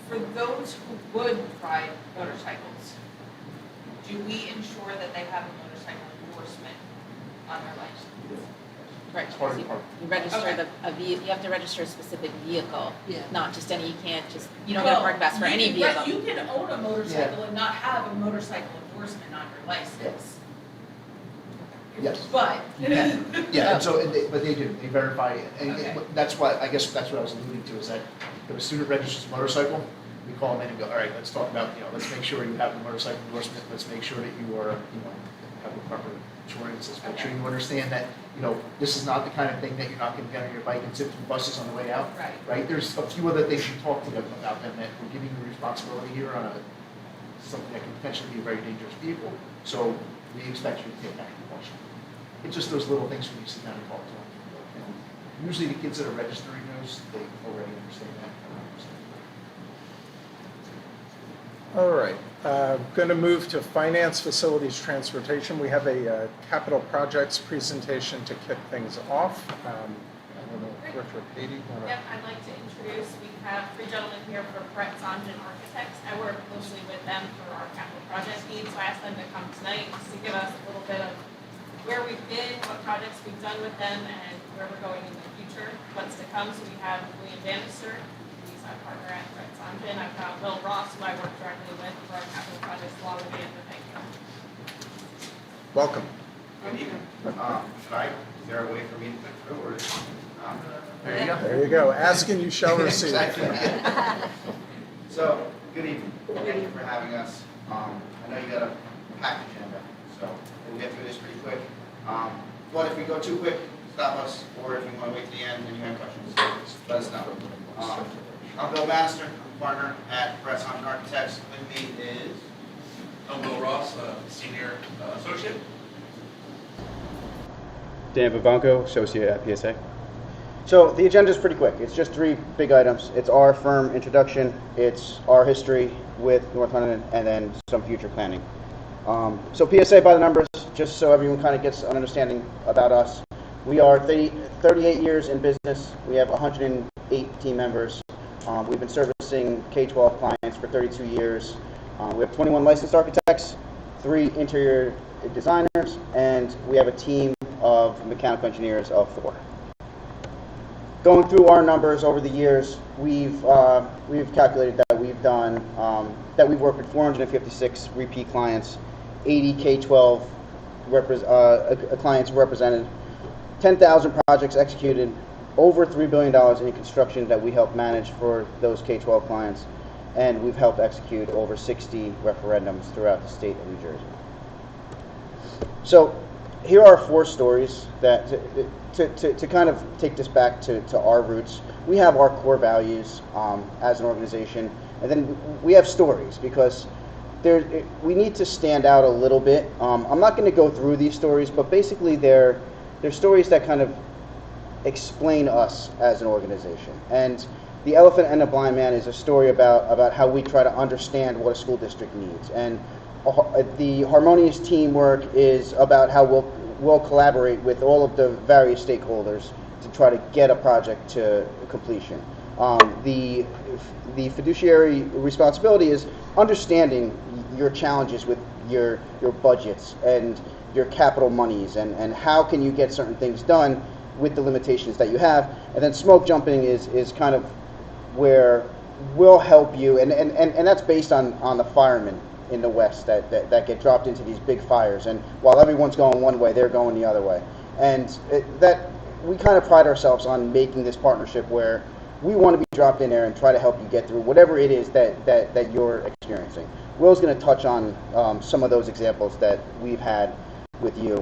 For those who would ride motorcycles, do we ensure that they have a motorcycle endorsement on their license? Right, It's part of so the park. you register Okay. you have to register a specific vehicle, Yeah. not just any, you can't just, you don't get a park pass for any vehicle. You can own a motorcycle and not have a motorcycle endorsement on your license. Yes. But. Yeah, and so, but they do, they verify it, and Okay. that's why, I guess that's what I was alluding to, is that if a student registers a motorcycle, we call them in and go, all right, let's talk about, let's make sure you have the motorcycle endorsement, let's make sure that you are, have the proper insurance, let's make sure you understand that, this is not the kind of thing that you're not gonna get on your bike and sit through buses on the way out. Right. Right, there's a few other things you talk to them about, them that we're giving you responsibility here on something that can potentially be a very dangerous vehicle, so we expect you to take that precaution. It's just those little things when you sit down and talk to them. And usually the kids that are registering those, they already understand that. All right, going to move to finance, facilities, transportation. We have a capital projects presentation to kick things off. I don't know, Rich or Katie? Yep, I'd like to introduce, we have three gentlemen here from Brett Songen Architects. I work closely with them for our capital project needs, so I asked them to come tonight just to give us a little bit of where we've been, what projects we've done with them, and where we're going in the future, what's to come. So we have William Bannister, he's our partner at Brett Songen. I've got Will Ross, who I work directly with for our capital projects, along with Andrew. Thank you. Welcome. Good evening. Is there a way for me to click through or? There you go. There you go. Ask and you shall receive. Exactly. So, good evening. Thank you for having us. I know you got a packed agenda, so we'll get through this pretty quick. But if we go too quick, stop us, or if you want to wait to the end and you have questions, let us know. I'm Bill Bannister, I'm a partner at Brett Songen Architects. With me is I'm Will Ross, senior associate. Dan Vivanco, associate at PSA. So the agenda is pretty quick. It's just three big items. It's our firm introduction, it's our history with North Hunterdon, and then some future planning. So PSA by the numbers, just so everyone kind of gets an understanding about us. We are 38 years in business. We have 108 team members. We've been servicing K-12 clients for 32 years. We have 21 licensed architects, 3 interior designers, and we have a team of mechanical engineers of 4. Going through our numbers over the years, we've calculated that we've done that we've worked with 456 repeat clients, 80 K-12 clients represented, 10,000 projects executed, over $3 billion in construction that we help manage for those K-12 clients, and we've helped execute over 60 referendums throughout the state of New Jersey. So here are 4 stories that to kind of take this back to our roots. We have our core values as an organization, and then we have stories because we need to stand out a little bit. I'm not going to go through these stories, but basically they're stories that kind of explain us as an organization. And The Elephant and the Blind Man is a story about how we try to understand what a school district needs. And the harmonious teamwork is about how we'll collaborate with all of the various stakeholders to try to get a project to completion. The fiduciary responsibility is understanding your challenges with your budgets and your capital monies and how can you get certain things done with the limitations that you have. And then smoke jumping is kind of where we'll help you, and that's based on the firemen in the West that get dropped into these big fires, and while everyone's going one way, they're going the other way. And that we kind of pride ourselves on making this partnership where we want to be dropped in there and try to help you get through whatever it is that you're experiencing. Will's going to touch on some of those examples that we've had with you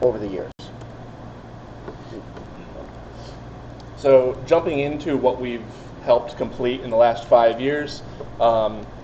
over the years. So jumping into what we've helped complete in the last 5 years,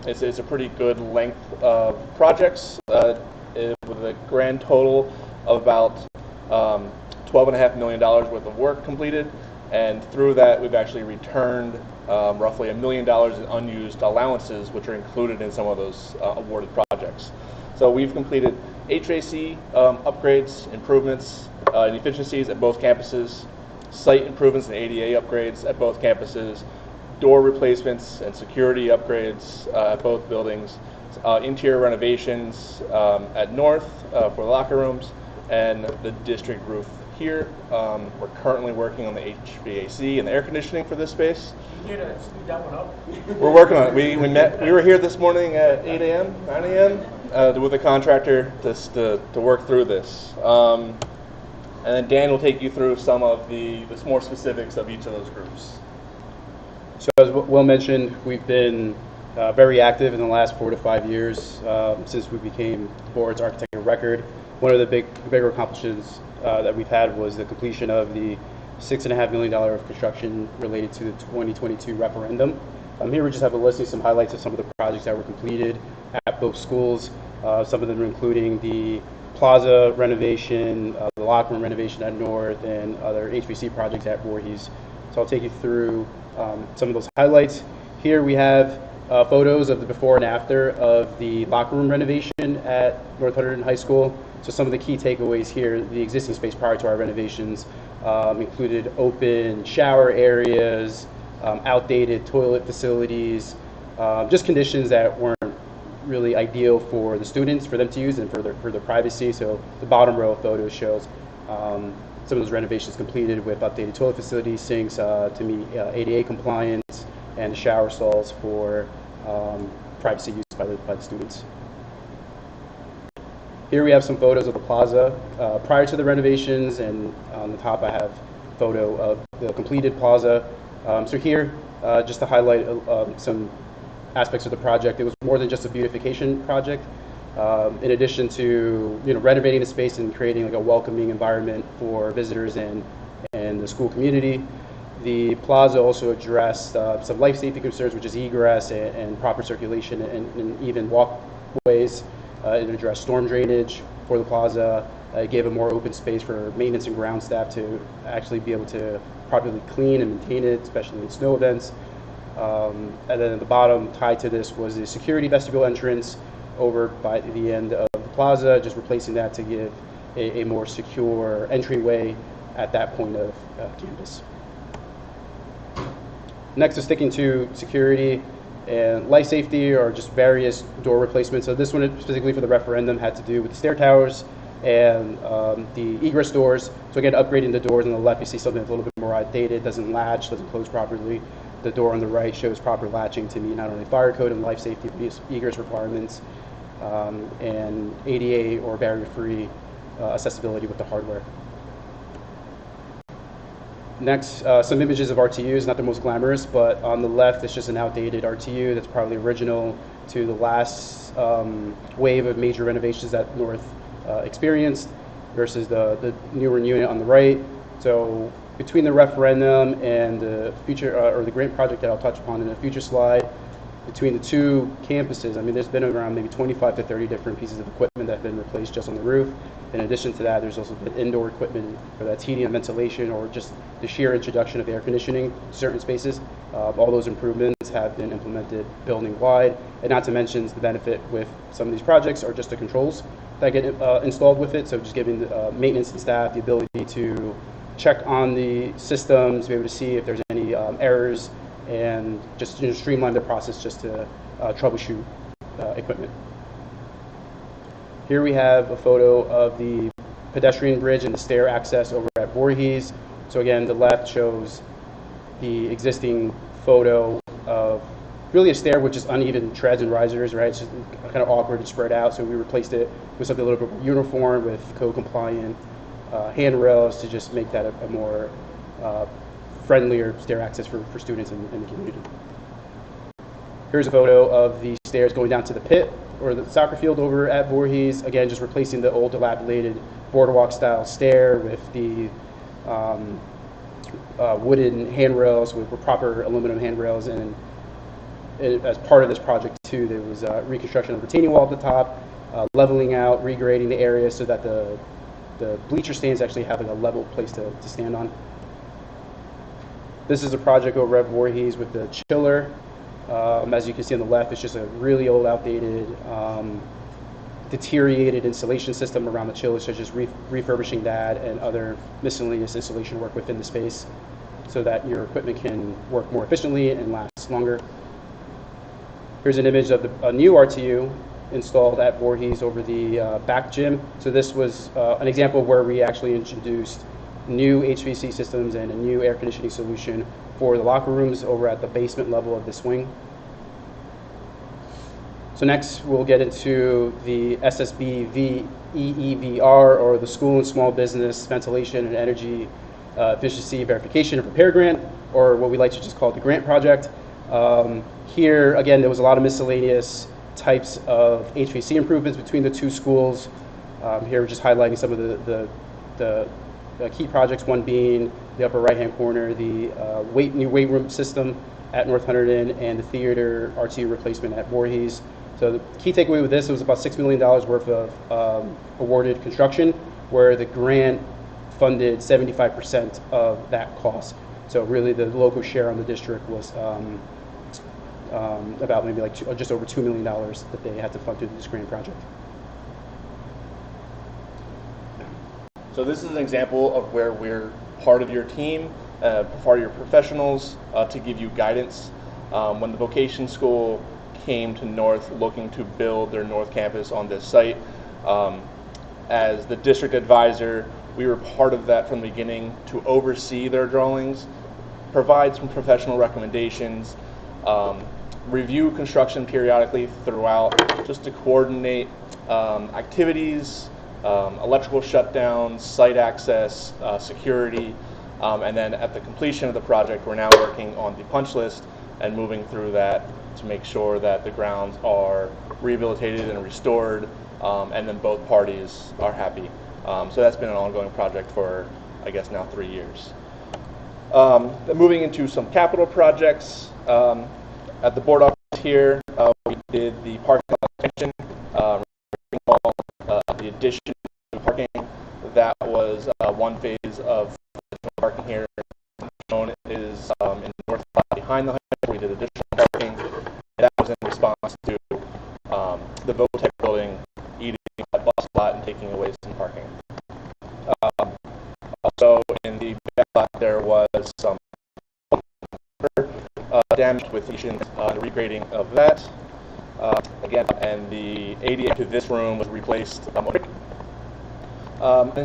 it's a pretty good length of projects with a grand total of about $12.5 million worth of work completed. And through that, we've actually returned roughly $1 million in unused allowances, which are included in some of those awarded projects. So we've completed HVAC upgrades, improvements, and efficiencies at both campuses, site improvements and ADA upgrades at both campuses, door replacements and security upgrades at both buildings, interior renovations at North for the locker rooms, and the district roof here. We're currently working on the HVAC and the air conditioning for this space. You need to speed that one up. We're working on it. We were here this morning at 8 a.m., 9 a.m. With a contractor just to work through this. And then Dan will take you through some of the more specifics of each of those groups. So as Will mentioned, we've been very active in the last 4 to 5 years since we became the board's architect of record. One of the bigger accomplishments that we've had was the completion of the $6.5 million of construction related to the 2022 referendum. Here we just have a list of some highlights of some of the projects that were completed at both schools. Some of them including the plaza renovation, the locker room renovation at North, and other HVAC projects at Voorhees. So I'll take you through some of those highlights. Here we have photos of the before and after of the locker room renovation at North Hunterdon High School. So some of the key takeaways here: the existing space prior to our renovations included open shower areas, outdated toilet facilities, just conditions that weren't really ideal for the students, for them to use, and for their privacy. So the bottom row of photos shows some of those renovations completed with updated toilet facilities, sinks to meet ADA compliance, and shower stalls for privacy use by the students. Here we have some photos of the plaza prior to the renovations, and on the top I have a photo of the completed plaza. So here, just to highlight some aspects of the project, it was more than just a beautification project. In addition to renovating the space and creating like a welcoming environment for visitors and the school community, the plaza also addressed some life safety concerns, which is egress and proper circulation and even walkways. It addressed storm drainage for the plaza. It gave a more open space for maintenance and ground staff to actually be able to properly clean and maintain it, especially in snow events. And then at the bottom, tied to this, was the security vestibule entrance over by the end of the plaza, just replacing that to give a more secure entryway at that point of campus. Next is sticking to security and life safety, or just various door replacements. So this one specifically for the referendum had to do with the stair towers and the egress doors. So again, upgrading the doors on the left, you see something that's a little bit more outdated, doesn't latch, doesn't close properly. The door on the right shows proper latching to meet not only fire code and life safety, but egress requirements, and ADA or barrier-free accessibility with the hardware. Next, some images of RTUs, not the most glamorous, but on the left it's just an outdated RTU that's probably original to the last wave of major renovations that North experienced, versus the newer unit on the right. So between the referendum and the future or the grant project that I'll touch upon in a future slide, between the two campuses, I mean, there's been around maybe 25 to 30 different pieces of equipment that have been replaced just on the roof. In addition to that, there's also been indoor equipment for that's heating and ventilation, or just the sheer introduction of air conditioning to certain spaces. All those improvements have been implemented building-wide, and not to mention the benefit with some of these projects are just the controls that get installed with it. So just giving the maintenance and staff the ability to check on the systems, be able to see if there's any errors, and just streamline the process just to troubleshoot equipment. Here we have a photo of the pedestrian bridge and the stair access over at Voorhees. So again, the left shows the existing photo of really a stair with just uneven treads and risers, right? It's just kind of awkward and spread out, so we replaced it with something a little bit more uniform with code-compliant handrails to just make that a more friendlier stair access for students in the community. Here's a photo of the stairs going down to the pit or the soccer field over at Voorhees. Again, just replacing the old dilapidated boardwalk style stair with the wooden handrails with proper aluminum handrails, and as part of this project too, there was reconstruction of the retaining wall at the top, leveling out, regrading the area so that the bleacher stands actually have like a level place to stand on. This is a project over at Voorhees with the chiller. As you can see on the left, it's just a really old, outdated, deteriorated installation system around the chiller, so just refurbishing that and other miscellaneous installation work within the space so that your equipment can work more efficiently and last longer. Here's an image of a new RTU installed at Voorhees over the back gym. So this was an example where we actually introduced new HVAC systems and a new air conditioning solution for the locker rooms over at the basement level of this wing. So next we'll get into the SSB EEVR, or the School and Small Business Ventilation and Energy Efficiency Verification and Repair Grant, or what we like to just call the grant project. Here again, there was a lot of miscellaneous types of HVAC improvements between the two schools. Here we're just highlighting some of the key projects, one being the upper right-hand corner, the new weight room system at North Hunterdon and the theater RTU replacement at Voorhees. So the key takeaway with this, it was about $6 million worth of awarded construction, where the grant funded 75% of that cost. So really the local share on the district was about maybe like just over $2 million that they had to fund through this grant project. So this is an example of where we're part of your team, part of your professionals, to give you guidance. When the vocation school came to North looking to build their North campus on this site, as the district advisor, we were part of that from the beginning to oversee their drawings, provide some professional recommendations, review construction periodically throughout, just to coordinate activities, electrical shutdowns, site access, security, and then at the completion of the project, we're now working on the punch list and moving through that to make sure that the grounds are rehabilitated and restored, and then both parties are happy. So that's been an ongoing project for, I guess, now 3 years. Then moving into some capital projects, at the board office here, we did the parking lot extension, the addition of parking. That was one phase of parking here. Shown is in the north lot behind the high. We did additional parking. That was in response to the Votech building eating that bus lot and taking away some parking. Also in the back lot there was some damage with the regrading of that. Again, and the ADA to this room was replaced. And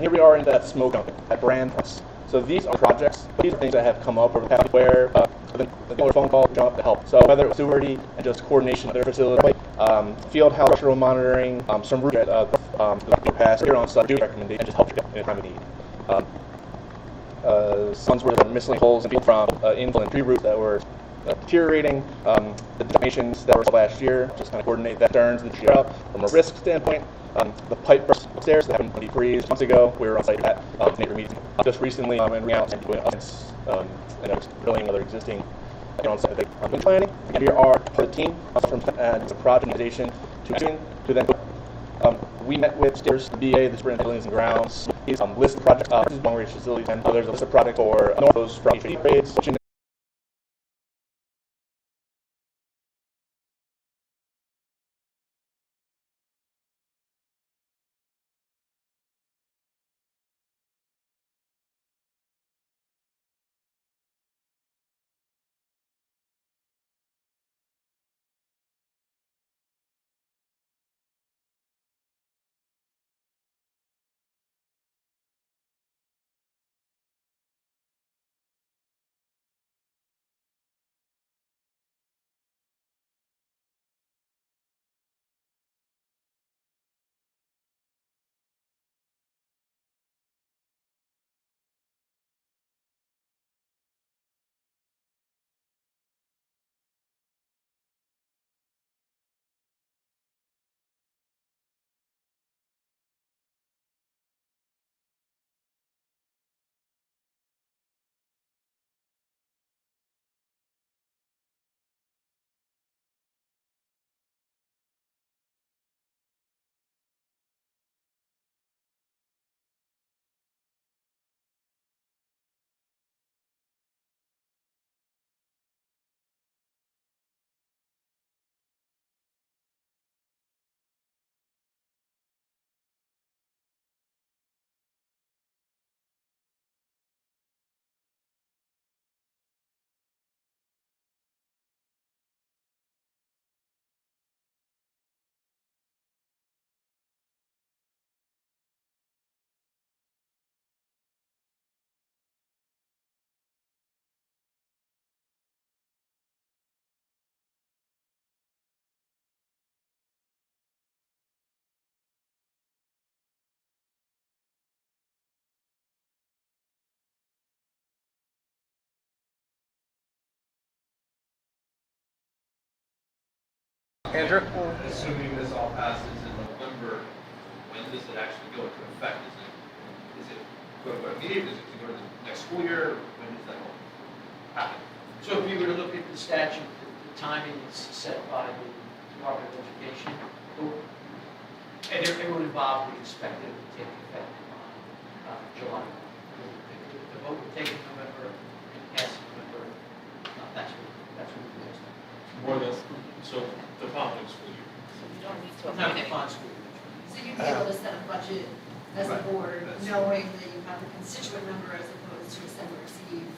here we are in that smoke dump at Brand Press. So these are projects, these are things that have come up over the past where the phone call jump up to help. So whether it's security and just coordination of their facility, field house structural monitoring, some roof the past here on site, recommendation, and just help in a time of need. Some were the miscellaneous holes and from infill and tree roots that were deteriorating, the donations that were last year, just kind of coordinate that turns and tree out from a risk standpoint. The pipe burst upstairs that happened 23 months ago. We were on site at neighbor meeting just recently, and we out and doing and drilling other existing on site that they've been planning. And here are part of the team from the project organization to then. We met with stairs, the BA, the Superintendent of Buildings and Grounds. He's list of projects, long range facilities, and there's a list of projects for those from grades. Andrew? Assuming this all passes in November, when does it actually go into effect? Is it going to go immediately? Is it going to go to the next school year? When does that all happen? So if you were to look at the statute, the timing is set by the Department of Education. And everyone involved would expect it to take effect on July. If the vote would take in November and pass in November, that's what it is. More than, so the following school year. You don't need to Not appoint the any. fund school. So you'd be able to set a budget as a Right. board, That's- knowing that you have a constituent member as opposed to a send and receive.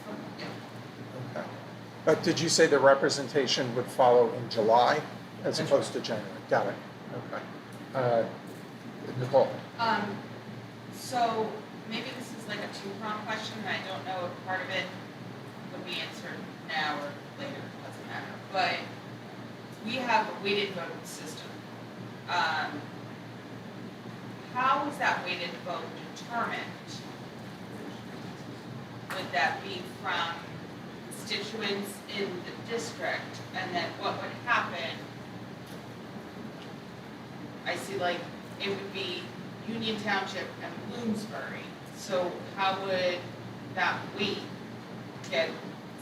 Okay. But did you say the representation would follow in July as That's opposed to January? Got it. Okay. Nicole? So maybe this is like a two-pronged question, and I don't know if part of it would be answered now or later, it doesn't matter. But we have a weighted voting system. How is that weighted vote determined? Would that be from constituents in the district? And then what would happen? I see like it would be Union Township and Bloomsbury. So how would that weight get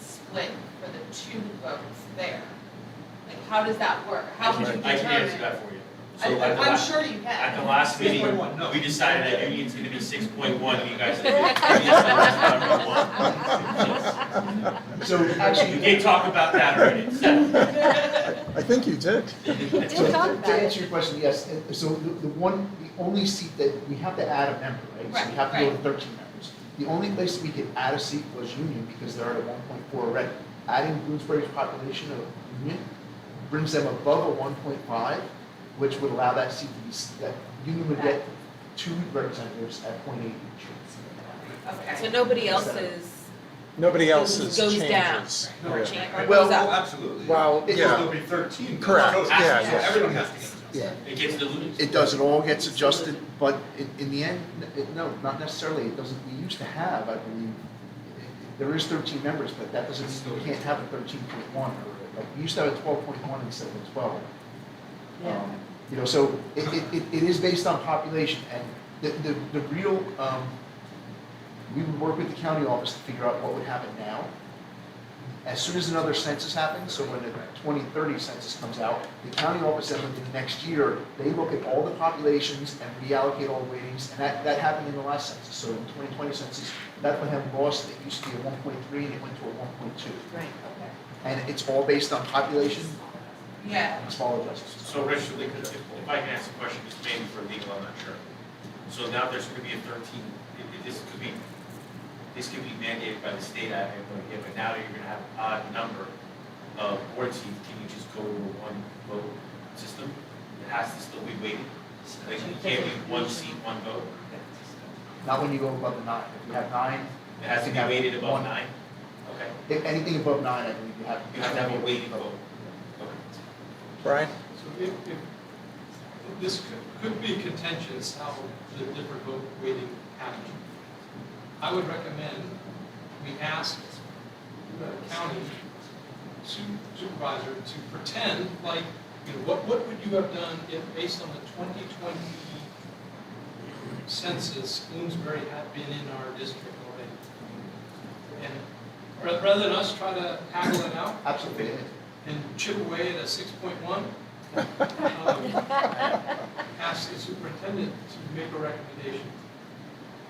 split for the two votes there? Like how does that work? How would you determine? I can answer that for you. So at the I'm last- sure you can. At the last meeting, 6.1, no. we decided that Union's gonna be 6.1, you guys. So actually, You did talk about that already, so. I think you did. Did So talk to about it. answer your question, yes, so the only seat that, we have to add a member, right? So we have to go to 13 members. The only place we could add a seat was Union because they're at a 1.4 already. Adding Bloomsbury's population of Union brings them above a 1.5, which would allow that seat to be, that Union would get 2 representatives at 0.8 each. Okay. So nobody else's Nobody else's goes down. changes. Or Yeah. change, or Well, goes up. absolutely. Well, Because yeah. there'll be 13. Correct, So yeah, yeah. Everyone has to get adjusted. Yeah. It gets diluted. It does, it all gets adjusted, but in the end, no, not necessarily, it doesn't, we used to have, I believe, there is 13 members, but that doesn't mean we can't have a 13.1, or, like, we used to have a 12.1 instead of a 12. You know, so it is based on population, and the real, we would work with the county office to figure out what would happen now. As soon as another census happens, so when the 2030 census comes out, the county office then within the next year, they look at all the populations and reallocate all the weightings, and that happened in the last census. So in the 2020 census, Bethlehem lost, it used to be a 1.3 and it went to a 1.2. Right, And it's all based on population Yeah. and small adjustments. So Rich, if I can ask a question, just maybe for legal, I'm not sure. So now there's gonna be a 13, this could be mandated by the state, I have no idea, but now you're gonna have an odd number of board seats, can you just go to a one vote system? It has to still be weighted, like you can't be one seat, one vote? Not when you go above the 9. If you have 9. It has to you be have weighted above one. 9? Okay, If anything above 9, I believe you have to have a weighted vote. Okay. Brian? So if this could be contentious, how the different vote weighting happens. I would recommend we ask the county supervisor to pretend like, you know, what would you have done if, based on the 2020 census, Bloomsbury had been in our district already? And rather than us try to haggle it out Absolutely. and chip away at a 6.1, ask the superintendent to make a recommendation.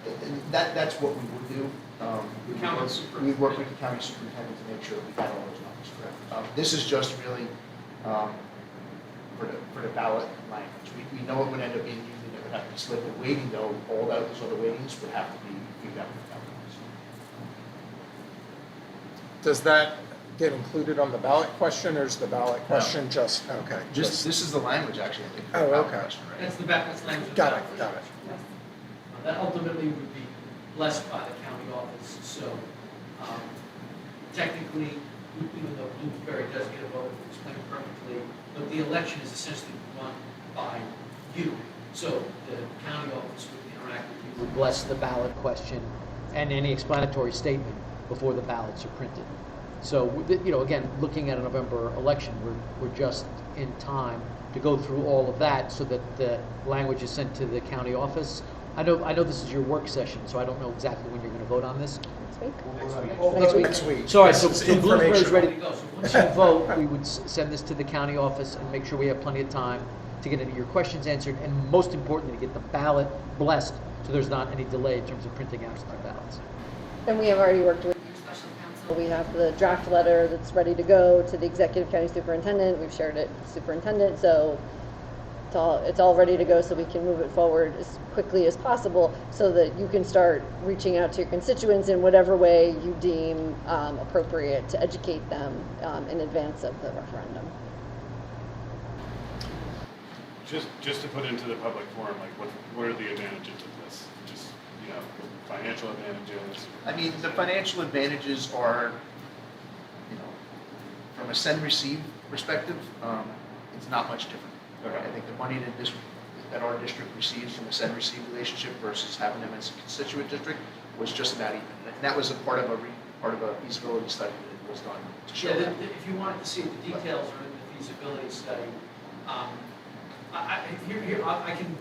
And that's what we would do. County super- We'd work with the county superintendent to make sure we got all those numbers correct. This is just really for the ballot language. We know it would end up being used, and it would have to be split. The weighting, though, all those other weightings would have to be figured out with the county. Does that get included on the ballot question, or is the ballot question just, okay? This is the language, actually, I think. for the Oh, ballot okay. question, right? That's the back, that's language. Got it, got it. That ultimately would be blessed by the county office, so technically, even though Bloomsbury does get a vote, it's explained perfectly, but the election is essentially run by you. So the county office would interact with you. Would bless the ballot question and any explanatory statement before the ballots are printed. So, again, looking at a November election, we're just in time to go through all of that so that the language is sent to the county office. I know this is your work session, so I don't know exactly when you're going to vote on this. Next week. Sorry, This so is Bloomsbury's ready to informational. go. So once you vote, we would send this to the county office and make sure we have plenty of time to get any of your questions answered, and most importantly, to get the ballot blessed so there's not any delay in terms of printing absentee ballots. And we have already worked with your special counsel. We have the draft letter that's ready to go to the executive county superintendent. We've shared it with the superintendent, so it's all ready to go, so we can move it forward as quickly as possible so that you can start reaching out to your constituents in whatever way you deem appropriate to educate them in advance of the referendum. Just to put into the public forum, like what are the advantages of this? Just, financial advantages. I mean, the financial advantages are, from a send-receive perspective, it's not much different. Okay. I think the money that our district receives from a send-receive relationship versus having them as a constituent district was just about even. And that was a part of a feasibility study that was done to show that. If you wanted to see the details are in the feasibility study, I can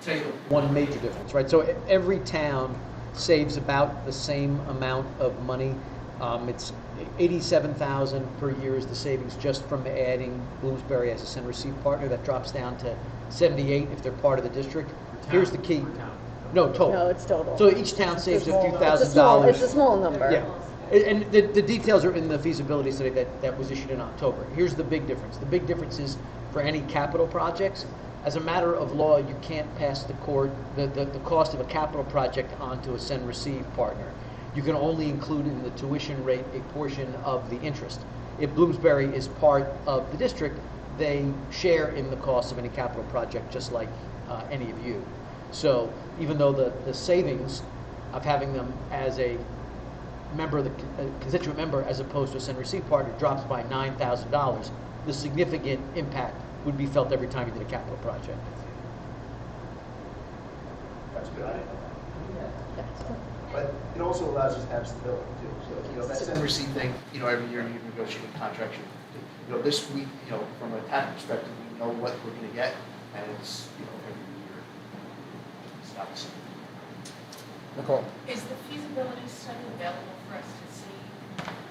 tell you one major difference, right? So every town saves about the same amount of money. It's $87,000 per year is the savings just from adding Bloomsbury as a send receive partner. That drops down to $78 if they're part of the district. Here's the key. No, total. No, it's total. So each town saves a few $1,000s. It's a small number. Yeah. And the details are in the feasibility study that was issued in October. Here's the big difference. The big difference is for any capital projects, as a matter of law, you can't pass the cost of a capital project onto a send receive partner. You can only include in the tuition rate a portion of the interest. If Bloomsbury is part of the district, they share in the cost of any capital project, just like any of you. So even though the savings of having them as a member of the constituent member as opposed to a send receive partner drops by $9,000, the significant impact would be felt every time you did a capital project. That's good. But it also allows us to have stability too. So, that send and receive thing, every year you negotiate a contract. This week, from a tax perspective, we know what we're going to get, and it's, every year it's not the same. Nicole? Is the feasibility study available for us to see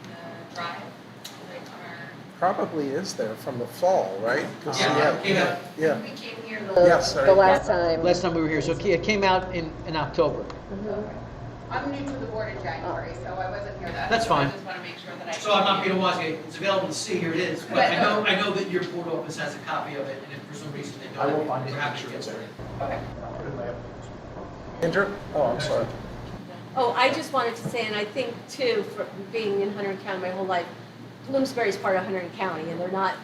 the drive? Like on our Probably is there from the fall, right? 'Cause Yeah. We came here Yes, sorry. The last time. Last time we were here, so it came out in October. I'm new to the board in January, so I wasn't here that. That's fine. I just want to make sure that I. So I'm not Peter Wozniak, it's available to see, here it is, but I know that your board office has a copy of it, and if for some reason they I don't, will find it, we're make happy sure to it's get there. it. Okay. I'll put it in my application. Andrew? Oh, I'm sorry. Oh, I just wanted to say, and I think too, for being in Hunterdon County my whole life, Bloomsbury's part of Hunterdon County, and they're not,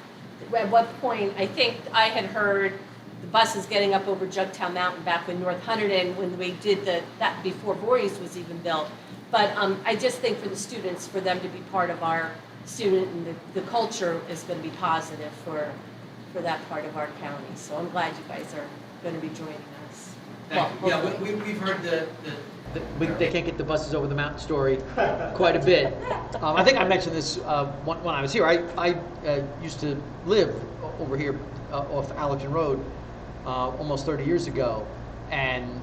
at what point, I think I had heard the buses getting up over Jugtown Mountain back when North Hunterdon, when we did that before Voorhees was even built. But I just think for the students, for them to be part of our student, and the culture is going to be positive for that part of our county. So I'm glad you guys are going to be joining us. Well, Yeah, hopefully. we've heard they can't get the buses over the mountain story quite a bit. I think I mentioned this when I was here. I used to live over here off Allerton Road almost 30 years ago, and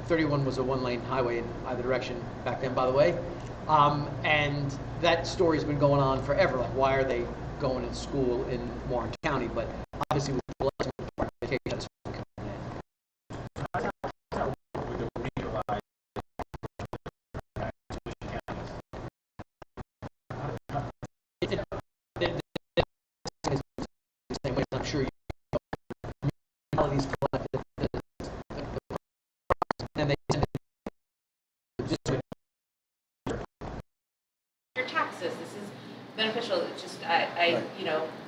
31 was a one-lane highway in either direction back then, by the way. And that story's been going on forever. Like, why are they going to school in Warren County? But obviously, with the blessing of our education, that's coming in. I'm sure you know, these collective, and they Your taxes, this is beneficial. It's just,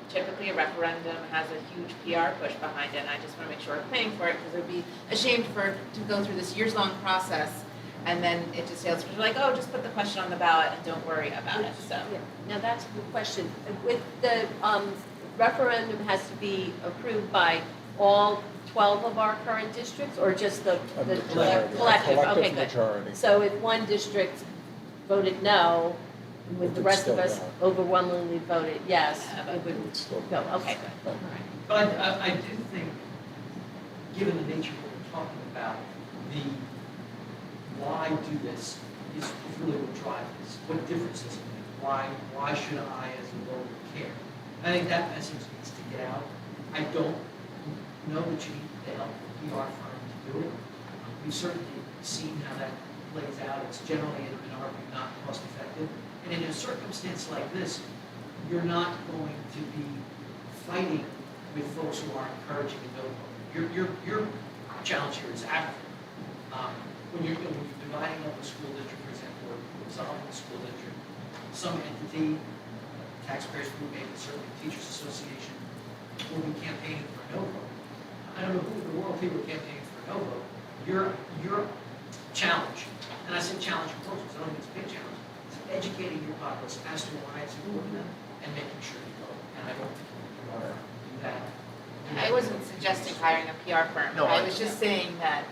typically a referendum has a huge PR push behind it, and I just want to make sure we're paying for it, because it would be a shame to go through this years-long process, and then it just fails. We're like, oh, just put the question on the ballot and don't worry about it, so. Yeah. Now, that's a good question. With the referendum has to be approved by all 12 of our current districts, or just the Majority. collective? Okay, good. Majority. So if one district voted no, with the rest of us overwhelmingly voted yes, it would go, okay, good, all right. But I do think, given the nature of what we're talking about, the why do this is really what drives this. What difference does it make? Why should I, as a voter, care? I think that message needs to get out. I don't know that you need the help of a PR firm to do it. We've certainly seen how that plays out. It's generally, in our view, not cost effective. And in a circumstance like this, you're not going to be fighting with folks who are encouraging a no vote. Your challenge here is active. When you're dividing up a school district, for example, or dissolving a school district, some entity, taxpayers group, maybe certainly the Teachers Association, will be campaigning for a no vote. I don't know who in the world people are campaigning for a no vote. Your challenge, and I say challenge proposals, I don't think it's a big challenge, is educating your populace as to why it's important and making sure you vote. And I don't think you want to do that. I wasn't suggesting hiring a PR firm. No, I was just saying that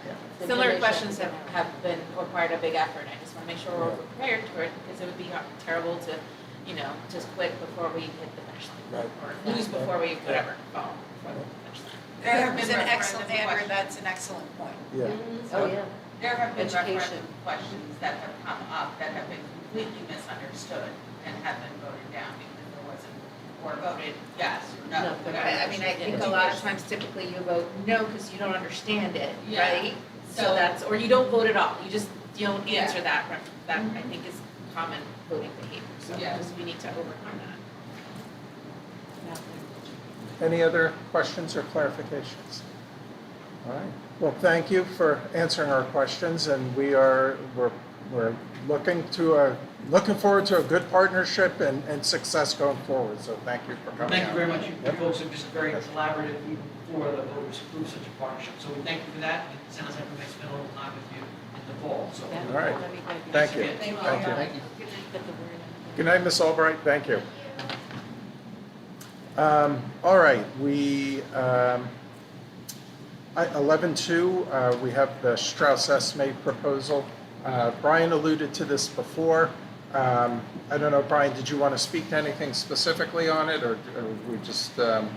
similar questions have been required a big effort. I just want to make sure we're prepared for it because it would be terrible to, just quit before we hit the finish line. Or lose before we, whatever, fall before the finish line. There has been Andrew, that's an excellent point. Yeah. Oh, yeah. There have been Education. referendum questions that have come up that have been completely misunderstood and have been voted down because there wasn't, or voted yes or no. whatever. I mean, I think a lot of times typically you vote no because you don't understand it, Yeah. right? So So- that's, or you don't vote at all. You don't Yeah. answer that. That I think is common voting behavior. So Yeah. we need to overcome that. Any other questions or clarifications? All right. Well, thank you for answering our questions, and we're looking forward to a good partnership and success going forward. So thank you for coming. Thank you out. very much. You folks have just very collaborative even before the voters approved such a partnership. So we thank you for that. It sounds like we may spend a little time with you in the fall. So All right. Thanks Thank you. again. Thank you. Thank you. Good night, Ms. Albright. Thank you. All right, 11.2, we have the Strauss Esme proposal. Brian alluded to this before. I don't know, Brian, did you want to speak to anything specifically on it, or we just... Well,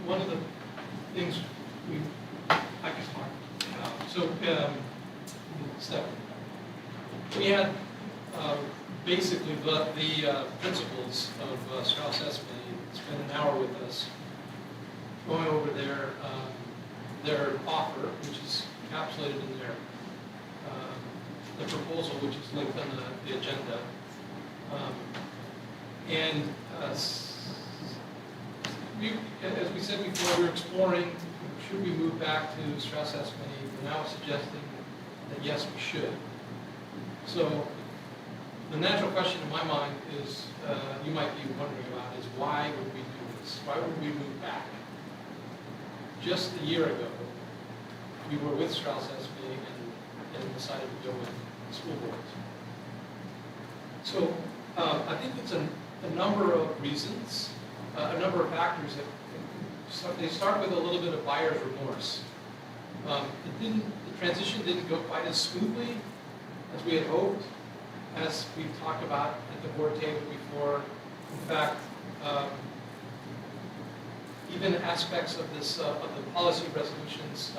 one of the things I can talk about. We had basically the principals of Strauss Esme spent an hour with us going over their offer, which is encapsulated in the proposal, which is linked on the agenda. As we said before, we're exploring, should we move back to Strauss Esme? We're now suggesting that yes, we should. So the natural question in my mind is, you might be wondering about, is why would we do this? Why would we move back? Just a year ago, we were with Strauss Esme and decided to go with school boards. So I think it's a number of reasons, a number of factors that they start with a little bit of buyer's remorse. The transition didn't go quite as smoothly as we had hoped, as we've talked about at the board table before. In fact, even aspects of this, of the policy resolutions,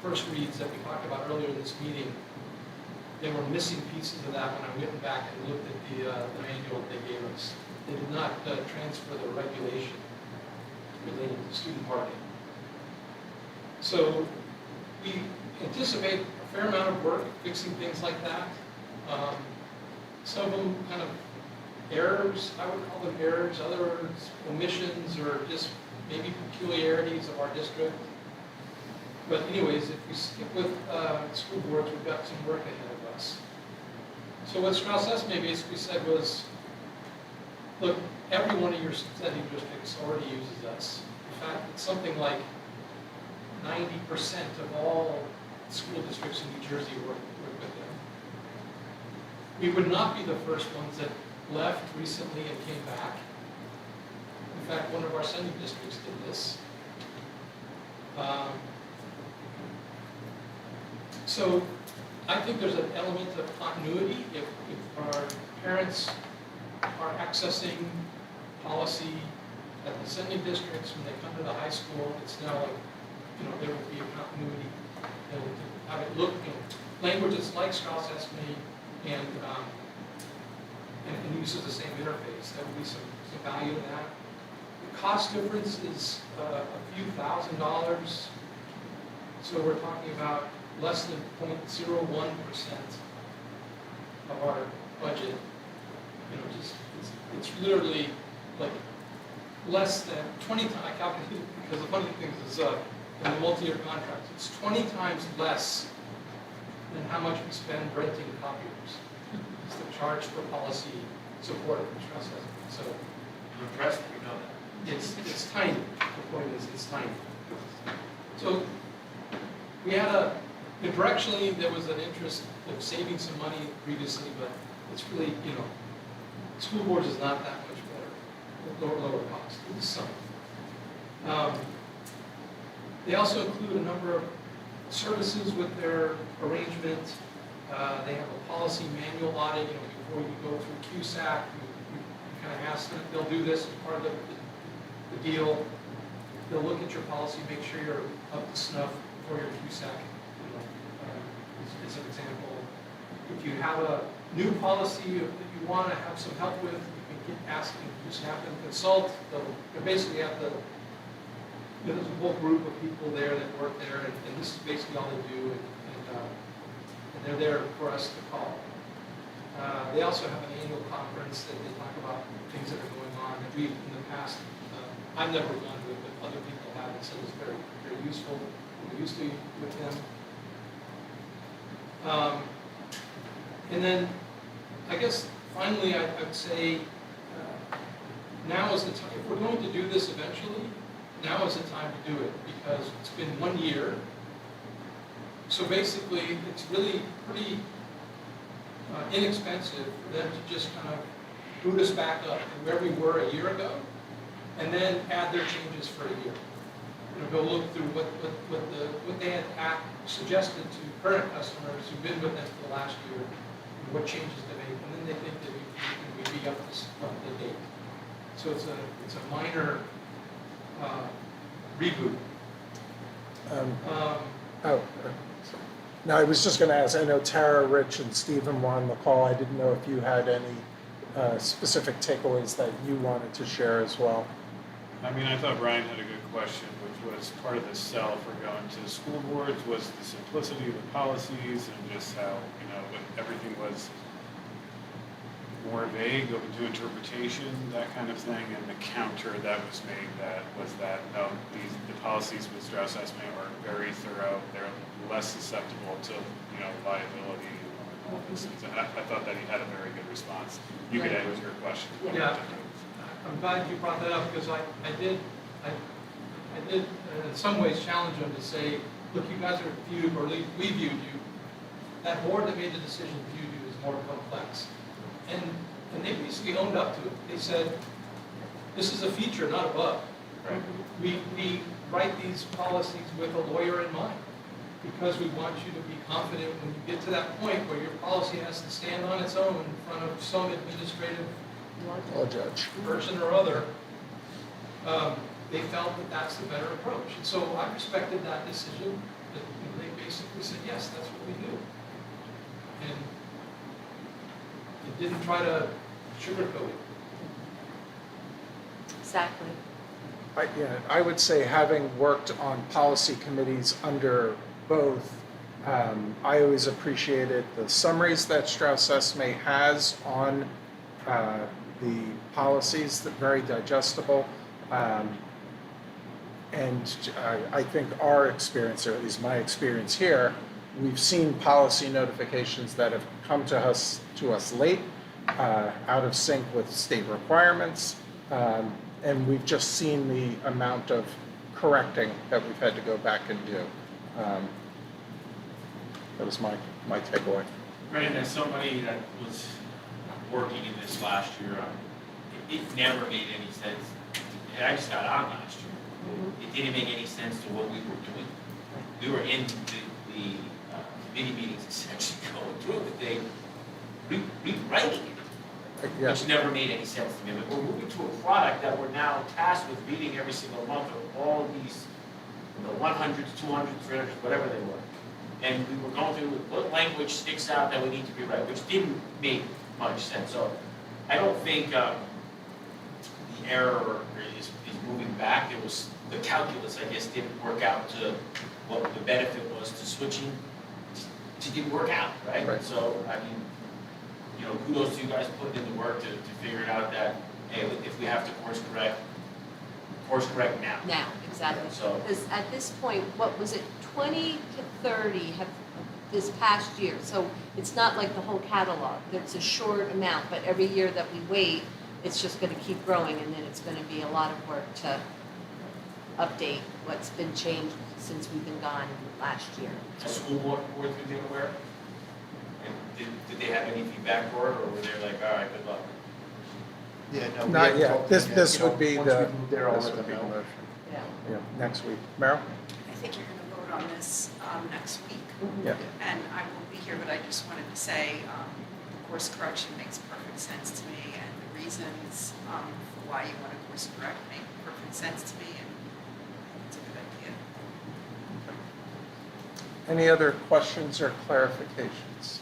first reads that we talked about earlier in this meeting, they were missing pieces of that when I went back and looked at the manual they gave us. They did not transfer the regulation related to student parking. So we anticipate a fair amount of work fixing things like that. Some of them kind of errors, I would call them errors, others omissions or just maybe peculiarities of our district. But anyways, if we stick with school boards, we've got some work ahead of us. So what Strauss Esme basically said was, look, every one of your sending districts already uses us. In fact, it's something like 90% of all school districts in New Jersey work with them. We would not be the first ones that left recently and came back. In fact, one of our sending districts did this. So I think there's an element of continuity if our parents are accessing policy at the sending districts when they come to the high school. It's now like, there would be a continuity and to have it look, languages like Strauss-Esme and uses the same interface. There would be some value in that. The cost difference is a few $1,000s. So we're talking about less than 0.01% of our budget. It's literally like less than 20 times, I calculated, because the funny thing is, in the multi-year contracts, it's 20 times less than how much we spend renting copiers. It's the charge for policy support from Strauss-Esme. So I'm impressed that you know that. it's tiny. The point is, it's tiny. So we had directionally, there was an interest of saving some money previously, but it's really, school boards is not that much better, lower cost. It's some. They also include a number of services with their arrangement. They have a policy manual audit. Before you go through QSAC, you kind of ask them. They'll do this as part of the deal. They'll look at your policy, make sure you're up to snuff before your QSAC. As an example, if you have a new policy that you want to have some help with, you can just have them consult. They basically have there's a whole group of people there that work there, and this is basically all they do, and they're there for us to call. They also have an annual conference that they talk about things that are going on that we, in the past, I've never gone to it, but other people have, and so it's very, very useful. We're used to with them. And then, I guess, finally, I'd say now is the time, if we're going to do this eventually, now is the time to do it, because it's been 1 year. So basically, it's really pretty inexpensive for them to just kind of boot us back up to where we were a year ago, and then add their changes for a year. Go look through what they had suggested to current customers who've been with them for the last year, and what changes to make, and then they think that we'd be up to date. So it's a minor reboot. No, I was just going to ask, I know Tara, Rich, and Stephen were on the call. I didn't know if you had any specific takeaways that you wanted to share as well. I mean, I thought Brian had a good question, which was part of the sell for going to the school boards was the simplicity of the policies and just how, everything was more vague, open to interpretation, that kind of thing. And the counter that was made that no, the policies with Strauss-Esme are very thorough. They're less susceptible to, liability and all those things. And I thought that he had a very good response. You could end with your question. Yeah. I'm glad you brought that up, because I did in some ways challenge them to say, look, you guys are viewed, or at least we viewed you, that board that made the decision viewed you as more complex. And they basically owned up to it. They said, this is a feature, not a bug. Right. We write these policies with a lawyer in mind, because we want you to be confident when you get to that point where your policy has to stand on its own in front of some administrative Judge. person or other. They felt that that's the better approach. And so I respected that decision. That they basically said, yes, that's what we do. And it didn't try to sugarcoat it. Exactly. I would say, having worked on policy committees under both, I always appreciated the summaries that Strauss-Esme has on the policies, that very digestible. And I think our experience, or at least my experience here, we've seen policy notifications that have come to us late, out of sync with state requirements, and we've just seen the amount of correcting that we've had to go back and do. That was my takeaway. Brandon, as somebody that was working in this last year, it never made any sense. And I just got on last year. It didn't make any sense to what we were doing. We were in the mini meetings essentially going through the thing, rewriting it, Yes. which never made any sense to me. Like, we're moving to a product that we're now tasked with reading every single month of all these, 100s, 200s, 300s, whatever they were. And we were going through what language sticks out that we need to rewrite, which didn't make much sense. So I don't think the error is moving back. It was the calculus, I guess, didn't work out to what the benefit was to switching. It didn't work out, right? Right. So, I mean, kudos to you guys putting in the work to figure it out that, hey, if we have to course correct now. Now, exactly. So- Because at this point, what was it, 20 to 30 have this past year? So it's not like the whole catalog. It's a short amount, but every year that we wait, it's just going to keep growing, and then it's going to be a lot of work to update what's been changed since we've been gone last year. Has school board been made aware? And did they have any feedback for it, or were they like, all right, good luck? Yeah, no. we Not haven't yet. talked to This, them yet. this You know, would be once the, we move there, I'll this let would them be the know. motion. Yeah. Yeah, next week. Meryl? I think you're going to vote on this next week. Yeah. And I won't be here, but I just wanted to say the course correction makes perfect sense to me, and the reasons for why you want to course correct make perfect sense to me, and it's a good idea. Any other questions or clarifications?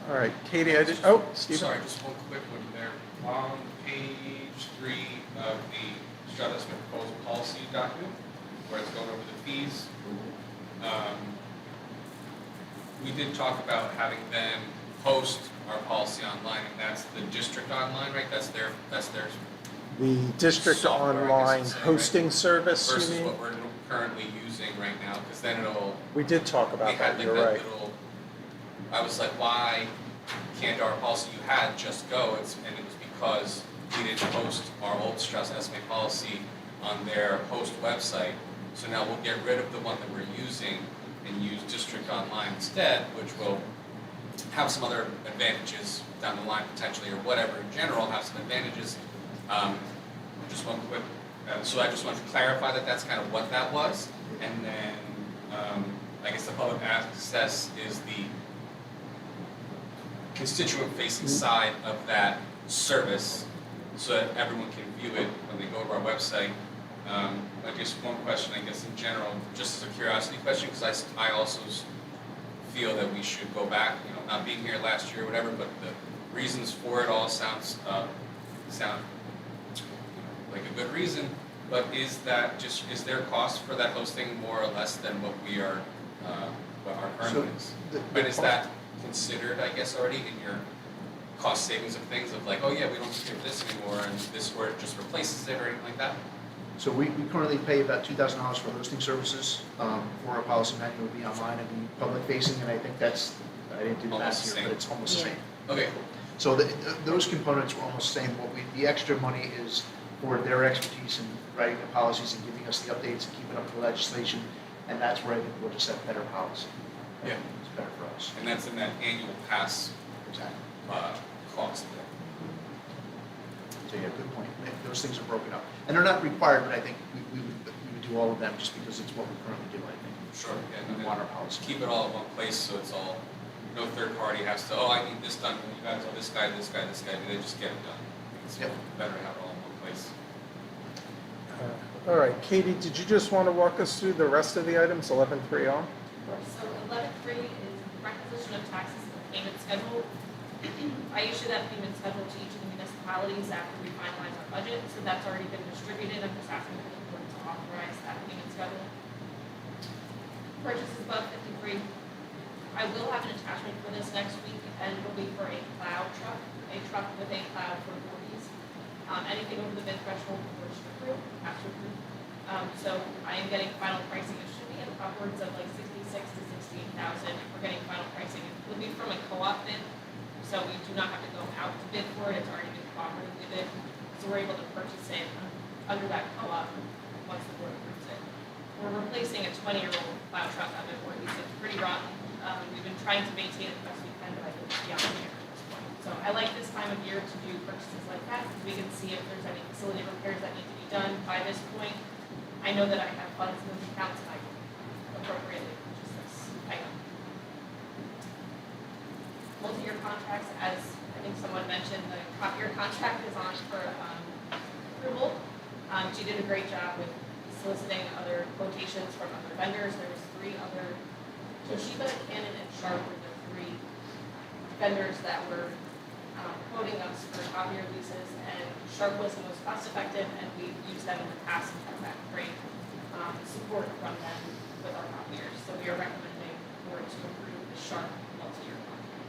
All right, Katie, Stephen? Sorry, just one quick one there. On page 3 of the Strata Estimate Proposal Policy document, where it's going over the fees, we did talk about having them post our policy online, and that's the district online, right? That's their The district software, I guess online you'd say, right? hosting service, you Versus mean? what we're currently using right now, because then it'll, We did talk we about had that, like you're that right. little, I was like, why can't our policy you had just go? And it was because we didn't post our old stress estimate policy on their host website. So now we'll get rid of the one that we're using and use District Online instead, which will have some other advantages down the line potentially, or whatever, in general, have some advantages. Just one quick, so I just wanted to clarify that that's kind of what that was. And then, I guess the public access is the constituent-facing side of that service, so that everyone can view it when they go to our website. I guess one question, I guess in general, just as a curiosity question, because I also feel that we should go back, not being here last year or whatever, but the reasons for it all sound like a good reason, but is their cost for that hosting more or less than what we are, what our current one is? But is that considered, I guess, already in your cost savings of things of like, oh yeah, we don't pay for this anymore, and this where it just replaces it or anything like that? So we currently pay about $2,000 for hosting services. For our policy manual will be online and be public facing, and I think I didn't do the math here, but it's almost the same. Okay. So those components were almost the same. The extra money is for their expertise in writing the policies and giving us the updates and keeping up with the legislation, and that's where I think we'll just have better policy. Yeah. It's better for us. And that's in that annual pass Exactly. cost. So yeah, good point. Those things are broken up. And they're not required, but I think we would do all of them just because it's what we currently do, I think. Sure. Yeah, We want our policy. Keep it all in one place so it's all, no third party has to, I need this done, you gotta tell this guy, this guy, this guy, they just get it done. It's better to have it all in one place. All right, Katie, did you just want to walk us through the rest of the items, 11.3 on? So 11.3 is requisition of taxes and payment schedule. I issue that payment schedule to each of the municipalities after we finalize our budget, so that's already been distributed. I'm just asking for the board to authorize that payment schedule. Purchases above 53. I will have an attachment for this next week, and it'll be for a plow truck, with a plow for Voorhees. Anything over the bid threshold for strip has to approve. So I am getting final pricing. It should be upwards of like 66 to 68,000. We're getting final pricing. It'll be from a co-op bid, so we do not have to go out to bid for it. It's already been cooperatively bid, so we're able to purchase it under that co-op once the board approves it. We're replacing a 20-year-old plow truck out of Voorhees. It's pretty rotten. We've been trying to maintain it the best we can, but I think it's beyond repair at this point. So I like this time of year to do purchases like that, because we can see if there's any facility repairs that need to be done by this point. I know that I have funds in those accounts, and I can appropriately purchase this item. multi-year contracts, as I think someone mentioned, the copier contract is on for approval. She did a great job with soliciting other quotations from other vendors. There was 3 other, Toshiba, Canon, and Sharp were the 3 vendors that were quoting us for copier leases, and Sharp was the most cost effective, and we've used them in the past and have that great support from them with our copiers. So we are recommending the board to approve the Sharp multi-year contract.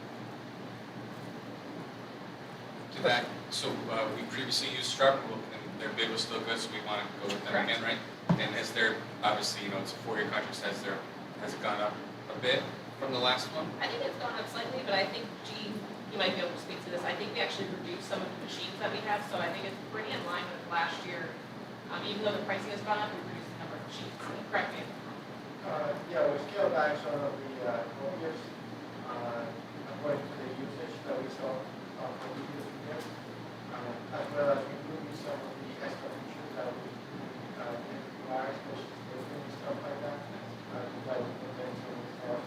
To that, so we previously used Sharp, and their bid was still good, so we want to go with them again, right? And has there, obviously, it's a 4-year contract, has it gone up a bit from the last one? I think it's gone up slightly, but I think you might be able to speak to this. I think we actually reduced some of the machines that we have, so I think it's pretty in line with last year. Even though the pricing has gone up, we reduced the number of machines. Correct me if I'm wrong. Yeah, we scaled back some of the copiers according to the usage that we saw for the years, as well as removing some of the extra features that we didn't require, especially scaling and stuff like that. That would protect some of the stuff.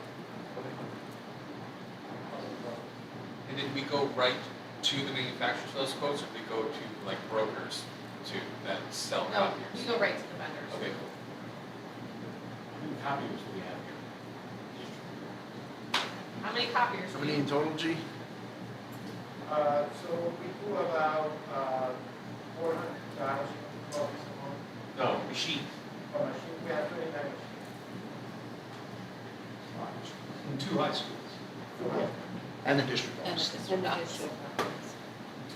And did we go right to the manufacturers for those quotes, or did we go to like brokers that sell No, copiers? we go right to the vendors. Okay, cool. How many copiers do we have here? How many copiers? How many in total, G? So we do about 400,000 copies a month. No, machines. For machine, we have 29 machines. In 2 high schools. And the district And office. the district.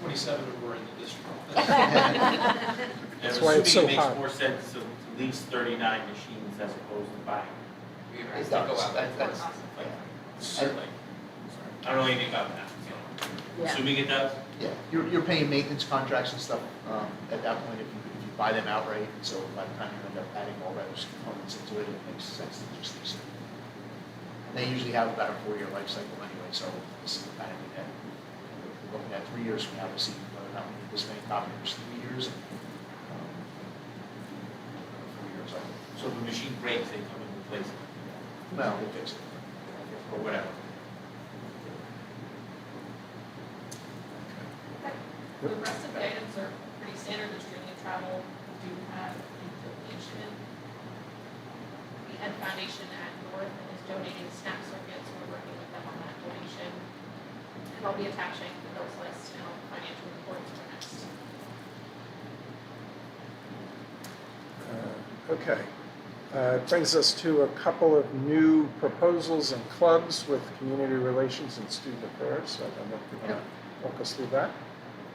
27 of them were in the district. And That's why it's so assuming it hot. makes more sense to lease 39 machines as opposed to buying. We It have to does. go out. That's- Like, certainly. I don't know anything about that, so. Yeah. Assuming it does? Yeah, you're paying maintenance contracts and stuff at that point if you buy them outright. And so by the time you end up adding all those components into it, it makes sense to just lease it. And they usually have about a 4-year life cycle anyway, so this is the kind of thing that we're looking at 3 years from now to see whether or not we need this many copiers, 3 years. 4 years, I think. So if the machine breaks, they come and replace it, Well, we'll fix it. or whatever. The rest of the items are pretty standard, there's training and travel, we do have infiltration. The Ed Foundation at North is donating snack circuits, we're working with them on that donation. And I'll be attaching the bills list and all the financial reports for next. Okay. Brings us to a couple of new proposals and clubs with community relations and student affairs. So I don't know if you want to walk us through that.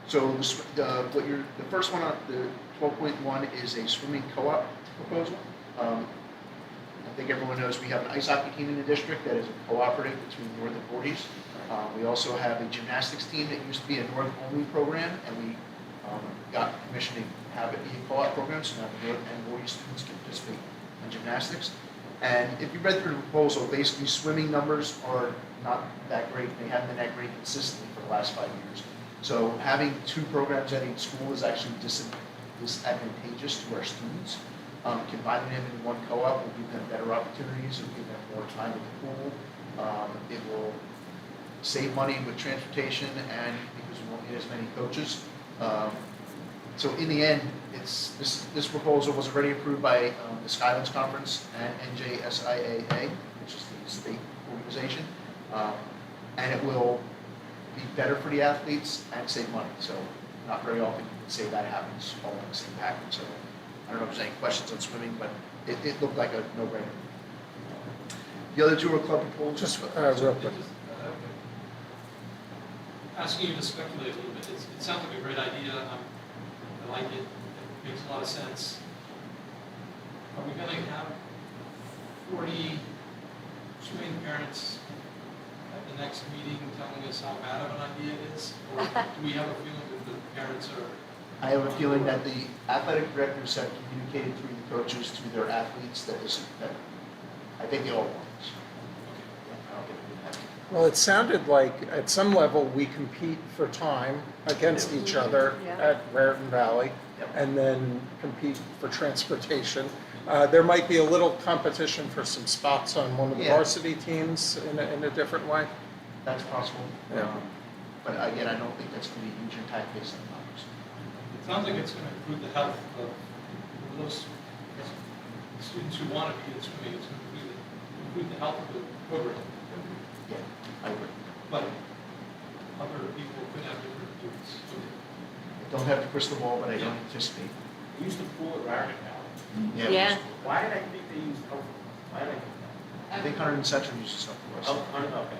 So the first one on the 12.1 is a swimming co-op proposal. I think everyone knows we have an ice hockey team in the district that is a cooperative between North and Voorhees. We also have a gymnastics team that used to be a North-only program, and we got permission to have it be a co-op program, so now the North and Voorhees students can participate in gymnastics. And if you read through the proposal, basically swimming numbers are not that great. They haven't been that great consistently for the last 5 years. So having 2 programs at each school is actually disadvantageous to our students. Combining them in one co-op will give them better opportunities, it will give them more time at the pool. It will save money with transportation and because we won't need as many coaches. So in the end, this proposal was already approved by the Skylands Conference and NJSIAA, which is the state organization. And it will be better for the athletes and save money. So not very often you can say that happens all in the same package. So I don't know if there's any questions on swimming, but it looked like a no-brainer. The other 2 are club proposals. Just real quick. Asking you to speculate a little bit, it sounds like a great idea, I like it, it makes a lot of sense. Are we gonna have 40 swimming parents at the next meeting telling us how bad of an idea it is? Or do we have a feeling that the parents are? I have a feeling that the athletic directors have communicated through the coaches to their athletes that I think they all want this. Well, it sounded like at some level we compete for time against each other at Raritan Valley and then compete for transportation. There might be a little competition for some spots on one of the varsity teams in a different way. That's possible. Yeah. But again, I don't think that's going to be a huge impact based on numbers. It sounds like it's going to improve the health of those students who want to be in swimming. It's going to improve the health of the program. Yeah, I agree. But other people could have different views. I don't have the crystal ball, but I don't anticipate. We used to pool at Raritan Valley. Yeah. Why did I think they used Health? Why did I think I think Hunter and Central uses stuff for us. that? Oh, okay.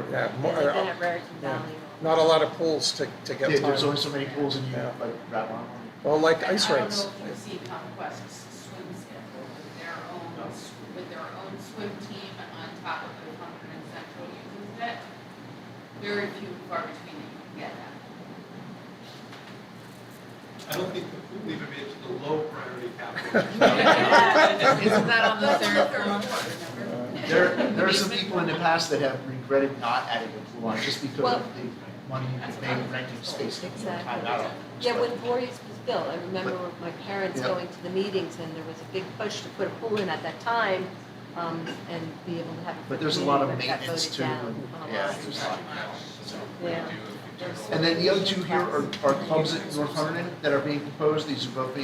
Yeah, They more, did at Raritan Valley. not a lot of pools to get Yeah, time. there's only so many pools in you, Yeah. like wrap on. Well, like ice I don't rinks. know if you've seen Conquest's swim schedule with their own swim team on top of the Hunterdon Central uses it. Very few and far between that you can get that. I don't think the pool even made it to the low priority capital. Isn't that on the third floor? There are some people in the past that have regretted not adding a pool on just because Well- of the money they made renting space. Time Exactly. out. Yeah, when Voorhees was built, I remember my parents Yeah. going to the meetings, and there was a big push to put a pool in at that time, and be able to have. But there's a lot of community, but it got maintenance voted too. down. and- Yeah, there's a lot. So. Yeah. And then the other two here are clubs at North Hunterdon that are being proposed. These are both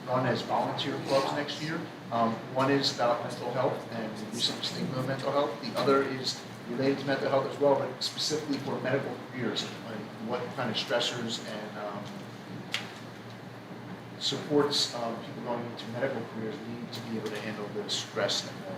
run as volunteer clubs next year. One is about mental health and reducing the stigma of mental health. The other is related to mental health as well, but specifically for medical careers, and what kind of stressors and supports people going into medical careers need to be able to handle the stress and the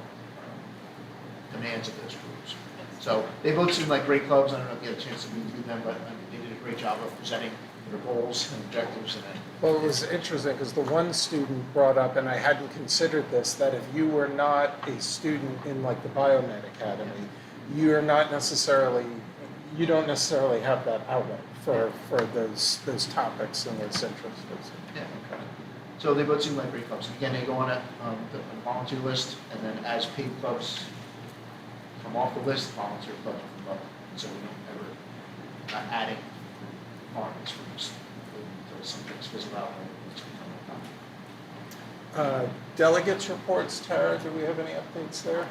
demands of those careers. So they both seem like great clubs. I don't know if you had a chance to meet through them, but they did a great job of presenting their goals and objectives. Well, it was interesting because the one student brought up, and I hadn't considered this, that if you were not a student in like the Biomed Academy, you don't necessarily have that outlet for those topics and those interests. Yeah. Okay. So they both seem like great clubs. Again, they go on a volunteer list, and then as paid clubs come off the list, volunteer clubs come up. So we don't ever not adding requirements for this until something's fizzled out. Delegates reports, Tara, do we have any updates there?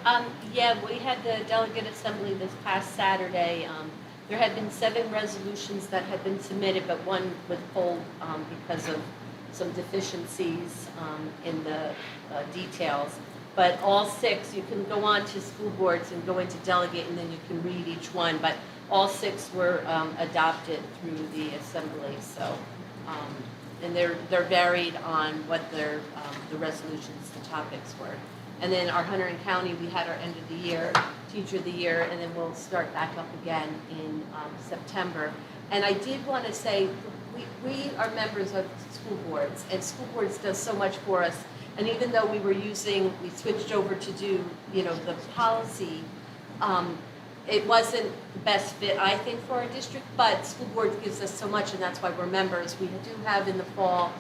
Yeah, we had the delegate assembly this past Saturday. There had been 7 resolutions that had been submitted, but one was pulled because of some deficiencies in the details. But all 6, you can go on to school boards and go into delegate, and then you can read each one. But all 6 were adopted through the assembly. So, and they're varied on what their the resolutions, the topics were. And then our Hunterdon County, we had our end of the year, teacher of the year, and then we'll start back up again in September. And I did want to say, we are members of school boards, and school boards does so much for us. And even though we switched over to do, the policy, it wasn't the best fit, I think, for our district, but school board gives us so much, and that's why we're members. We do have in the fall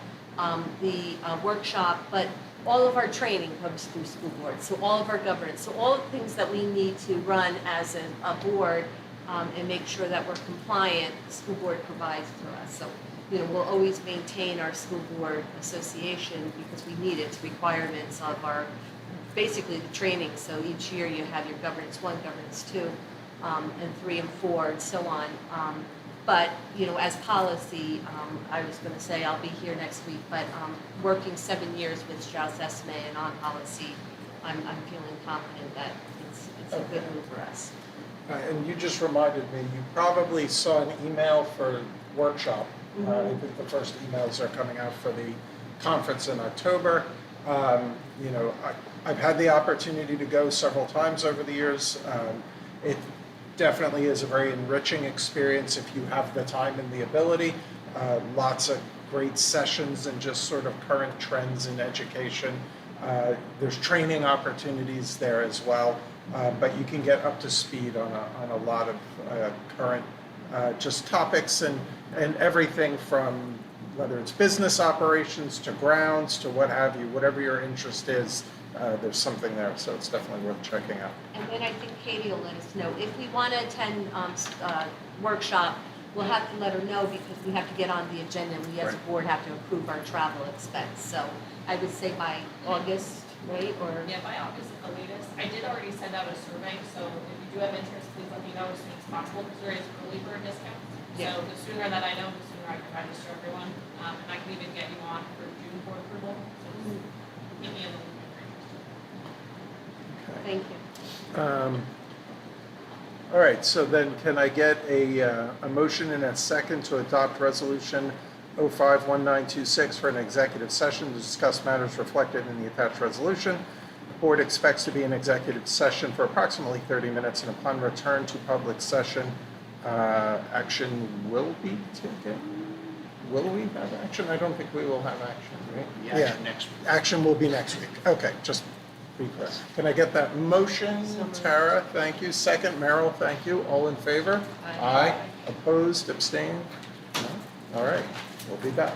the workshop, but all of our training comes through school board, so all of our governance, so all the things that we need to run as a board and make sure that we're compliant, the school board provides for us. So, we'll always maintain our school board association because we need its requirements of our, basically the training. So each year you have your governance 1, governance 2, and 3 and 4, and so on. But, as policy, I was going to say I'll be here next week, but working 7 years with Strauss Esme and on policy, I'm feeling confident that it's a good move for us. And you just reminded me, you probably saw an email for workshop. I think the first emails are coming out for the conference in October. I've had the opportunity to go several times over the years. It definitely is a very enriching experience if you have the time and the ability. Lots of great sessions and just sort of current trends in education. There's training opportunities there as well, but you can get up to speed on a lot of current just topics and everything from whether it's business operations to grounds to what have you, whatever your interest is, there's something there, so it's definitely worth checking out. And then I think Katie will let us know. If we want to attend workshop, we'll have to let her know because we have to get on the agenda and we as a board have to approve our travel expense. So I would say by August, right? Or, Yeah, by August at the latest. I did already send out a survey, so if you do have interest, please let me know as soon as possible, because there is early bird discounts. Yeah. So the sooner that I know, the sooner I can register everyone, and I can even get you on for June board approval, so just keep me in the loop if you're interested. thank you. All right, so then can I get a motion and a second to adopt resolution 051926 for an executive session to discuss matters reflected in the attached resolution? The board expects to be in executive session for approximately 30 minutes, and upon return to public session, action will be taken. Will we have action? I don't think we will have action, right? The action next week. Action will be next week. Okay, just be clear. Can I get that motion? Tara, thank you. Second, Merrill, thank you. All in favor? Aye. Opposed, abstained? No? All right, we'll be back.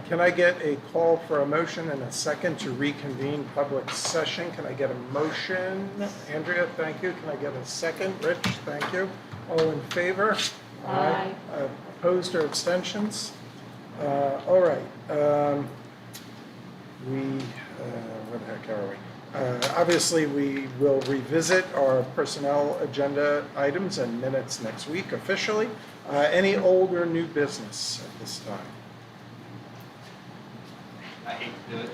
Can I get a call for a motion and a second to reconvene public session? Can I get a motion? Andrea, thank you. Can I get a second? Rich, thank you. All in favor? Aye. Opposed or abstentions? All right. Where the heck are we? Obviously, we will revisit our personnel agenda items and minutes next week officially. Any old or new business at this time? I hate to do it.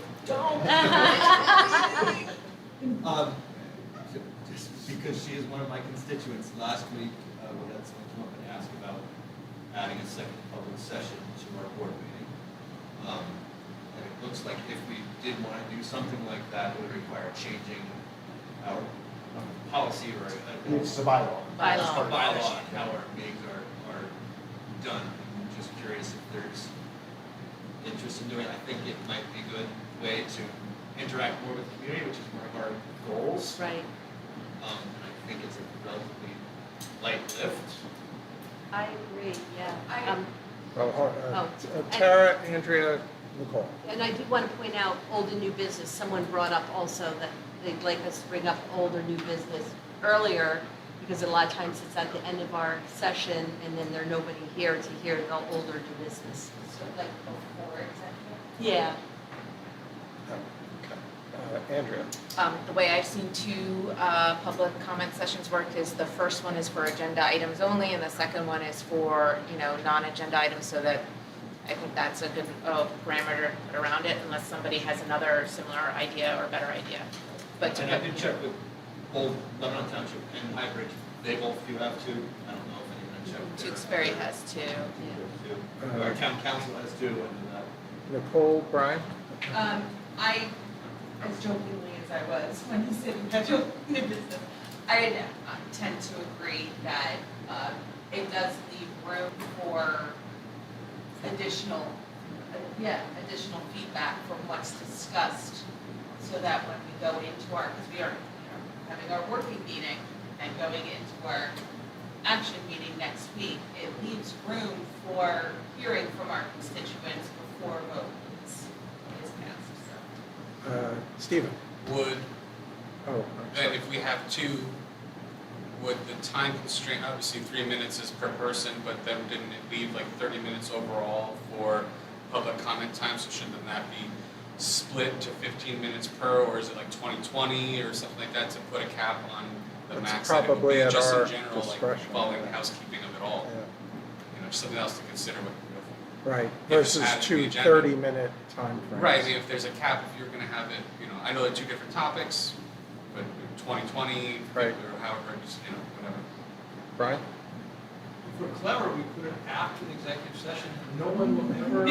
Just because she is one of my constituents, last week, we had someone come up and ask about adding a second public session to our board meeting. And it looks like if we did want to do something like that, it would require changing our policy or It's a bylaw. Our bylaw and how our meetings are done. I'm just curious if there's interest in doing it. I think it might be a good way to interact more with the community, which is one of our goals. Right. And I think it's a relatively light lift. I agree, yeah. Tara, Andrea, Nicole. And I do want to point out, old and new business, someone brought up also that they'd like us to bring up old or new business earlier, because a lot of times it's at the end of our session, and then there's nobody here to hear the old or new business. So like before executive? Yeah. Andrea. The way I've seen two public comment sessions work is the first one is for agenda items only, and the second one is for, non-agenda items, so that I think that's a good parameter to put around it, unless somebody has another similar idea or better idea. But And I did check with Old Lebanon Township and Highbridge. They both do have two. I don't know if anyone checked. Tewksbury has two. Our town council has two, and Nicole, Brian? I, as jokingly as I was when he said he had new business, I tend to agree that it does leave room for additional feedback from what's discussed, so that when we go into our, because we are having our working meeting and going into our action meeting next week, it leaves room for hearing from our constituents before vote is passed. Stephen? Would, Oh, I'm and sorry. if we have two, would the time constraint, obviously 3 minutes is per person, but then didn't it leave like 30 minutes overall for public comment time? So shouldn't that be split to 15 minutes per, or is it like 20/20 or something like that to put a cap on the That's max? That it would probably be at just our in general, discretion. like following the housekeeping of it all. Yeah. Something else to consider with. Right, If it's versus added to the two agenda. 30-minute time frames. Right, I mean, if there's a cap, if you're gonna have it, I know they're two different topics, but 20/20, Right. or however, just, whatever. Brian? If we're clever, we put it after the executive session, and no one will ever.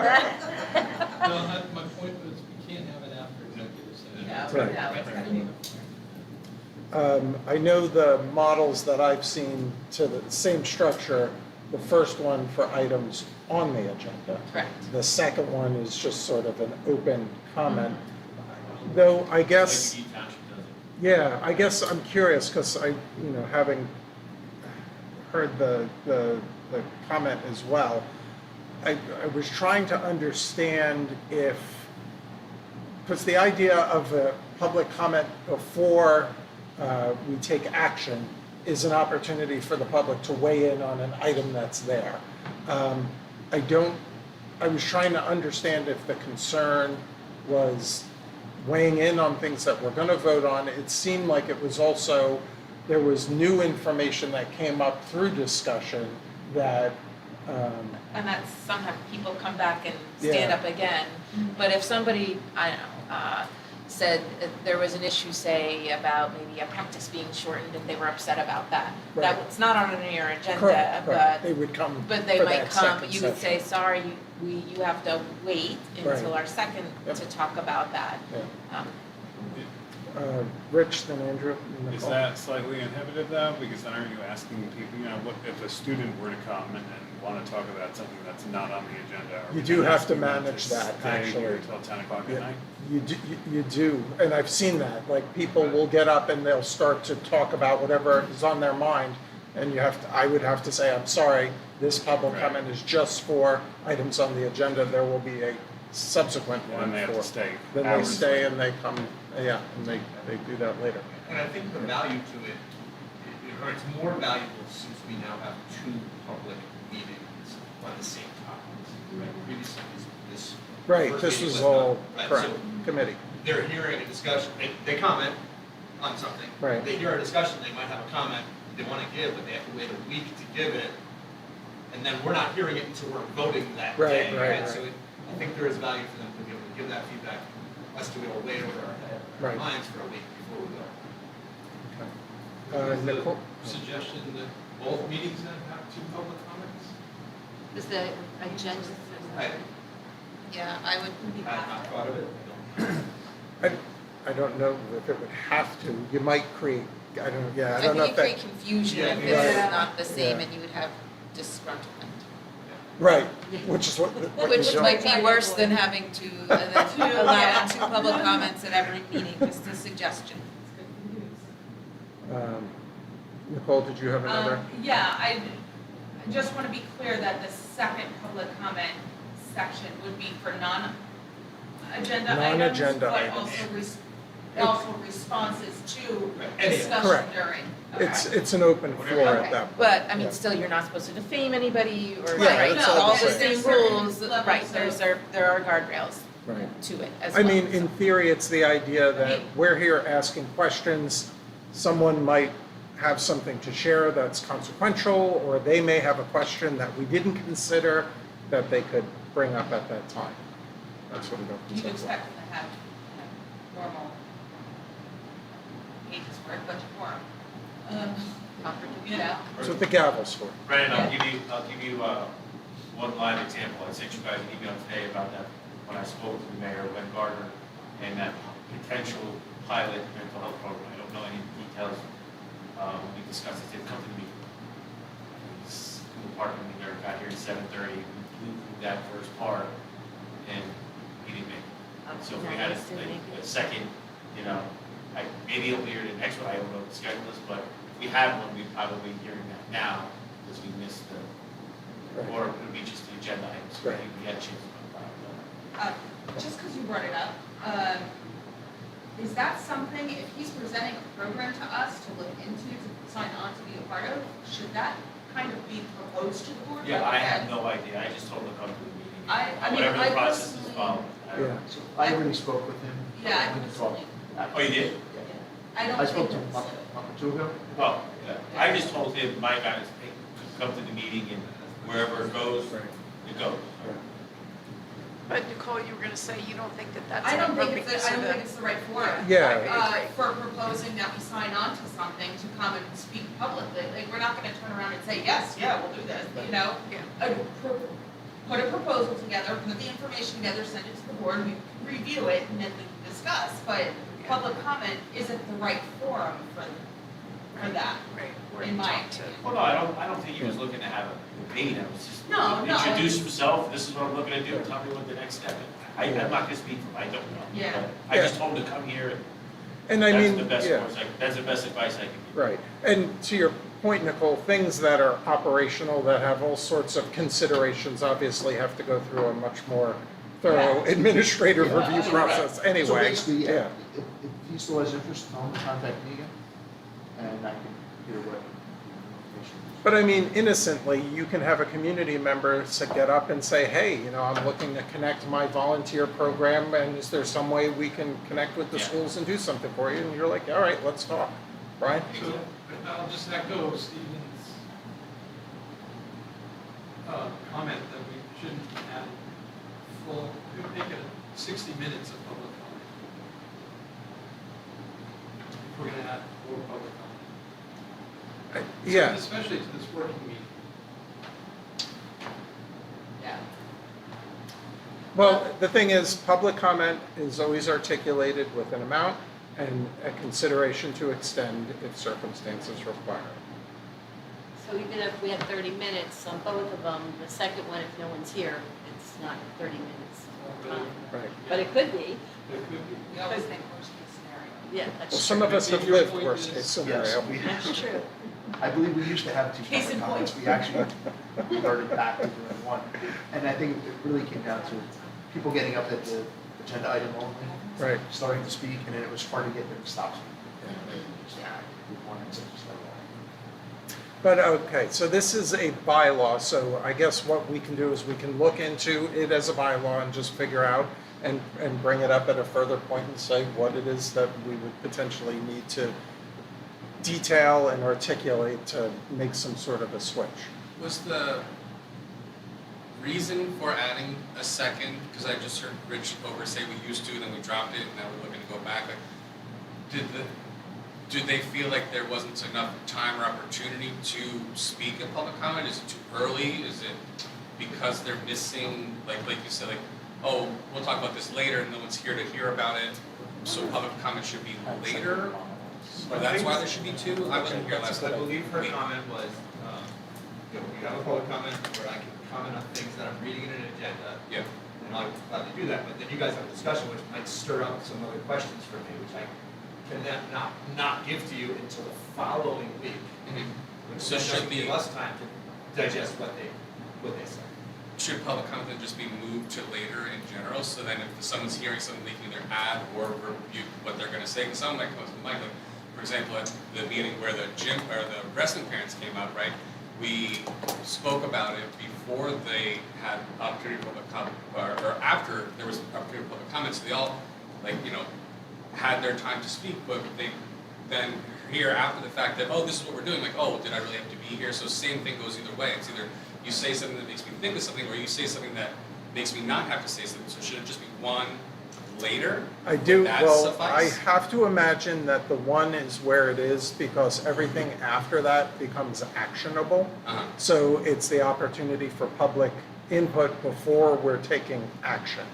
No, my point was, we can't have it after executive session. I know the models that I've seen to the same structure, the first one for items on the agenda. Correct. The second one is just sort of an open comment. Though I guess, Like Township does it. yeah, I guess I'm curious because having heard the comment as well, I was trying to understand because the idea of a public comment before we take action is an opportunity for the public to weigh in on an item that's there. I was trying to understand if the concern was weighing in on things that we're going to vote on. It seemed like it was also, there was new information that came up through discussion that And that's sometimes people come back and stand Yeah. up again. But if somebody, I don't know, said there was an issue, say, about maybe a practice being shortened and they were upset about that. Right. That was not on your agenda, Correct, but they would come But they for might that come, second you would say, session. sorry, you have to wait until Right. our second Yep. to talk about that. Yeah. Rich, then Andrew, and Is Nicole. that slightly inhibited though? Because then aren't you asking people, what if a student were to come and want to talk about something that's not on the agenda? Are You we do then have to asking them manage that, stay actually. here till 10 o'clock at Yeah. night? You do, and I've seen that, like, people will get up and they'll start to talk about whatever is on their mind, And I would have to say, I'm sorry, this public Right. comment is just for items on the agenda. There will be a subsequent And one then they have for. to stay. Then they hours stay later. and they come, yeah, and they do that later. And I think the value to it, or it's more valuable since we now have two public meetings on the same topics, right? Previously, this. Right, first this meeting was not, all, right? correct, So committee. they're hearing a discussion, they comment on something. Right. They hear a discussion, they might have a comment they want to give, but they have to wait a week to give it. And then we're not hearing it until we're voting that Right, day, right, right? So right. I think there is value for them to be able to give that feedback, us to be able to wait over our Right. minds for a week before we go. Okay. Is the Nicole? suggestion that both meetings then have two public comments? Is the agenda? Yeah, I would. I've not thought of it. I don't know if it would have to. You might create, I don't know, yeah, I I don't know think if you that. create confusion Yeah, if this right. is not the same Yeah. and you would have disgruntlement. Right, which is what you Which don't- might be worse than having to, allow two public comments at every meeting, just a suggestion. Nicole, did you have another? Yeah, I just want to be clear that the second public comment section would be for non-agenda items, Non-agenda but items. also responses to Any- discussion Correct. during. It's an open floor at Okay. that point. But, I mean, Yeah. still, you're not supposed to defame anybody or, Yeah, right, that's so all all I'm the saying. same There's rules, certain levels right, of- there are guardrails Right. to it as I well. mean, in theory, it's the idea that Right. we're here asking questions. Someone might have something to share that's consequential, or they may have a question that we didn't consider that they could bring up at that time. That's what it opens You'd up for. expect them to have, normal pages for it, but quorum. That's what the gavel's for. Brandon, I'll give you one live example. I sent you guys an email today about that, when I spoke to the mayor, Wen Gardner, and that potential pilot mental health program. I don't know any details. We discussed it, come to me. School department meeting, got here at 7:30, we flew through that first part, and he didn't make it. So if we had a second, maybe it'll be here the next one, I don't know what the schedule is, but if we had one, we'd probably be hearing that now, because we missed or it would be just the agenda items, so Right. we had a chance to talk about it. Just because you brought it up, is that something, if he's presenting a program to us to look into, to sign on to be a part of, should that kind of be proposed to the board? Yeah, I have no idea, I just told him to come to the meeting. Whatever the process is followed. Yeah. So I already spoke with him. Yeah, I We personally, Oh, you did? I don't I think spoke to him it's- a month or two ago. Oh, yeah. I just told him, my guys, hey, come to the meeting and wherever it goes, it goes. But Nicole, you were gonna say you don't think that that's I don't think appropriate it's, I don't think it's the right forum. Yeah. For proposing that we sign on to something to come and speak publicly, like, we're not gonna turn around and say, yes, yeah, we'll do this, Put a proposal together, put the information together, send it to the board, we can review it, and then we can discuss, but public comment isn't the right forum for that, in my opinion. Well, no, I don't think he was looking to have a debate, I was just. No. Introduce himself, this is what I'm looking to do, tell me what the next step is. I'm not gonna speak for him, I don't know. Yeah. But I just told him to come here, And I that's mean, the best yeah. course, that's the best advice I can give. Right. And to your point, Nicole, things that are operational, that have all sorts of considerations, obviously have to go through a much more thorough administrative review process So anyway. basically, Yeah. if he still has interest, tell him to contact me again, and I can hear what information. But I mean, innocently, you can have a community member get up and say, hey, I'm looking to connect my volunteer program, and is there some way we can connect with the schools and do something for you? And you're like, all right, let's talk. Brian? So, I'll just echo Stephen's comment that we shouldn't have full, make it 60 minutes of public comment. If we're gonna have more public comment. Yeah. Especially to this working meeting. Yeah. Well, the thing is, public comment is always articulated with an amount and a consideration to extend if circumstances require. So even if we had 30 minutes on both of them, the second one, if no one's here, it's not 30 minutes of time. Right. But it could be. We always think worst case scenario. Yeah, that's Well, true. some of us have lived worst case scenario. Yes, That's true. I believe we used to have two Case in public comments. We actually reverted back to doing one. And I think it really came down to people getting up at the agenda item only, Right. starting to speak, and then it was hard to get them to stop speaking. And they just had one and just let it go. But, okay, so this is a bylaw, so I guess what we can do is we can look into it as a bylaw and just figure out and bring it up at a further point and say what it is that we would potentially need to detail and articulate to make some sort of a switch. Was the reason for adding a second, because I just heard Rich over say we used to, then we dropped it, and now we're looking to go back, like, did they feel like there wasn't enough time or opportunity to speak in public comment? Is it too early? Is it because they're missing, like you said, like, oh, we'll talk about this later, and no one's here to hear about it, so public comment should be later? Or that's why there should be two? I wasn't here last I night. believe her comment was, we have a public comment where I can comment on things that I'm reading in an agenda. Yeah. And I'll gladly do that, but then you guys have a discussion which might stir up some other questions for me, which I can then not give to you until the following week. Which So then should doesn't give the- us time to digest what they say. Should public comment then just be moved to later in general, so then if someone's hearing something, they can either add or rebuke what they're gonna say? Because someone might come up to Mike, like, for example, at the meeting where the gym, or the wrestling parents came out, right? We spoke about it before they had opportunity for public comment, or after there was opportunity for public comment, so they all, like, had their time to speak, but they then hear after the fact that, oh, this is what we're doing, like, oh, did I really have to be here? So same thing goes either way. It's either you say something that makes me think of something, or you say something that makes me not have to say something. So should it just be one later? I do, Would that well, I suffice? have to imagine that the one is where it is because everything after that becomes actionable. Uh-huh. So it's the opportunity for public input before we're taking action.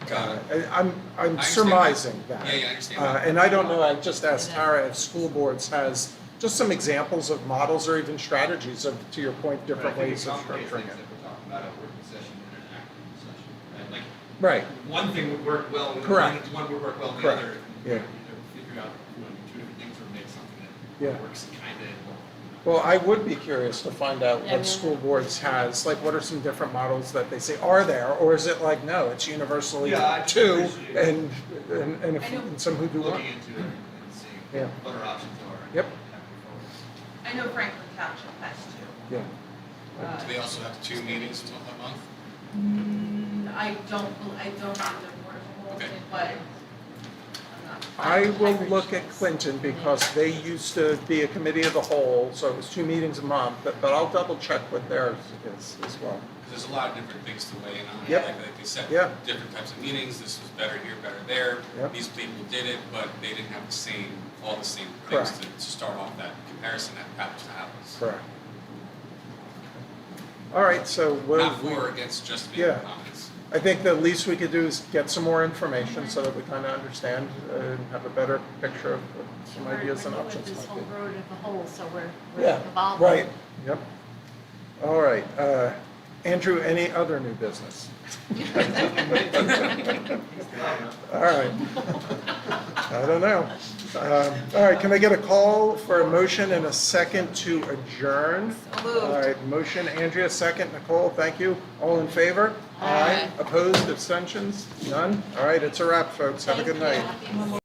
Got it. I'm understand surmising that. that. Yeah, I understand that. And I don't know, I just asked Tara if school boards has just some examples of models or even strategies of, to your point, different ways of structuring things it. that we're talking about at working session and an active session, right? Like, Right, one thing would work well with Correct. one would work well in the Correct. other. Yeah. Either figure out if you want to do two different things or make something Yeah. that works kind of. well, I would be curious to find out Yeah, what we- school boards has, like what are some different models that they say are there? Or is it like, no, it's universally Yeah, I just two appreciate and if- I know. and some who do one? Looking into it and seeing Yeah. what our options are. Yep. I know Franklin Township has two. Yeah. Do they also have 2 meetings a month? I don't think they're board of Okay. but I'm not. I will look at Clinton because they used to be a committee of the whole, so it was 2 meetings a month, but I'll double check what theirs is as well. Because there's a lot of different things to weigh in on. Yep. Like they said, Yeah. different types of meetings, this was better here, better there. Yep. These people did it, but they didn't have all the same things Correct. to start off that comparison at apples to apples. Correct. All right, so Not we'll, for or against just making Yeah. comments. I think the least we could do is get some more information so that we kind of understand and have a better picture of what some ideas and options This might whole be. road as a whole, so we're Yeah, evolving. right, yep. All right, Andrew, any other new business? All right. I don't know. All right, can I get a call for a motion and a second to adjourn? So moved. All right, motion, Andrea, second, Nicole, thank you. All in favor? Aye. Opposed, abstentions? None? All right, it's a wrap, folks. Have a good night. Happy Memorial